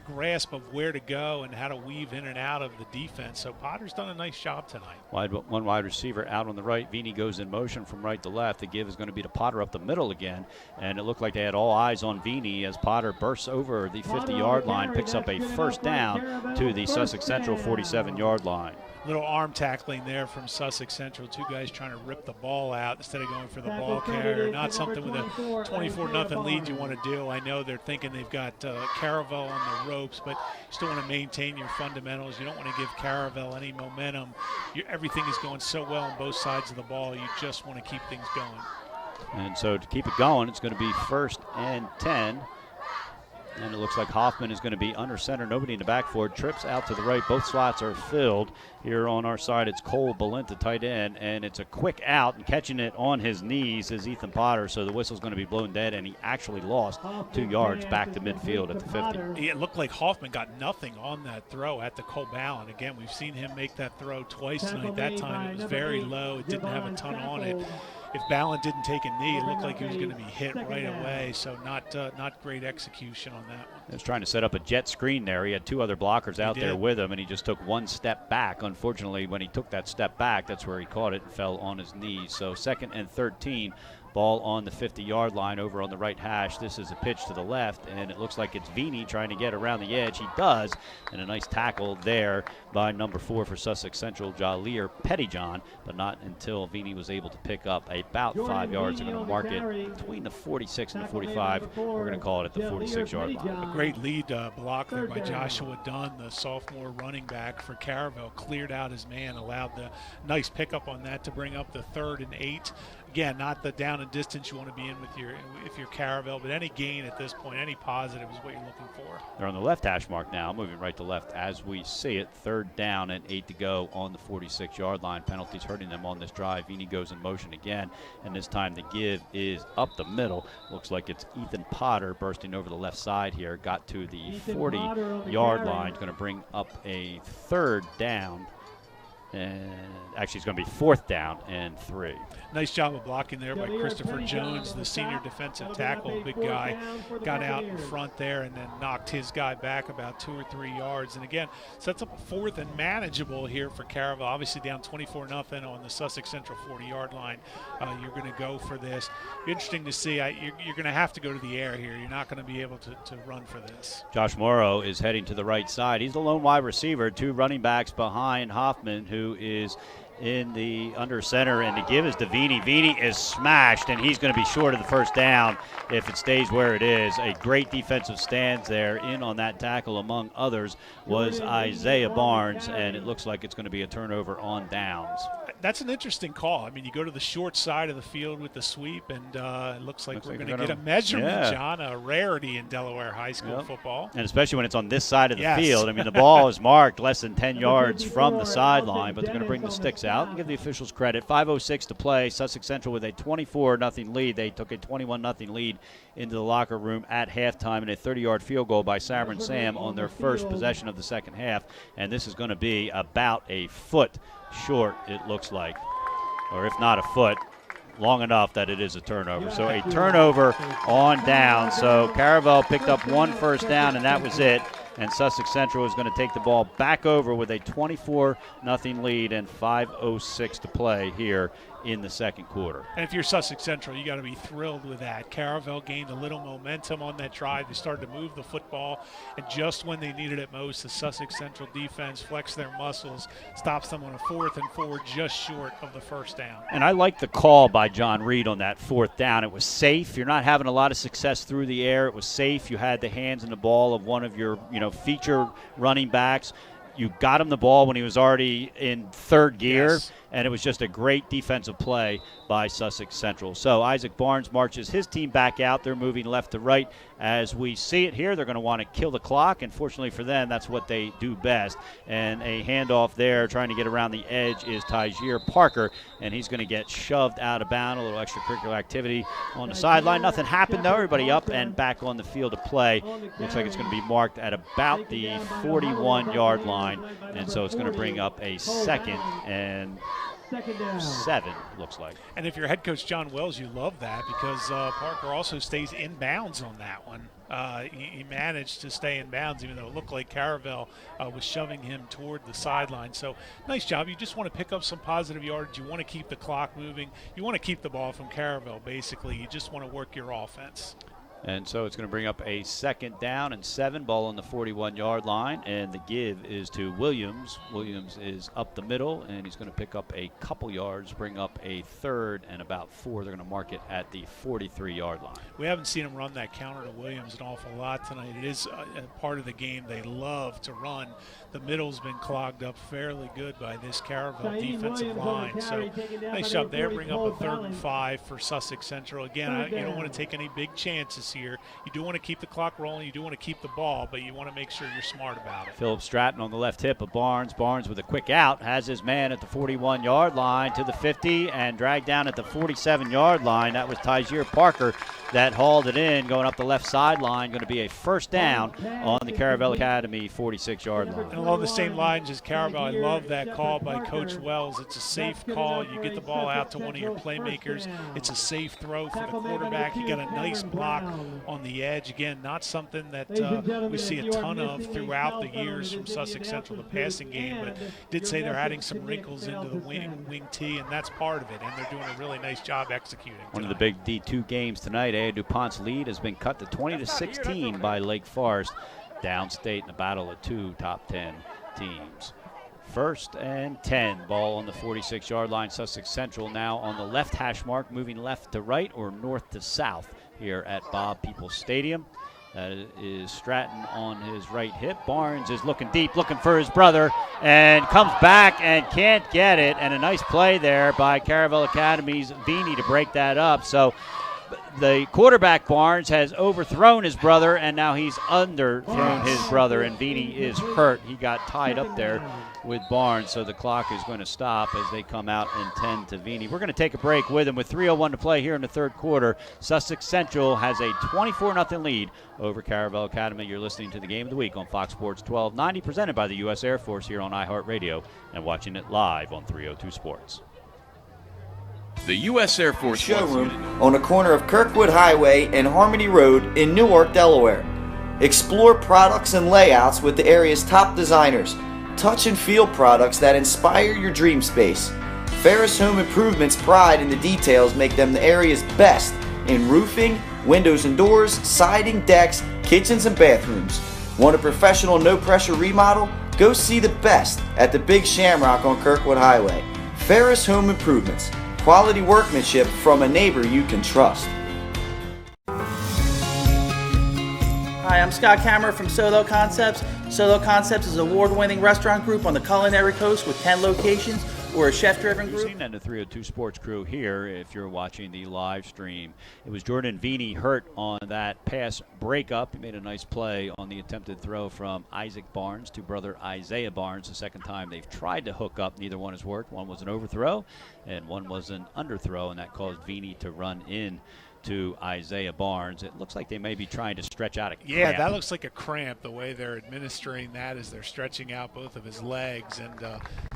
grasp of where to go and how to weave in and out of the defense. So Potter's done a nice job tonight. One wide receiver out on the right. Vini goes in motion from right to left. The give is going to be to Potter up the middle again. And it looked like they had all eyes on Vini as Potter bursts over the 50-yard line, picks up a first down to the Sussex Central 47-yard line. Little arm tackling there from Sussex Central. 2 guys trying to rip the ball out instead of going for the ball carrier. Not something with a 24-0 lead you want to do. I know they're thinking they've got Caravel on the ropes, but you still want to maintain your fundamentals. You don't want to give Caravel any momentum. Everything is going so well on both sides of the ball. You just want to keep things going. And so to keep it going, it's going to be 1st and 10. And it looks like Hoffman is going to be under center. Nobody in the backfield. Trips out to the right. Both slots are filled. Here on our side, it's Cole Balint, tight end. And it's a quick out. And catching it on his knees is Ethan Potter. So the whistle's going to be blown dead. And he actually lost 2 yards back to midfield at the 50. It looked like Hoffman got nothing on that throw at the Cole Ballin. Again, we've seen him make that throw twice tonight. That time it was very low. It didn't have a ton on it. If Ballin didn't take a knee, it looked like he was going to be hit right away. So not great execution on that one. He was trying to set up a jet screen there. He had 2 other blockers out there with him, and he just took 1 step back. Unfortunately, when he took that step back, that's where he caught it and fell on his knees. So 2nd and 13. Ball on the 50-yard line over on the right hash. This is a pitch to the left, and it looks like it's Vini trying to get around the edge. He does, and a nice tackle there by number 4 for Sussex Central, Jalir Pettyjohn, but not until Vini was able to pick up about 5 yards. They're going to mark it between the 46 and the 45. We're going to call it at the 46-yard line. A great lead block there by Joshua Dunn, the sophomore running back for Caravel. Cleared out his man, allowed the nice pickup on that to bring up the 3rd and 8. Again, not the down and distance you want to be in with your Caravel, but any gain at this point, any positive is what you're looking for. They're on the left hash mark now, moving right to left as we see it. 3rd down and 8 to go on the 46-yard line. Penalties hurting them on this drive. Vini goes in motion again, and this time the give is up the middle. Looks like it's Ethan Potter bursting over the left side here. Got to the 40-yard line. Going to bring up a 3rd down. And actually, it's going to be 4th down and 3. Nice job of blocking there by Christopher Jones, the senior defensive tackle. Big guy got out in front there and then knocked his guy back about 2 or 3 yards. And again, sets up a 4th and manageable here for Caravel. Obviously down 24-0 on the Sussex Central 40-yard line. You're going to go for this. Interesting to see. You're going to have to go to the air here. You're not going to be able to run for this. Josh Morrow is heading to the right side. He's the lone wide receiver, 2 running backs behind Hoffman, who is in the under center, and the give is to Vini. Vini is smashed, and he's going to be short of the 1st down if it stays where it is. A great defensive stance there. In on that tackle, among others, was Isaiah Barnes, and it looks like it's going to be a turnover on downs. That's an interesting call. I mean, you go to the short side of the field with the sweep, and it looks like we're going to get a measurement, John, a rarity in Delaware high school football. And especially when it's on this side of the field. I mean, the ball is marked less than 10 yards from the sideline, but they're going to bring the sticks out and give the officials credit. 5:06 to play. Sussex Central with a 24-0 lead. They took a 21-0 lead into the locker room at halftime in a 30-yard field goal by Saverin Sam on their first possession of the second half. And this is going to be about a foot short, it looks like, or if not a foot, long enough that it is a turnover. So a turnover on down. So Caravel picked up 1 first down, and that was it. And Sussex Central is going to take the ball back over with a 24-0 lead and 5:06 to play here in the second quarter. And if you're Sussex Central, you got to be thrilled with that. Caravel gained a little momentum on that drive. They started to move the football, and just when they needed it most, the Sussex Central defense flexed their muscles, stops them on a 4th and 4 just short of the 1st down. And I like the call by John Reed on that 4th down. It was safe. You're not having a lot of success through the air. It was safe. You had the hands and the ball of one of your, feature running backs. You got him the ball when he was already in 3rd gear, and it was just a great defensive play by Sussex Central. So Isaac Barnes marches his team back out. They're moving left to right. As we see it here, they're going to want to kill the clock, and fortunately for them, that's what they do best. And a handoff there trying to get around the edge is Tygier Parker, and he's going to get shoved out of bounds. A little extracurricular activity on the sideline. Nothing happened, though. Everybody up and back on the field to play. Looks like it's going to be marked at about the 41-yard line, and so it's going to bring up a 2nd and 7, looks like. And if you're head coach John Wells, you love that because Parker also stays in bounds on that one. He managed to stay in bounds even though it looked like Caravel was shoving him toward the sideline. So nice job. You just want to pick up some positive yards. You want to keep the clock moving. You want to keep the ball from Caravel, basically. You just want to work your offense. And so it's going to bring up a 2nd down and 7, ball on the 41-yard line, and the give is to Williams. Williams is up the middle, and he's going to pick up a couple yards, bring up a 3rd and about 4. They're going to mark it at the 43-yard line. We haven't seen him run that counter to Williams an awful lot tonight. It is a part of the game they love to run. The middle's been clogged up fairly good by this Caravel defensive line. So nice job there. Bring up a 3rd and 5 for Sussex Central. Again, you don't want to take any big chances here. You do want to keep the clock rolling. You do want to keep the ball, but you want to make sure you're smart about it. Philip Stratton on the left hip of Barnes. Barnes with a quick out has his man at the 41-yard line to the 50 and dragged down at the 47-yard line. That was Tygier Parker that hauled it in, going up the left sideline. Going to be a 1st down on the Caravel Academy 46-yard line. And along the same lines as Caravel, I love that call by Coach Wells. It's a safe call. You get the ball out to one of your playmakers. It's a safe throw for the quarterback. You got a nice block on the edge. Again, not something that we see a ton of throughout the years from Sussex Central, the passing game, but did say they're adding some wrinkles into the wing T, and that's part of it, and they're doing a really nice job executing tonight. One of the big D2 games tonight, DuPont's lead has been cut to 20-16 by Lake Forest. Downstate in the battle of 2 top 10 teams. 1st and 10, ball on the 46-yard line. Sussex Central now on the left hash mark, moving left to right or north to south here at Bob Peoples Stadium. That is Stratton on his right hip. Barnes is looking deep, looking for his brother, and comes back and can't get it. And a nice play there by Caravel Academy's Vini to break that up. So the quarterback, Barnes, has overthrown his brother, and now he's underthrown his brother, and Vini is hurt. He got tied up there with Barnes, so the clock is going to stop as they come out and tend to Vini. We're going to take a break with him with 3:01 to play here in the third quarter. Sussex Central has a 24-0 lead over Caravel Academy. You're listening to the Game of the Week on Fox Sports 1290, presented by the U.S. Air Force here on iHeartRadio, and watching it live on 302 Sports. The U.S. Air Force showroom on the corner of Kirkwood Highway and Harmony Road in Newark, Delaware. Explore products and layouts with the area's top designers. Touch and feel products that inspire your dream space. Ferris Home Improvement's pride in the details make them the area's best in roofing, windows and doors, siding, decks, kitchens, and bathrooms. Want a professional, no-pressure remodel? Go see the best at the Big Shamrock on Kirkwood Highway. Ferris Home Improvements. Quality workmanship from a neighbor you can trust. Hi, I'm Scott Kammerer from Solo Concepts. Solo Concepts is an award-winning restaurant group on the culinary coast with 10 locations. We're a chef-driven group. You've seen that in the 302 Sports crew here if you're watching the live stream. It was Jordan Vini hurt on that pass breakup. He made a nice play on the attempted throw from Isaac Barnes to brother Isaiah Barnes. The second time they've tried to hook up, neither one has worked. One was an overthrow and one was an underthrow, and that caused Vini to run in to Isaiah Barnes. It looks like they may be trying to stretch out a cramp. Yeah, that looks like a cramp, the way they're administering that as they're stretching out both of his legs. And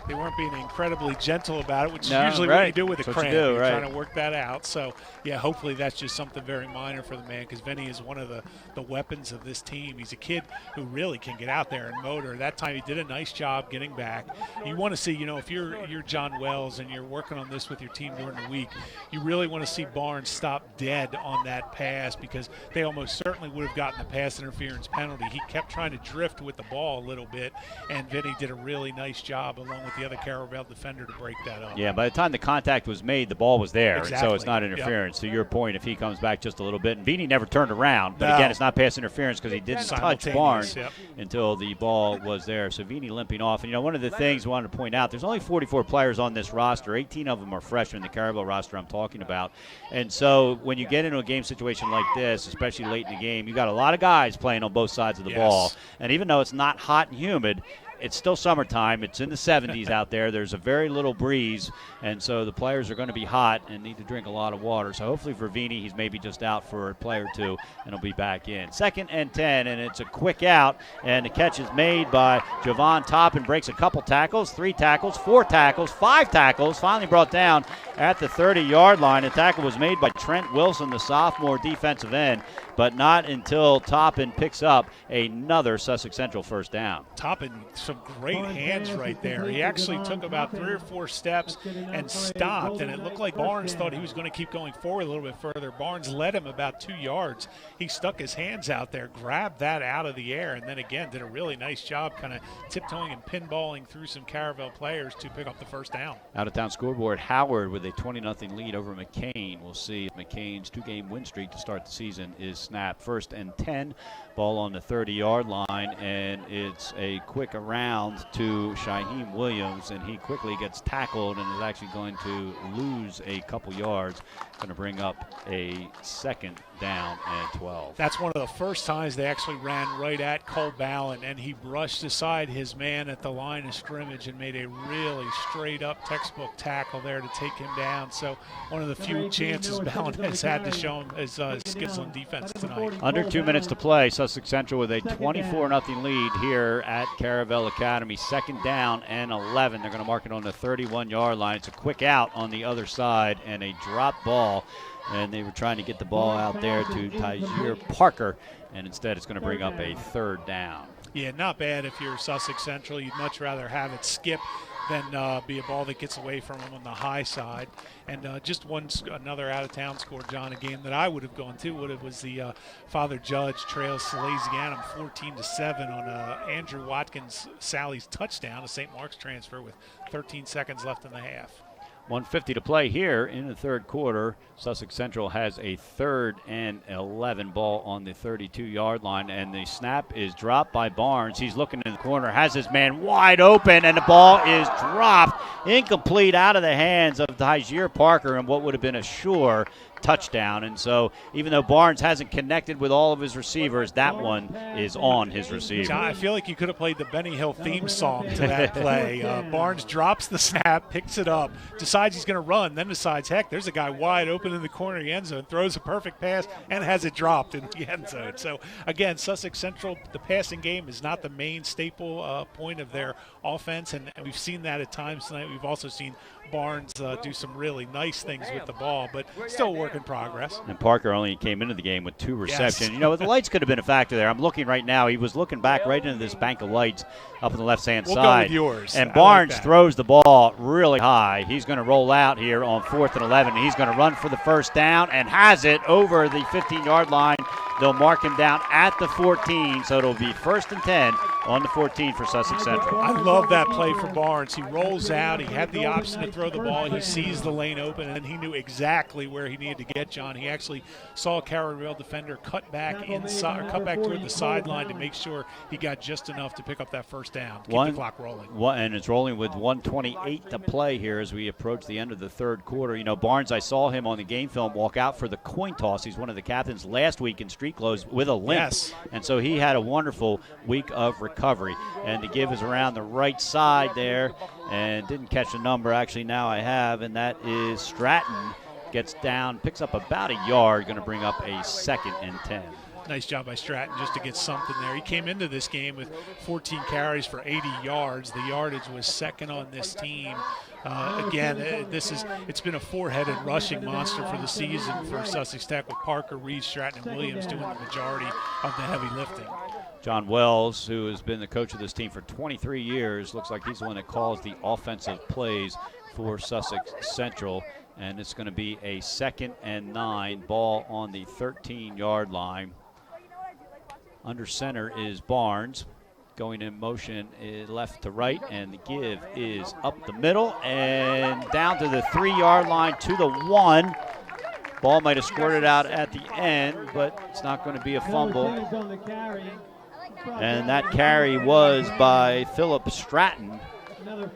they weren't being incredibly gentle about it, which is usually what you do with a cramp. You're trying to work that out. So, yeah, hopefully that's just something very minor for the man, because Vinny is one of the weapons of this team. He's a kid who really can get out there and motor. That time he did a nice job getting back. You want to see, if you're John Wells and you're working on this with your team during the week, you really want to see Barnes stop dead on that pass, because they almost certainly would have gotten the pass interference penalty. He kept trying to drift with the ball a little bit, and Vinny did a really nice job along with the other Caravel defender to break that up. Yeah, by the time the contact was made, the ball was there, exactly. And so it's not interference. To your point, if he comes back just a little bit, and Vini never turned around, but again, it's not pass interference because he didn't touch Barnes until the ball was there. So Vini limping off. And, one of the things I wanted to point out, there's only 44 players on this roster. 18 of them are freshmen, the Caravel roster I'm talking about. And so when you get into a game situation like this, especially late in the game, you got a lot of guys playing on both sides of the ball. And even though it's not hot and humid, it's still summertime. It's in the 70s out there. There's a very little breeze, and so the players are going to be hot and need to drink a lot of water. So hopefully for Vini, he's maybe just out for a play or two, and he'll be back in. 2nd and 10, and it's a quick out, and the catch is made by Javon Toppin. Breaks a couple tackles, 3 tackles, 4 tackles, 5 tackles, finally brought down at the 30-yard line. The tackle was made by Trent Wilson, the sophomore defensive end, but not until Toppin picks up another Sussex Central first down. Toppin, some great hands right there. He actually took about 3 or 4 steps and stopped, and it looked like Barnes thought he was going to keep going forward a little bit further. Barnes led him about 2 yards. He stuck his hands out there, grabbed that out of the air, and then again did a really nice job kind of tiptoeing and pinballing through some Caravel players to pick up the first down. Out-of-town scoreboard, Howard with a 20-0 lead over McCain. We'll see if McCain's 2-game win streak to start the season is snapped. 1st and 10, ball on the 30-yard line, and it's a quick around to Shaheem Williams, and he quickly gets tackled and is actually going to lose a couple yards. Going to bring up a 2nd down and 12. That's one of the first times they actually ran right at Cole Ballin, and he brushed aside his man at the line of scrimmage and made a really straight-up textbook tackle there to take him down. So one of the few chances Ballin has had to show him his skills on defense tonight. Under 2 minutes to play, Sussex Central with a 24-0 lead here at Caravel Academy. 2nd down and 11. They're going to mark it on the 31-yard line. It's a quick out on the other side and a drop ball. And they were trying to get the ball out there to Tyzier Parker, and instead it's going to bring up a 3rd down. Yeah, not bad if you're Sussex Central. You'd much rather have it skip than be a ball that gets away from them on the high side. And just another out-of-town score, John, a game that I would have gone to was the Father Judge trails Salesianum 14-7 on Andrew Watkins Sally's touchdown, a St. Mark's transfer with 13 seconds left in the half. 1:50 to play here in the third quarter. Sussex Central has a 3rd and 11 ball on the 32-yard line, and the snap is dropped by Barnes. He's looking in the corner, has his man wide open, and the ball is dropped, incomplete, out of the hands of Tyjier Parker, and what would have been a sure touchdown. And so even though Barnes hasn't connected with all of his receivers, that one is on his receiver. John, I feel like you could have played the Benny Hill theme song to that play. Barnes drops the snap, picks it up, decides he's going to run, then decides, heck, there's a guy wide open in the corner of the end zone, throws a perfect pass, and has it dropped in the end zone. So, again, Sussex Central, the passing game is not the main staple point of their offense, and we've seen that at times tonight. We've also seen Barnes do some really nice things with the ball, but still a work in progress. And Parker only came into the game with 2 receptions. Yes. You know, the lights could have been a factor there. I'm looking right now. He was looking back right into this bank of lights up on the left-hand We'll side. Go with yours. And Barnes throws the ball really high. He's going to roll out here on 4th and 11. He's going to run for the first down and has it over the 15-yard line. They'll mark him down at the 14, so it'll be 1st and 10 on the 14 for Sussex Central. I love that play for Barnes. He rolls out. He had the option to throw the ball. He sees the lane open, and he knew exactly where he needed to get, John. He actually saw a Caravel defender cut back inside, or cut back toward the sideline to make sure he got just enough to pick up that first down, keep the clock rolling. And it's rolling with 1:28 to play here as we approach the end of the third quarter. You know, Barnes, I saw him on the game film walk out for the coin toss. He's one of the captains last week in street clothes with a limp. Yes. And so he had a wonderful week of recovery. And the give is around the right side there, and didn't catch the number. Actually, now I have, and that is Stratton. Gets down, picks up about a yard, going to bring up a 2nd and 10. Nice job by Stratton just to get something there. He came into this game with 14 carries for 80 yards. The yardage was 2nd on this team. It's been a 4-headed rushing monster for the season for Sussex Tech, with Parker, Reed, Stratton, and Williams doing the majority of the heavy lifting. John Wells, who has been the coach of this team for 23 years, looks like he's the one that calls the offensive plays for Sussex Central. And it's going to be a 2nd and 9, ball on the 13-yard line. Under center is Barnes. Going in motion left to right, and the give is up the middle and down to the 3-yard line to the 1. Ball might have squirted out at the end, but it's not going to be a fumble. And that carry was by Philip Stratton.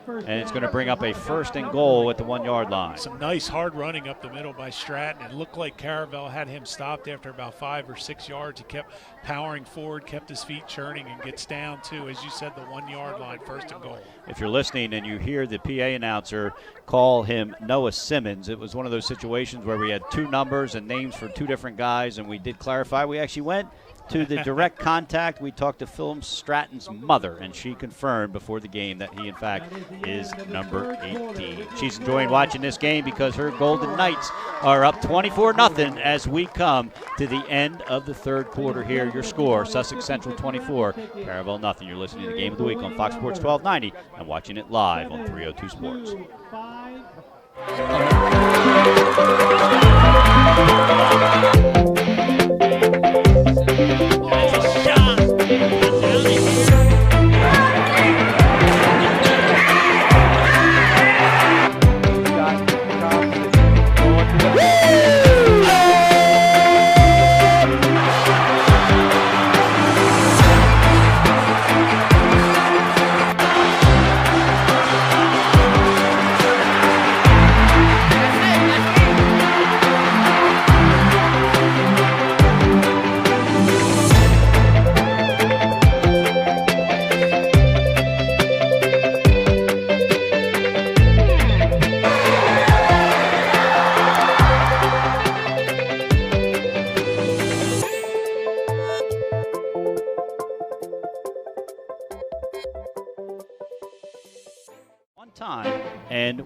And it's going to bring up a 1st and goal at the 1-yard line. Some nice hard running up the middle by Stratton. It looked like Caravel had him stopped after about 5 or 6 yards. He kept powering forward, kept his feet churning, and gets down to, as you said, the 1-yard line, 1st and goal. If you're listening and you hear the PA announcer call him Noah Simmons, it was one of those situations where we had 2 numbers and names for 2 different guys, and we did clarify. We actually went to the direct contact. We talked to Philip Stratton's mother, and she confirmed before the game that he, in fact, is number 18. She's enjoying watching this game because her Golden Knights are up 24-0 as we come to the end of the third quarter here. Your score, Sussex Central 24, Caravel nothing. You're listening to the Game of the Week on Fox Sports 1290 and watching it live on 302 Sports.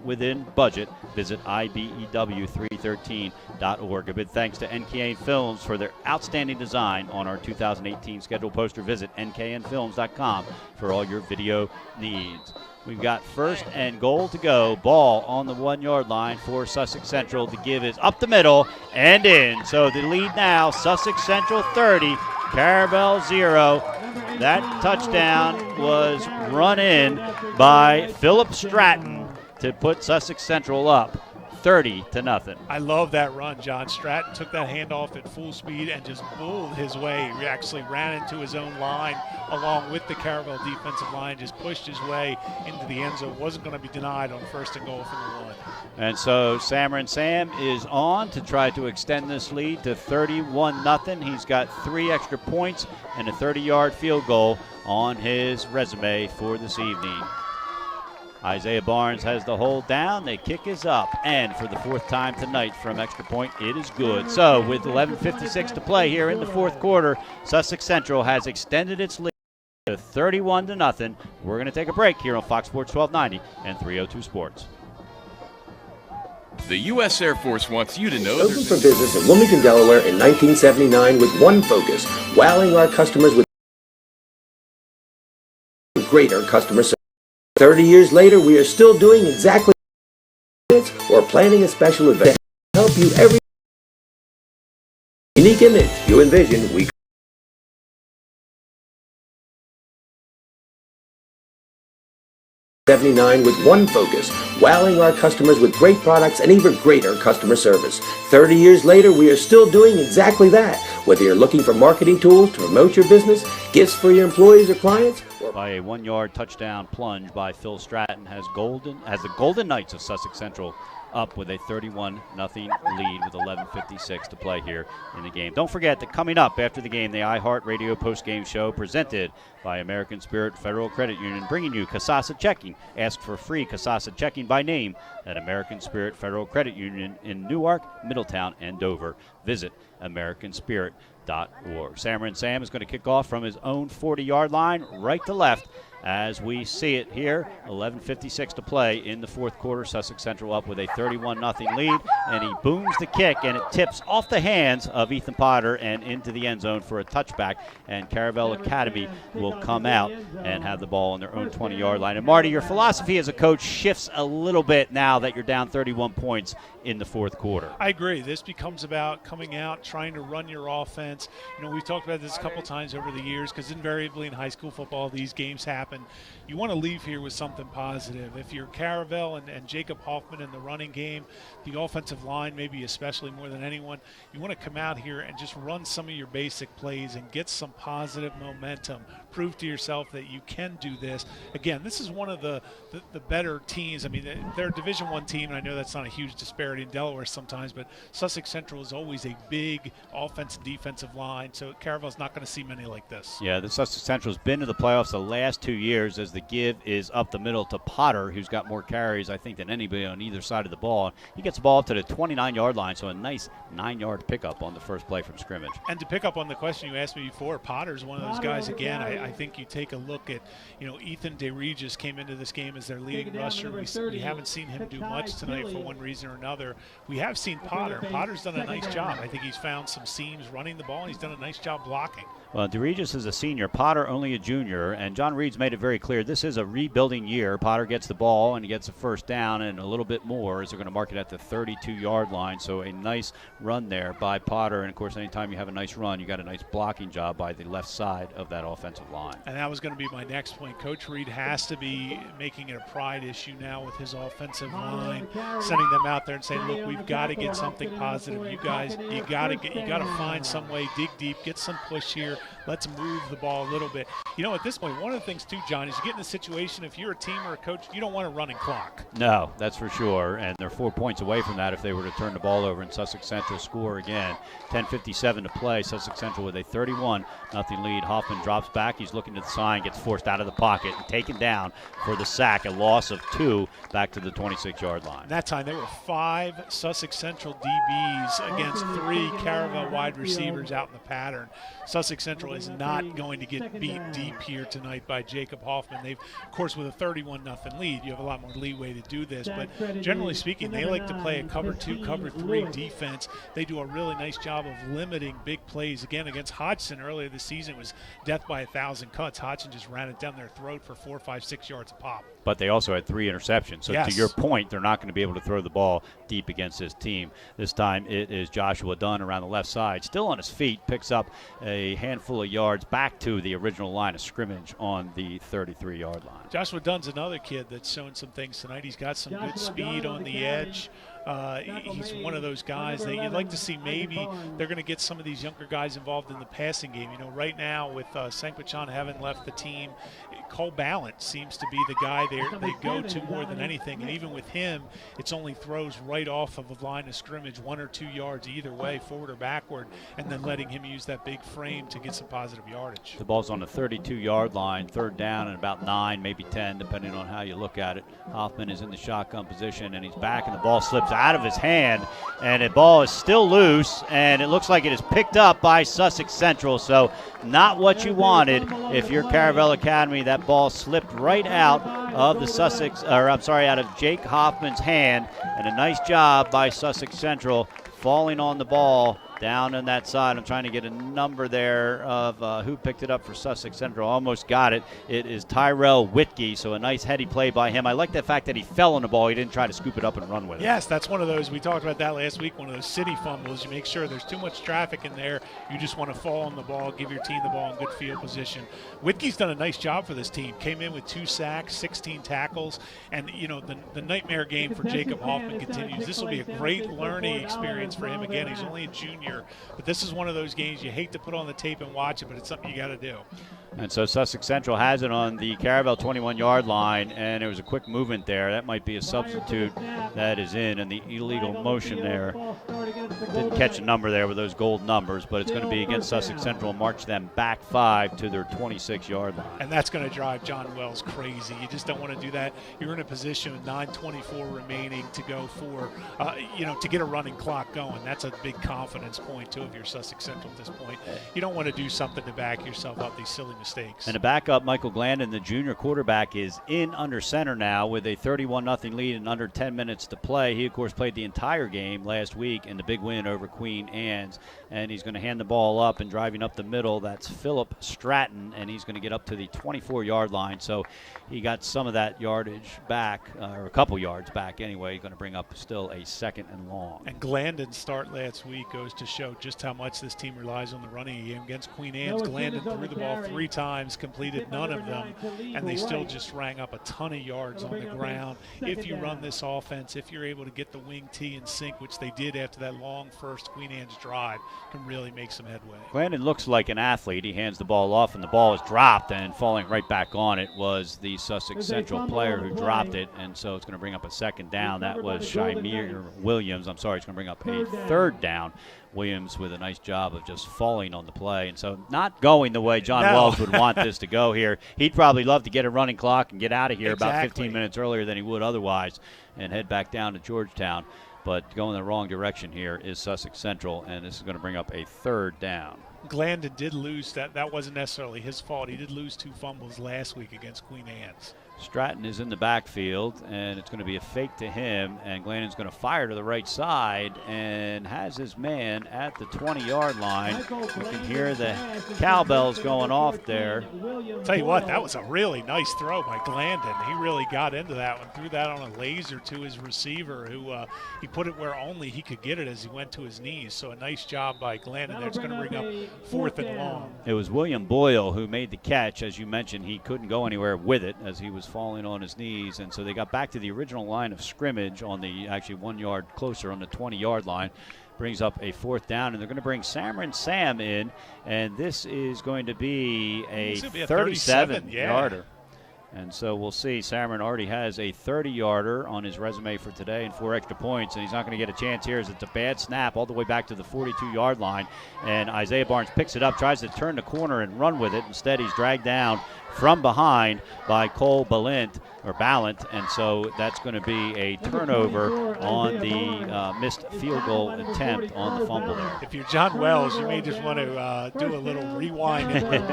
Within budget, visit IBEW313.org. A big thanks to NKN Films for their outstanding design on our 2018 schedule poster. Visit nknfilms.com for all your video needs. We've got 1st and goal to go. Ball on the 1-yard line for Sussex Central. The give is up the middle and in. So the lead now, Sussex Central 30, Caravel 0. That touchdown was run in by Philip Stratton. to put Sussex Central up 30-0. I love that run, John. Stratton took that handoff at full speed and just bulled his way. He actually ran into his own line along with the Caravel defensive line, just pushed his way into the end zone. Wasn't going to be denied on 1st and goal from the 1. And so Cameron Sam is on to try to extend this lead to 31-0. He's got 3 extra points and a 30-yard field goal on his resume for this evening. Isaiah Barnes has the hold down. The kick is up. And for the 4th time tonight from extra point, it is good. So with 11:56 to play here in the 4th quarter, Sussex Central has extended its lead to 31-0. We're going to take a break here on Fox Sports 1290 and 302 Sports. The U.S. Air Force wants you to know Open for business in Wilmington, Delaware in 1979 with one focus, wowing our customers with greater customer service. 30 years later, we are still doing exactly or planning a special event to help you every unique image you envision. We 79 with one focus, wowing our customers with great products and even greater customer service. 30 years later, we are still doing exactly that. Whether you're looking for marketing tools to promote your business, gifts for your employees or clients, by a 1-yard touchdown plunge by Phil Stratton has the Golden Knights of Sussex Central up with a 31-0 lead with 11:56 to play here in the game. Don't forget that coming up after the game, the iHeartRadio post-game show presented by American Spirit Federal Credit Union, bringing you Kasasa Checking. Ask for free Kasasa Checking by name at American Spirit Federal Credit Union in Newark, Middletown, and Dover. Visit AmericanSpirit.org. Cameron Sam is going to kick off from his own 40-yard line, right to left, as we see it here. 11:56 to play in the 4th quarter. Sussex Central up with a 31-0 lead, and he booms the kick, and it tips off the hands of Ethan Potter and into the end zone for a touchback. And Caravel Academy will come out and have the ball on their own 20-yard line. And Marty, your philosophy as a coach shifts a little bit now that you're down 31 points in the 4th quarter. I agree. This becomes about coming out, trying to run your offense. You know, we've talked about this a couple times over the years because invariably in high school football, these games happen. You want to leave here with something positive. If you're Caravel and Jacob Hoffman in the running game, the offensive line, maybe especially more than anyone, you want to come out here and just run some of your basic plays and get some positive momentum. Prove to yourself that you can do this. Again, this is one of the better teams. I mean, they're a Division I team, and I know that's not a huge disparity in Delaware sometimes, but Sussex Central is always a big offensive defensive line, so Caravel's not going to see many like this. Yeah, the Sussex Central's been to the playoffs the last 2 years as the give is up the middle to Potter, who's got more carries, I think, than anybody on either side of the ball. He gets the ball up to the 29-yard line, so a nice 9-yard pickup on the first play from scrimmage. And to pick up on the question you asked me before, Potter's one of those guys, again, I think you take a look at, Ethan DeRegis came into this game as their leading rusher. We haven't seen him do much tonight for one reason or another. We have seen Potter. Potter's done a nice job. I think he's found some seams running the ball, and he's done a nice job blocking. Well, DeRegis is a senior, Potter only a junior, and John Reed's made it very clear this is a rebuilding year. Potter gets the ball and he gets a first down and a little bit more as they're going to mark it at the 32-yard line. So a nice run there by Potter, and of course anytime you have a nice run, you got a nice blocking job by the left side of that offensive line. And that was going to be my next point. Coach Reed has to be making it a pride issue now with his offensive line, sending them out there and saying, look, we've got to get something positive. You guys, you got to find some way, dig deep, get some push here. Let's move the ball a little bit. At this point, one of the things too, John, is you get in a situation, if you're a team or a coach, you don't want a running clock. No, that's for sure. And they're 4 points away from that if they were to turn the ball over and Sussex Central score again. 10:57 to play. Sussex Central with a 31-0 lead. Hoffman drops back. He's looking to the side, gets forced out of the pocket and taken down for the sack. A loss of 2 back to the 26-yard line. And that time there were 5 Sussex Central DBs against 3 Caravel wide receivers out in the pattern. Sussex Central is not going to get beat deep here tonight by Jacob Hoffman. They've, of course, with a 31-0 lead, you have a lot more leeway to do this. But generally speaking, they like to play a cover 2, cover 3 defense. They do a really nice job of limiting big plays. Again, against Hodgson earlier this season, it was death by 1,000 cuts. Hodgson just ran it down their throat for 4, 5, 6 yards a pop. But they also had 3 interceptions. So yes, to your point, they're not going to be able to throw the ball deep against this team. This time it is Joshua Dunn around the left side, still on his feet, picks up a handful of yards back to the original line of scrimmage on the the 33-yard line. Joshua Dunn's another kid that's showing some things tonight. He's got some good speed on the edge. He's one of those guys that you'd like to see. Maybe they're going to get some of these younger guys involved in the passing game. You know, right now with Sankpachon having left the team, Cole Ballant seems to be the guy they go to more than anything. And even with him, it's only throws right off of a line of scrimmage, 1 or 2 yards either way, forward or backward, and then letting him use that big frame to get some positive yardage. The ball's on the 32-yard line, 3rd down and about 9, maybe 10, depending on how you look at it. Hoffman is in the shotgun position, and he's back, and the ball slips out of his hand, and the ball is still loose, and it looks like it is picked up by Sussex Central. So not what you wanted if you're Caravel Academy. That ball slipped right out of out of Jake Hoffman's hand, and a nice job by Sussex Central falling on the ball down on that side. I'm trying to get a number there of who picked it up for Sussex Central. Almost got it. It is Tyrell Whitkey, so a nice heady play by him. I like the fact that he fell on the ball. He didn't try to scoop it up and run with it. Yes, that's one of those. We talked about that last week, one of those city fumbles. You make sure there's too much traffic in there. You just want to fall on the ball, give your team the ball in good field position. Whitkey's done a nice job for this team. Came in with 2 sacks, 16 tackles, and, you know, the nightmare game for Jacob Hoffman continues. This will be a great learning experience for him. Again, he's only a junior, but this is one of those games you hate to put on the tape and watch it, but it's something you got to do. And so Sussex Central has it on the Caravel 21-yard line, and there was a quick movement there. That might be a substitute that is in, and the illegal motion there. Didn't catch a number there with those gold numbers, but it's going to be against Sussex Central and march them back 5 to their 26-yard line. And that's going to drive John Wells crazy. You just don't want to do that. You're in a position with 9:24 remaining to go for, to get a running clock going. That's a big confidence point, too, if you're Sussex Central at this point. You don't want to do something to back yourself up, these silly mistakes. And the backup, Michael Glandon, the junior quarterback, is in under center now with a 31-0 lead and under 10 minutes to play. He, of course, played the entire game last week in the big win over Queen Anne's. And he's going to hand the ball up, and driving up the middle, that's Philip Stratton, and he's going to get up to the 24-yard line. So he got some of that yardage back, or a couple yards back anyway. He's going to bring up still a 2nd and long. And Glandon's start last week goes to show just how much this team relies on the running game. Against Queen Anne's, Glandon threw the ball 3 times, completed none of them, and they still just rang up a ton of yards on the ground. If you run this offense, if you're able to get the wing tee in sync, which they did after that long first Queen Anne's drive, can really make some headway. Glandon looks like an athlete. He hands the ball off, and the ball is dropped, and falling right back on it was the Sussex Central player who dropped it, and so it's going to bring up a 2nd down. That was Shymir Williams. It's going to bring up a 3rd down. Williams with a nice job of just falling on the play, and so not going the way John Wells would want this to go here. He'd probably love to get a running clock and get out of here about 15 minutes earlier than he would otherwise and head back down to Georgetown. But going the wrong direction here is Sussex Central, and this is going to bring up a 3rd down. Glandon did lose that. That wasn't necessarily his fault. He did lose 2 fumbles last week against Queen Anne's. Stratton is in the backfield, and it's going to be a fake to him, and Glandon's going to fire to the right side and has his man at the 20-yard line. You can hear the cowbells going off there. Tell you what, that was a really nice throw by Glandon. He really got into that one, threw that on a laser to his receiver, who he put it where only he could get it as he went to his knees. So a nice job by Glandon there. It's going to bring up 4th and long. It was William Boyle who made the catch. As you mentioned, he couldn't go anywhere with it as he was falling on his knees, and so they got back to the original line of scrimmage on the actually 1 yard closer on the 20-yard line. Brings up a 4th down, and they're going to bring Cameron Sam in, and this is going to be a 37-yarder. And so we'll see. Cameron already has a 30-yarder on his resume for today and 4 extra points, and he's not going to get a chance here as it's a bad snap all the way back to the 42-yard line. And Isaiah Barnes picks it up, tries to turn the corner and run with it. Instead, he's dragged down from behind by Cole Ballant, and so that's going to be a turnover on the missed field goal attempt on the fumble there. If you're John Wells, you may just want to do a little rewind and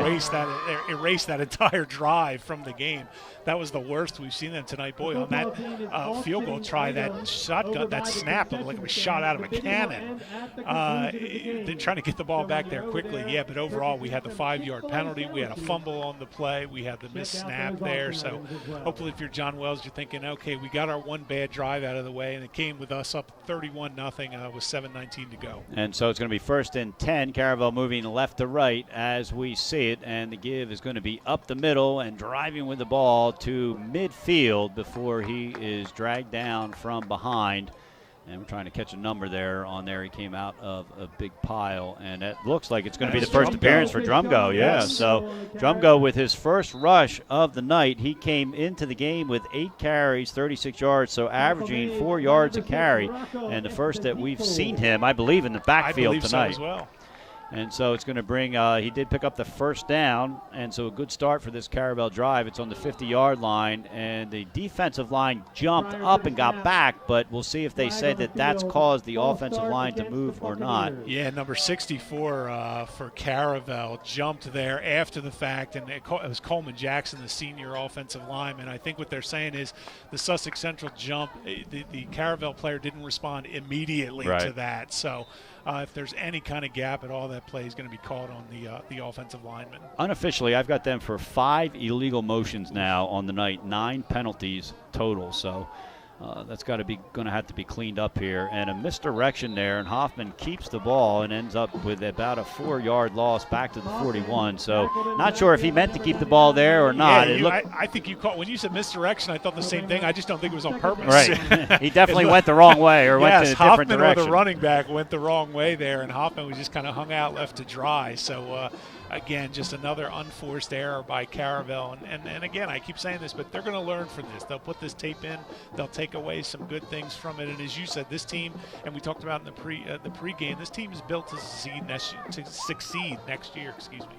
erase that entire drive from the game. That was the worst we've seen them tonight. Boy, on that field goal try, that shotgun, that snap looked like it was shot out of a cannon. They're trying to get the ball back there quickly, but overall we had the 5-yard penalty. We had a fumble on the play. we had the missed snap there. So hopefully if you're John Wells, you're thinking, okay, we got our one bad drive out of the way, and it came with us up 31-0 with 7:19 to go. And so it's going to be 1st and 10. Caravel moving left to right as we see it, and the give is going to be up the middle and driving with the ball to midfield before he is dragged down from behind. And we're trying to catch a number there on there. He came out of a big pile, and it looks like it's going to be the first appearance for Drumgo. Yeah, so Drumgo with his first rush of the night. He came into the game with 8 carries, 36 yards, so averaging 4 yards a carry. And the first that we've seen him, I believe, in the backfield tonight. I believe so as well. And so it's going to bring, he did pick up the first down, and so a good start for this Caravel drive. It's on the 50-yard line, and the defensive line jumped up and got back, but we'll see if they say that that's caused the offensive line to move or not. Yeah, number 64 for Caravel jumped there after the fact, and it was Coleman Jackson, the senior offensive lineman. I think what they're saying is the Sussex Central jump, the Caravel player didn't respond immediately to that. So if there's any kind of gap at all, that play is going to be called on the offensive lineman. Unofficially, I've got them for 5 illegal motions now on the night, 9 penalties total. So that's going to have to be cleaned up here. And a misdirection there, and Hoffman keeps the ball and ends up with about a 4-yard loss back to the 41. So not sure if he meant to keep the ball there or not. Yeah, I think you caught when you said misdirection. I thought the same thing. I just don't think it was on purpose. Right. He definitely went the wrong way or went in a different direction. Hoffman or the running back went the wrong way there, and Hoffman was just kind of hung out, left to dry. So again, just another unforced error by Caravel. And again, I keep saying this, but they're going to learn from this. They'll put this tape in. They'll take away some good things from it. And as you said, this team, and we talked about in the pregame, this team is built to succeed next year.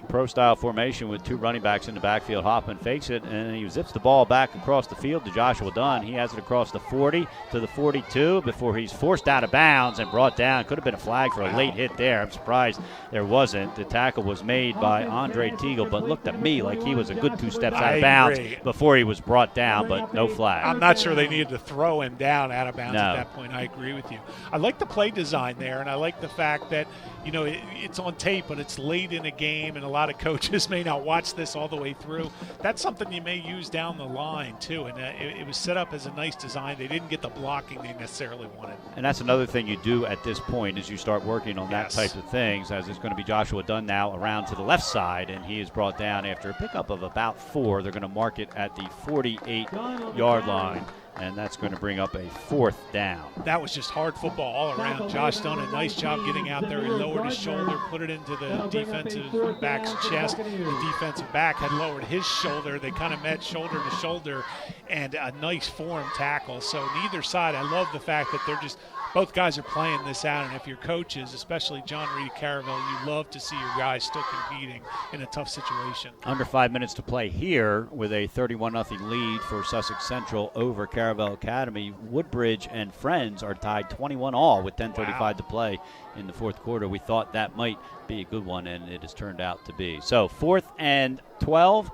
Pro-style formation with 2 running backs in the backfield. Hoffman fakes it, and he zips the ball back across the field to Joshua Dunn. He has it across the 40 to the 42 before he's forced out of bounds and brought down. Could have been a flag for a late hit there. I'm surprised there wasn't. The tackle was made by Andre Teagle, but looked at me like he was a good 2 steps out of bounds before he was brought down, but no flag. I'm not sure they needed to throw him down out of bounds at that point. I agree with you. I like the play design there, and I like the fact that, it's on tape, but it's late in a game, and a lot of coaches may not watch this all the way through. That's something you may use down the line, too, and it was set up as a nice design. They didn't get the blocking they necessarily wanted. And that's another thing you do at this point is you start working on that type of things, as it's going to be Joshua Dunn now around to the left side, and he is brought down after a pickup of about 4. They're going to mark it at the 48-yard line, and that's going to bring up a 4th down. That was just hard football all around. Josh done a nice job getting out there. He lowered his shoulder, put it into the defensive back's chest. The defensive back had lowered his shoulder. They kind of met shoulder to shoulder, and a nice form tackle. So neither side, I love the fact that they're just both guys are playing this out, and if you're coaches, especially John Reed Caravel, you love to see your guys still competing in a tough situation. Under 5 minutes to play here with a 31-0 lead for Sussex Central over Caravel Academy. Woodbridge and Friends are tied 21-all with 10:35 to play in the 4th quarter. We thought that might be a good one, and it has turned out to be. So 4th and 12.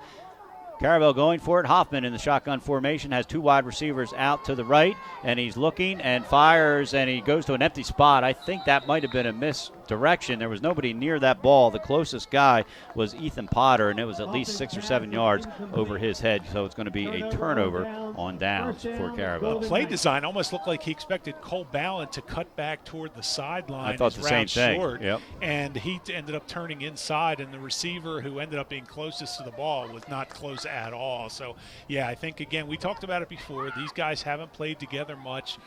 Caravel going for it. Hoffman in the shotgun formation has 2 wide receivers out to the right, and he's looking and fires, and he goes to an empty spot. I think that might have been a misdirection. There was nobody near that ball. The closest guy was Ethan Potter, and it was at least 6 or 7 yards over his head, so it's going to be a turnover on downs for Caravel. The play design almost looked like he expected Cole Ballin to cut back toward the sideline. I thought the same thing. Short, and he ended up turning inside, and the receiver who ended up being closest to the ball was not close at all. So, yeah, I think, again, we talked about it before. These guys haven't played together much.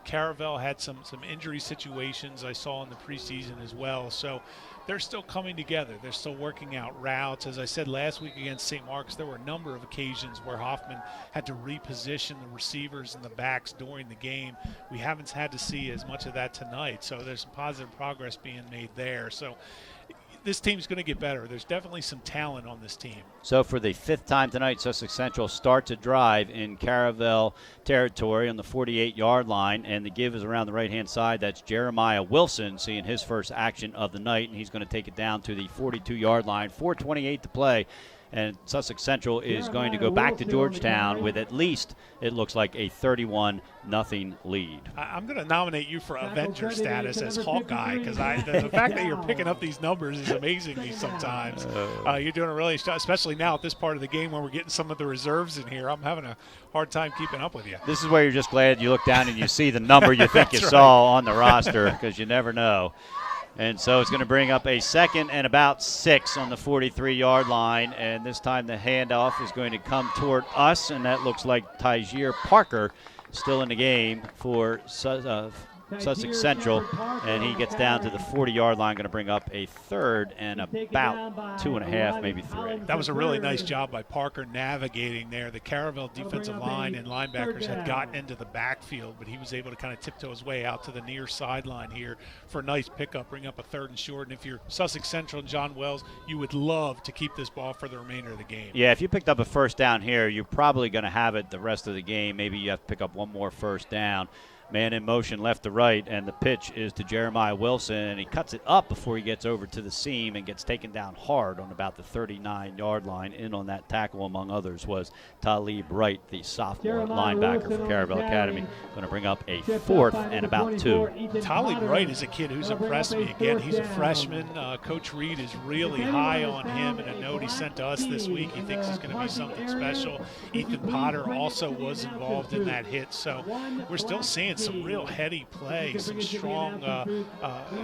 Caravel had some injury situations I saw in the preseason as well. So they're still coming together. They're still working out routes. As I said last week against St. Mark's, there were a number of occasions where Hoffman had to reposition the receivers and the backs during the game. We haven't had to see as much of that tonight. So there's some positive progress being made there. So this team's going to get better. There's definitely some talent on this team. So for the 5th time tonight, Sussex Central starts a drive in Caravel territory on the 48-yard line, and the give is around the right-hand side. That's Jeremiah Wilson seeing his first action of the night, and he's going to take it down to the 42-yard line. 4:28 to play. And Sussex Central is going to go back to Georgetown with at least, it looks like, a 31-0 lead. I'm going to nominate you for Avenger status as Hawkeye, because the fact that you're picking up these numbers is amazing to me sometimes. You're doing a really, especially now at this part of the game when we're getting some of the reserves in here. I'm having a hard time keeping up with you. This is where you're just glad you look down and you see the number you think you saw on the roster, because you never know. And so it's going to bring up a second and about 6 on the 43-yard line. And this time the handoff is going to come toward us, and that looks like Tyjier Parker still in the game for Sussex Central, and he gets down to the 40-yard line, going to bring up a third and about 2.5, maybe 3. That was a really nice job by Parker navigating there. The Caravel defensive line and linebackers had gotten into the backfield, but he was able to kind of tiptoe his way out to the near sideline here for a nice pickup, bring up a 3rd and short. And if you're Sussex Central and John Wells, you would love to keep this ball for the remainder of the game. Yeah, if you picked up a first down here, you're probably going to have it the rest of the game. Maybe you have to pick up one more first down. Man in motion left to right, and the pitch is to Jeremiah Wilson, and he cuts it up before he gets over to the seam and gets taken down hard on about the 39-yard line. In on that tackle, among others, was Talib Wright, the sophomore linebacker for Caravel Academy, going to bring up a 4th and about 2. Talib Wright is a kid who's impressed me. Again, he's a freshman. Coach Reed is really high on him in a note he sent to us this week. He thinks he's going to be something special. Ethan Potter also was involved in that hit, so we're still seeing some real heady play, some strong,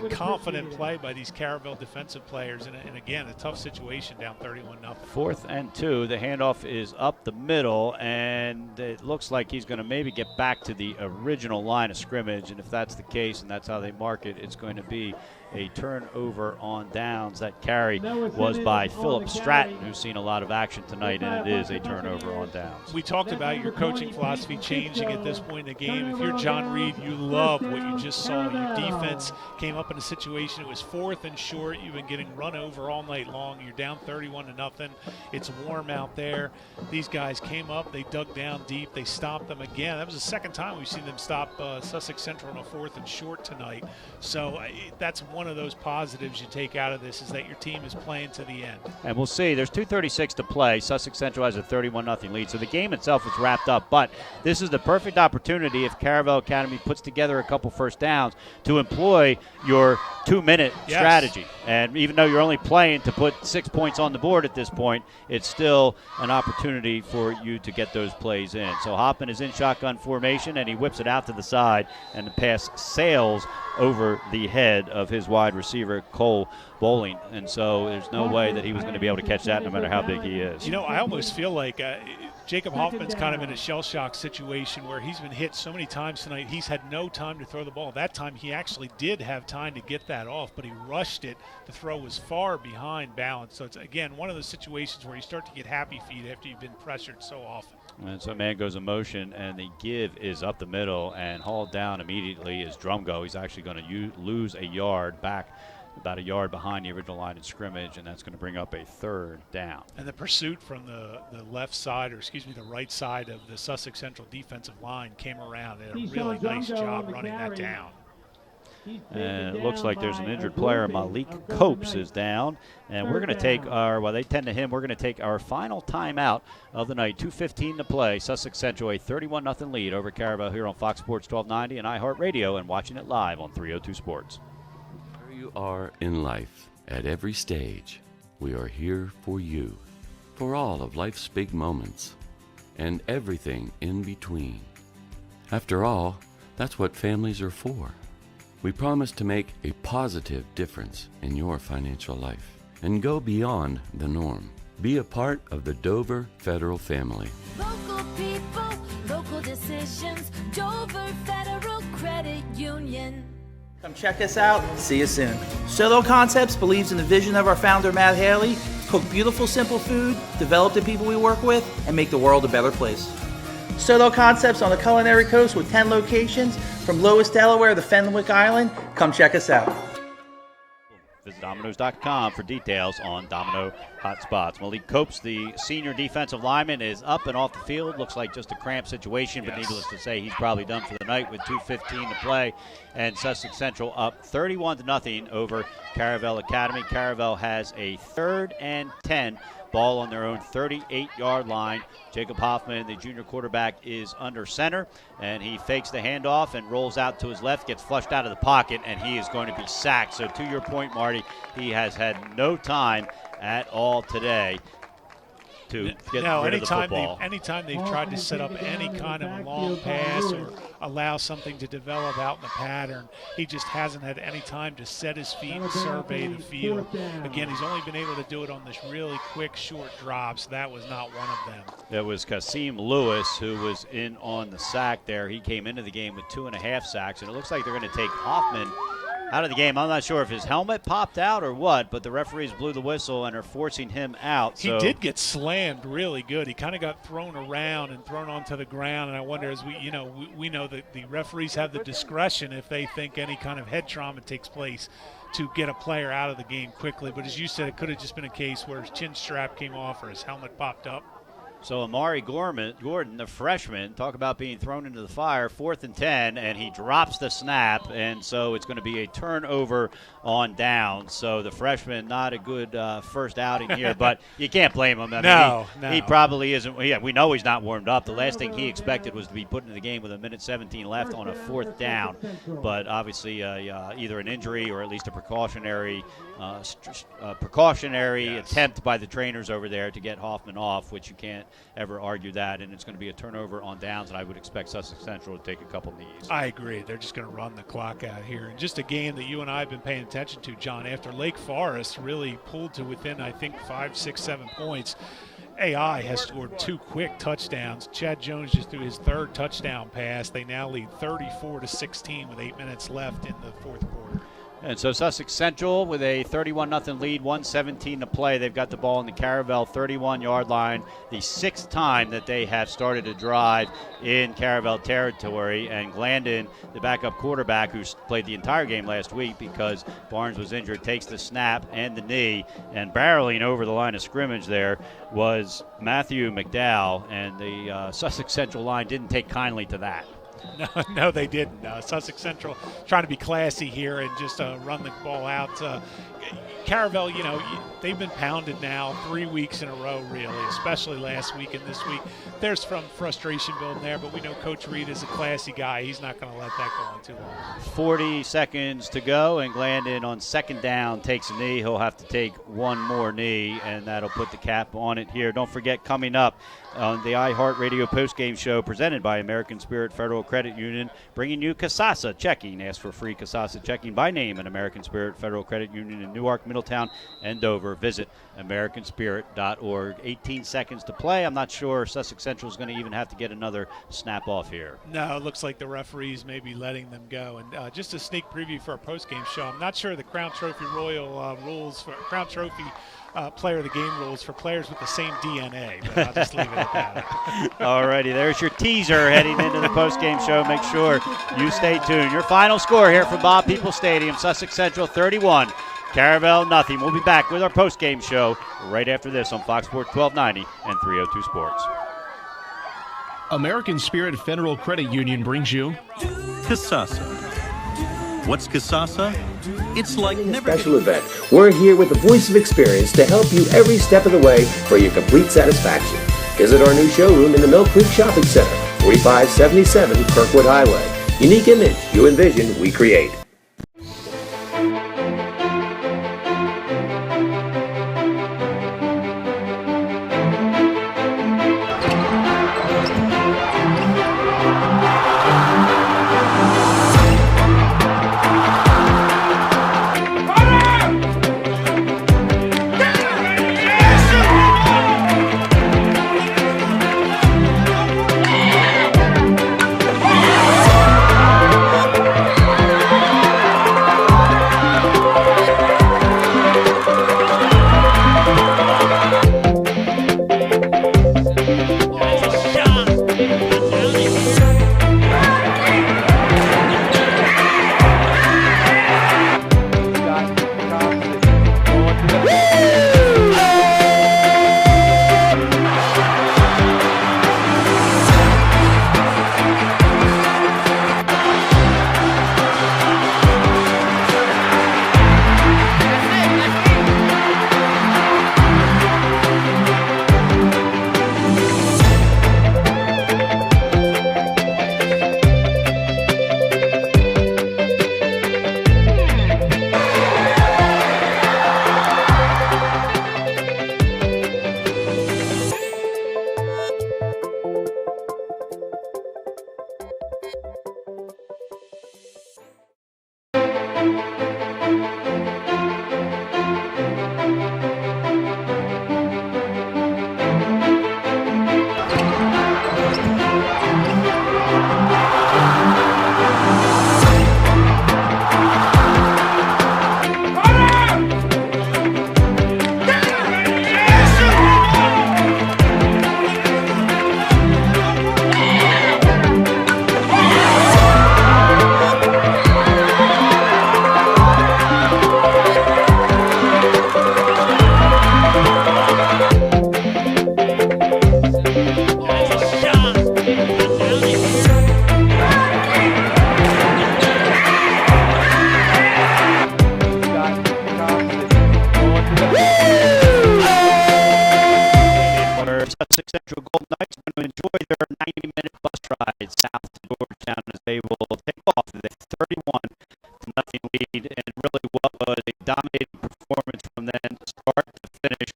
confident play by these Caravel defensive players. And again, a tough situation down 31-0. 4th and 2. The handoff is up the middle, and it looks like he's going to maybe get back to the original line of scrimmage. And if that's the case and that's how they mark it, it's going to be a turnover on downs. That carry was by Philip Stratton, who's seen a lot of action tonight, and it is a turnover on downs. We talked about your coaching philosophy changing at this point in the game. If you're John Reed, you love what you just saw. Your defense came up in a situation. It was 4th and short. You've been getting run over all night long. You're down 31-0. It's warm out there. These guys came up. They dug down deep. They stopped them again. That was the second time we've seen them stop Sussex Central on a 4th and short tonight. So that's one of those positives you take out of this, is that your team is playing to the end. And we'll see. There's 2:36 to play. Sussex Central has a 31-0 lead. So the game itself is wrapped up. But this is the perfect opportunity, if Caravel Academy puts together a couple first downs, to employ your 2-minute strategy. And even though you're only playing to put 6 points on the board at this point, it's still an opportunity for you to get those plays in. So Hoppman is in shotgun formation, and he whips it out to the side, and the pass sails over the head of his wide receiver, Cole Bowling. And so there's no way that he was going to be able to catch that no matter how big he is. You know, I almost feel like Jacob Hoffman's kind of in a shell-shock situation where he's been hit so many times tonight. He's had no time to throw the ball. That time he actually did have time to get that off, but he rushed it. The throw was far behind balance. So it's, again, one of those situations where you start to get happy feet after you've been pressured so often. And so man goes in motion, and the give is up the middle, and hauled down immediately is Drumgo. He's actually going to lose a yard back, about a yard behind the original line of scrimmage, and that's going to bring up a 3rd down. And the pursuit from the left side, or excuse me, the right side of the Sussex Central defensive line came around. They had a really nice job running that down. And it looks like there's an injured player. Malik Copes is down. And we're going to take they tend to him, we're going to take our final timeout of the night. 2:15 to play. Sussex Central, a 31-0 lead over Caravel here on Fox Sports 1290 and iHeartRadio, and watching it live on 302 Sports. Where you are in life, at every stage, we are here for you. For all of life's big moments, and everything in between. After all, that's what families are for. We promise to make a positive difference in your financial life and go beyond the norm. Be a part of the Dover Federal family. Local people, local decisions. Dover Federal Credit Union. Come check us out. See you soon. Solo Concepts believes in the vision of our founder, Matt Haley. Cook beautiful, simple food, develop the people we work with, and make the world a better place. Solo Concepts on the Culinary Coast with 10 locations from Lewis, Delaware to Fenwick Island. Come check us out. Visit Domino's.com for details on Domino Hotspots. Malik Copes, the senior defensive lineman, is up and off the field. Looks like just a cramped situation, but needless to say, he's probably done for the night with 2:15 to play. And Sussex Central up 31-0 over Caravel Academy. Caravel has a 3rd and 10 Ball on their own 38-yard line. Jacob Hoffman, the junior quarterback, is under center, and he fakes the handoff and rolls out to his left, gets flushed out of the pocket, and he is going to be sacked. So to your point, Marty, he has had no time at all today to get rid of the football. Anytime they've tried to set up any kind of a long pass or allow something to develop out in the pattern, he just hasn't had any time to set his feet and survey the field. Again, he's only been able to do it on this really quick, short drops. That was not one of them. That was Kasim Lewis who was in on the sack there. He came into the game with 2.5 sacks, and it looks like they're going to take Hoffman out of the game. I'm not sure if his helmet popped out or what, but the referees blew the whistle and are forcing him out. He did get slammed really good. He kind of got thrown around and thrown onto the ground, and I wonder, as we know that the referees have the discretion if they think any kind of head trauma takes place to get a player out of the game quickly. But as you said, it could have just been a case where his chin strap came off or his helmet popped up. So Amari Gordon, the freshman, talk about being thrown into the fire, 4th and 10, and he drops the snap, and so it's going to be a turnover on down. So the freshman, not a good first outing here, but you can't blame him. No. He probably isn't. Yeah, we know he's not warmed up. The last thing he expected was to be put into the game with 1:17 left on a 4th down, but obviously either an injury or at least a precautionary attempt by the trainers over there to get Hoffman off, which you can't ever argue that, and it's going to be a turnover on downs, and I would expect Sussex Central to take a couple knees. I agree. They're just going to run the clock out here. And just a game that you and I have been paying attention to, John, after Lake Forest really pulled to within, I think, 5, 6, 7 points. AI has scored 2 quick touchdowns. Chad Jones just threw his 3rd touchdown pass. They now lead 34-16 with 8 minutes left in the 4th quarter. And so Sussex Central with a 31-0 lead, 1:17 to play. They've got the ball in the Caravel 31-yard line, the 6th time that they have started a drive in Caravel territory. And Glandon, the backup quarterback who played the entire game last week because Barnes was injured, takes the snap and the knee. And barreling over the line of scrimmage there was Matthew McDowell, and the Sussex Central line didn't take kindly to that. No, they didn't. Sussex Central trying to be classy here and just run the ball out. Caravel, they've been pounded now 3 weeks in a row, really, especially last week and this week. There's some frustration building there, but we know Coach Reed is a classy guy. He's not going to let that go on too long. 40 seconds to go, and Glandon on 2nd down takes a knee. He'll have to take one more knee, and that'll put the cap on it here. Don't forget, coming up on the iHeartRadio postgame show presented by American Spirit Federal Credit Union, bringing you Kasasa Checking. Ask for free Kasasa Checking by name at American Spirit Federal Credit Union in Newark, Middletown, and Dover. Visit americanspirit.org. 18 seconds to play. I'm not sure Sussex Central is going to even have to get another snap off here. No, it looks like the referees may be letting them go. And just a sneak preview for our postgame show. I'm not sure the Crown Trophy Royal rules for Crown Trophy player of the game rules for players with the same DNA, but I'll just leave it at that. All righty, there's your teaser heading into the postgame show. Make sure you stay tuned. Your final score here from Bob Peoples Stadium, Sussex Central 31, Caravel nothing. We'll be back with our postgame show right after this on Fox Sports 1290 and 302 Sports. American Spirit Federal Credit Union brings you Kasasa. What's Kasasa? It's like never special event. We're here with the voice of experience to help you every step of the way for your complete satisfaction. Visit our new showroom in the Mill Creek Shopping Center, 4577 Kirkwood Highway. Unique image, you envision, we create. will take off with a 31-0 lead, and really what was a dominating performance from then start to finish.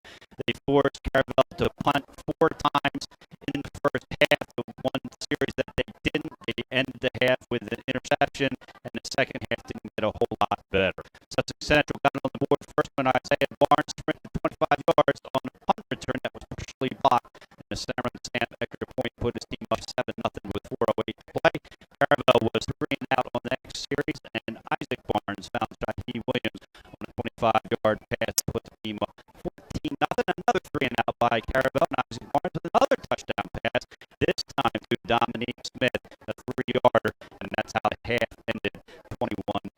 They forced Caravel to punt 4 times in the first half. The one series that they didn't, they ended the half with an interception, and the second half didn't get a whole lot better. Sussex Central got on the board first when Isaiah Barnes sprinted 25 yards on a punt return that was partially blocked, and the center and Sam extra point put his team up 7-0 with 4:08 to play. Caravel was 3 and out on the next series, and Isaac Barnes found Shaheed Williams on a 25-yard pass to put the team up 14-0. Another 3 and out by Caravel, and Isaac Barnes with another touchdown pass, this time to Dominique Smith, a 3-yarder, and that's how the half ended 21-0.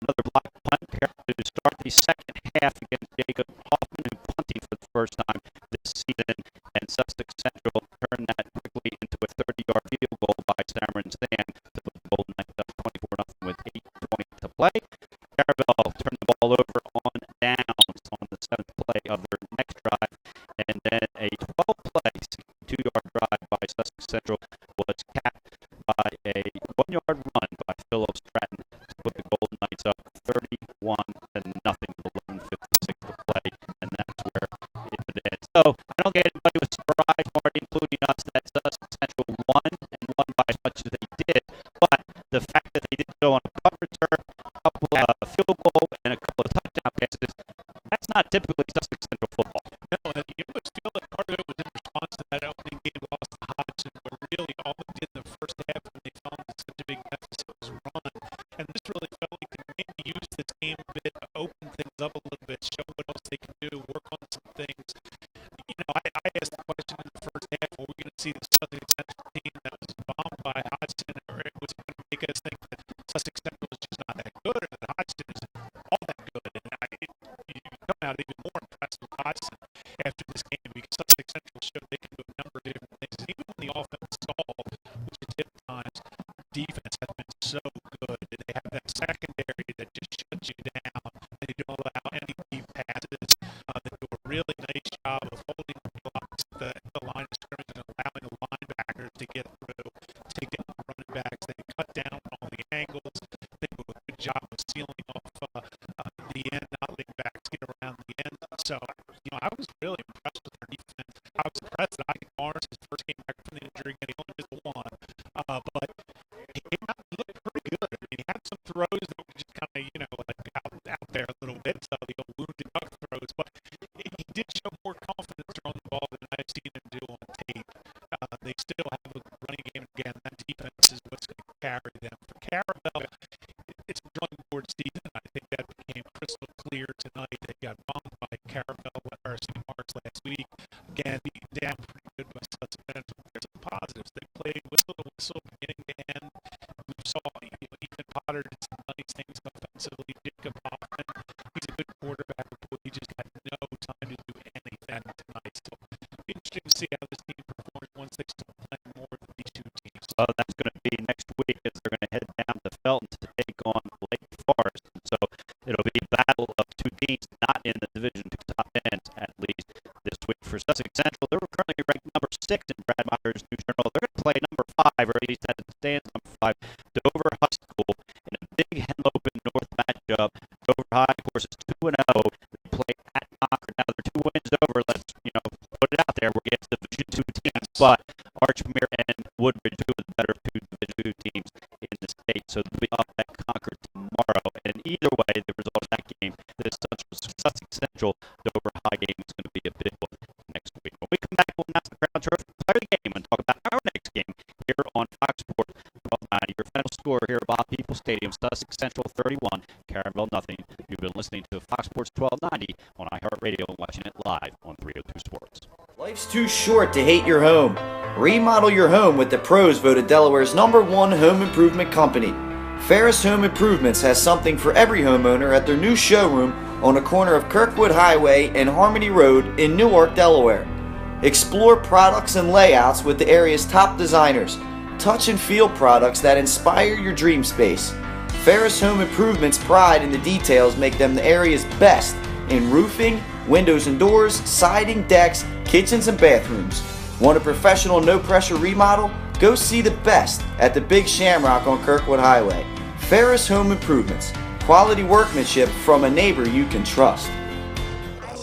Another block punt to start the second half against Jacob Hoffman, who punting for the first time this season, and Sussex Central turned that quickly into a 30-yard field goal by Cameron Stan to put the Golden Knights up 24-0 with 8:20 to play. Caravel turned the ball over on downs on the 7th play of their next drive, and then a 12-play, 62-yard drive by Sussex Central was capped by a 1-yard run by Philip Stratton to put the Golden Knights up 31-0 with 11:56 to play, and that's where it would end. So I don't think anybody was surprised, Marty, including us, that Sussex Central won and won by as much as they did, but the fact that they did so on a punt return, a couple of field goal, and a couple of touchdown passes, that's not typically Sussex Central football. No, and you almost feel that part of it was in response to that opening game loss to Hodgson, where really all they did in the first half when they fell into such a big deficit was run. And this really felt like they maybe used this game a bit to open things up a little bit, show what else they can do, work on some things. You know, I asked the question in the first half, are we going to see the Sussex Central team that was bombed by Hodgson, or was it going to make us think that Sussex Central is just not that good, or that Hodgson is all that good? And you come out even more impressed with Hodgson after this game, because Sussex Central showed they can do a number of different things. Even when the offense stalled, which it did at times, defense has been so good. They have that secondary that just shuts you down. They don't allow any deep passes. They do a really nice job of holding the blocks at the line of scrimmage and allowing the linebackers to get through, to get the running backs. They cut down on all the angles. They do a good job of sealing off the end, not letting backs get around the end. So, you know, I was really impressed with their defense. I was impressed that Isaac Barnes, his first game back from the injury, and he only missed 1. But he came out and looked pretty good. I mean, he had some throws that were just kind of, you know, like out there a little bit, so the old wounded duck throws. But he did show more confidence throwing the ball than I've seen him do on tape. They still have a running game. Again, that defense is what's going to carry them. For Caravel, it's a drawing board season. I think that became crystal clear tonight. They got bombed by Caravel or St. Mark's last week. Again, beaten down pretty good by Sussex Central. There's some positives. They played whistle to whistle, beginning to end. We saw Ethan Potter did some nice things offensively. Jacob Hoffman, he's a good quarterback, but he just had no time to do anything tonight. So it'll be interesting to see how this team performs once they start playing more than these two teams. So that's going to be next week as they're going to head down to Felton to take on Lake Forest. So it'll be a battle of two teams not in the Division II top ends, at least this week. For Sussex Central, they're currently ranked number 6 in Brad Meyer's News Journal. They're going to play number 5, or at least as it stands, number 5, Dover High School in a big Henlopen North matchup. Dover High, of course, is 2-0. They play at Concord. Now they're 2 wins over. Let's, put it out there. We're against Division II teams, but Archmere and Woodbridge, 2 of the better 2 Division II teams in the state. So they'll be up at Concord tomorrow. And either way, the result of that game, this Sussex Central Dover High game is going to be a big one next week. When we come back, we'll announce the Crown Trophy Player of the Game and talk about our next game here on Fox Sports 1290. Your final score here at Bob Peoples Stadium, Sussex Central 31, Caravel 0. You've been listening to Fox Sports 1290 on iHeartRadio and watching it live on 302 Sports. Life's too short to hate your home. Remodel your home with the pros voted Delaware's #1 home improvement company. Ferris Home Improvements has something for every homeowner at their new showroom on the corner of Kirkwood Highway and Harmony Road in Newark, Delaware. Explore products and layouts with the area's top designers. Touch and feel products that inspire your dream space. Ferris Home Improvements' pride in the details make them the area's best in roofing, windows and doors, siding, decks, kitchens, and bathrooms. Want a professional, no-pressure remodel? Go see the best at the Big Shamrock on Kirkwood Highway. Ferris Home Improvements. Quality workmanship from a neighbor you can trust.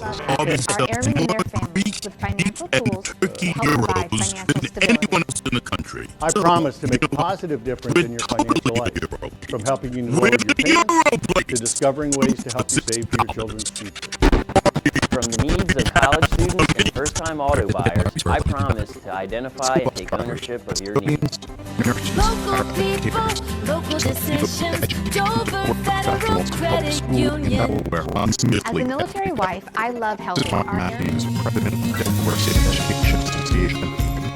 Our airmen and their families with financial tools to help provide financial stability. Else in the country. I promise to make a positive difference in your financial life, from helping you to lower your payments to discovering ways to help you save for your children's future. From the needs of college students and first-time auto buyers, I promise to identify and take ownership of your needs. Local people, local decisions. Dover Federal Credit Union. As a military wife, I love helping our airmen.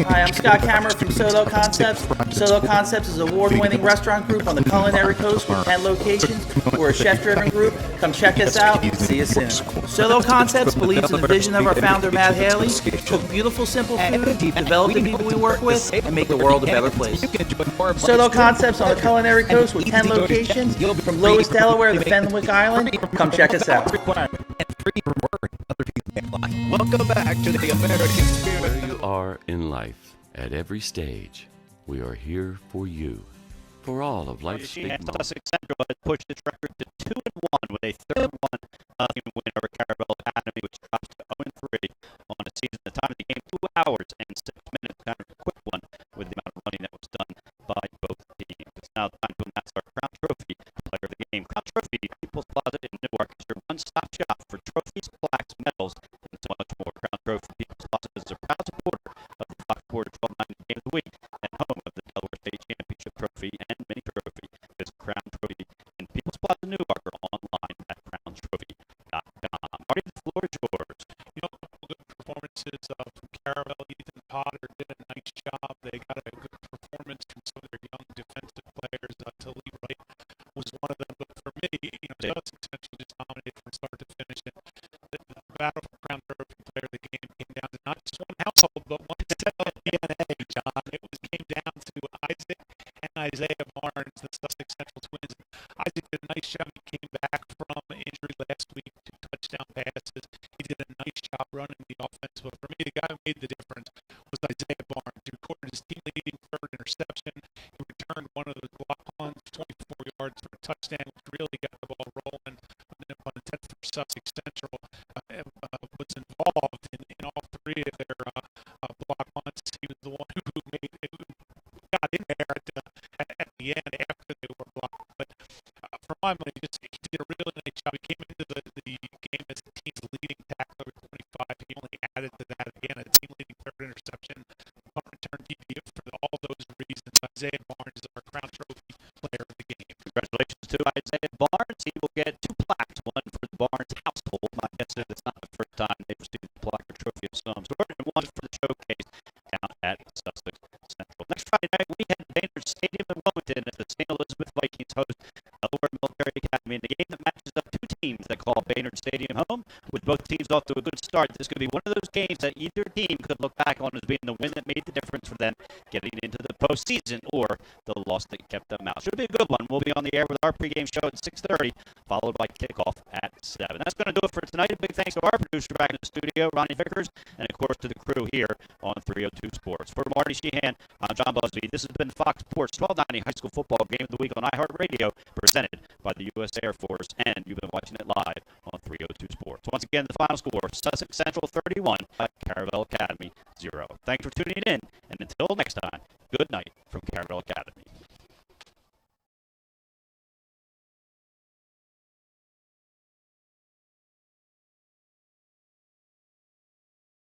Hi, I'm Scott Cameron from Solo Concepts. Solo Concepts is an award-winning restaurant group on the culinary coast with 10 locations. We're a chef-driven group. Come check us out. See you soon. Solo Concepts believes in the vision of our founder, Matt Haley. Cook beautiful, simple food, develop the people we work with, and make the world a better place. Solo Concepts on the culinary coast with 10 locations. From Lewis, Delaware to Fenwick Island. Come check us out. Welcome back to the American Spirit. Where you are in life, at every stage, we are here for you. For all of life's big moments. Sussex Central has pushed its record to 2-1 with a third win over Caravel Academy, which drops to 0-3 on the season. The time of the game, 2 hours and 6 minutes. Kind of a quick one with the amount of running that was done by both teams. It's now time to announce our Crown Trophy player of the game. Crown Trophy, People's Closet in Newark, is your one-stop shop for trophies, plaques, medals, and so much more. Crown Trophy, People's Closet is a proud supporter of the Fox Sports 1290 Game of the Week and home of the Delaware State Championship Trophy and Mini Trophy. Visit Crown Trophy in People's Plaza Newark or online at crowntrophy.com. Marty, the floor is yours. You know, good performances from Caravel. Ethan Potter did a nice job. They got a good performance from some of their young defensive players. Talib Wright was one of them. But for me, Sussex Central just dominated from start to finish. And the battle for Crown Trophy player of the game came down to not just one household, but one set of DNA, John. It came down to Isaac and Isaiah Barnes, the Sussex Central twins. Isaac did a nice job. He came back from injury last week, 2 touchdown passes. He did a nice job running the offense. But for me, the guy who made the difference was Isaiah Barnes. He recorded his team-leading third interception. He returned one of those block punts, 24 yards for a touchdown, which really got the ball rolling. No pun intended for Sussex Central. Was involved in all 3 of their block punts. He was the one who got in there at the end after they were blocked. But for my money, he did a really nice job. He came into the game as the team's leading tackler with 25. He only added to that again a team-leading third interception, punt return DP. For all those reasons, Isaiah Barnes is our Crown Trophy player of the game. Congratulations to Isaiah Barnes. He will get 2 plaques, one for the Barnes household. My guess is it's not the first time they've received a plaque or trophy of some sort, and one for the showcase down at Sussex Central. Next Friday night, we head to Baynard Stadium in Wilmington as the St. Elizabeth Vikings host Delaware Military Academy in the game that matches up 2 teams that call Baynard Stadium home. With both teams off to a good start, this could be one of those games that either team could look back on as being the win that made the difference for them getting into the postseason, or the loss that kept them out. Should be a good one. We'll be on the air with our pregame show at 6:30, followed by kickoff at 7. That's going to do it for tonight. A big thanks to our producer back in the studio, Ronnie Vickers, and of course to the crew here on 302 Sports. For Marty Sheehan, I'm John Busby. This has been Fox Sports 1290 High School Football Game of the Week on iHeartRadio, presented by the U.S. Air Force, and you've been watching it live on 302 Sports. Once again, the final score, Sussex Central 31, Caravel Academy 0. Thanks for tuning in, and until next time,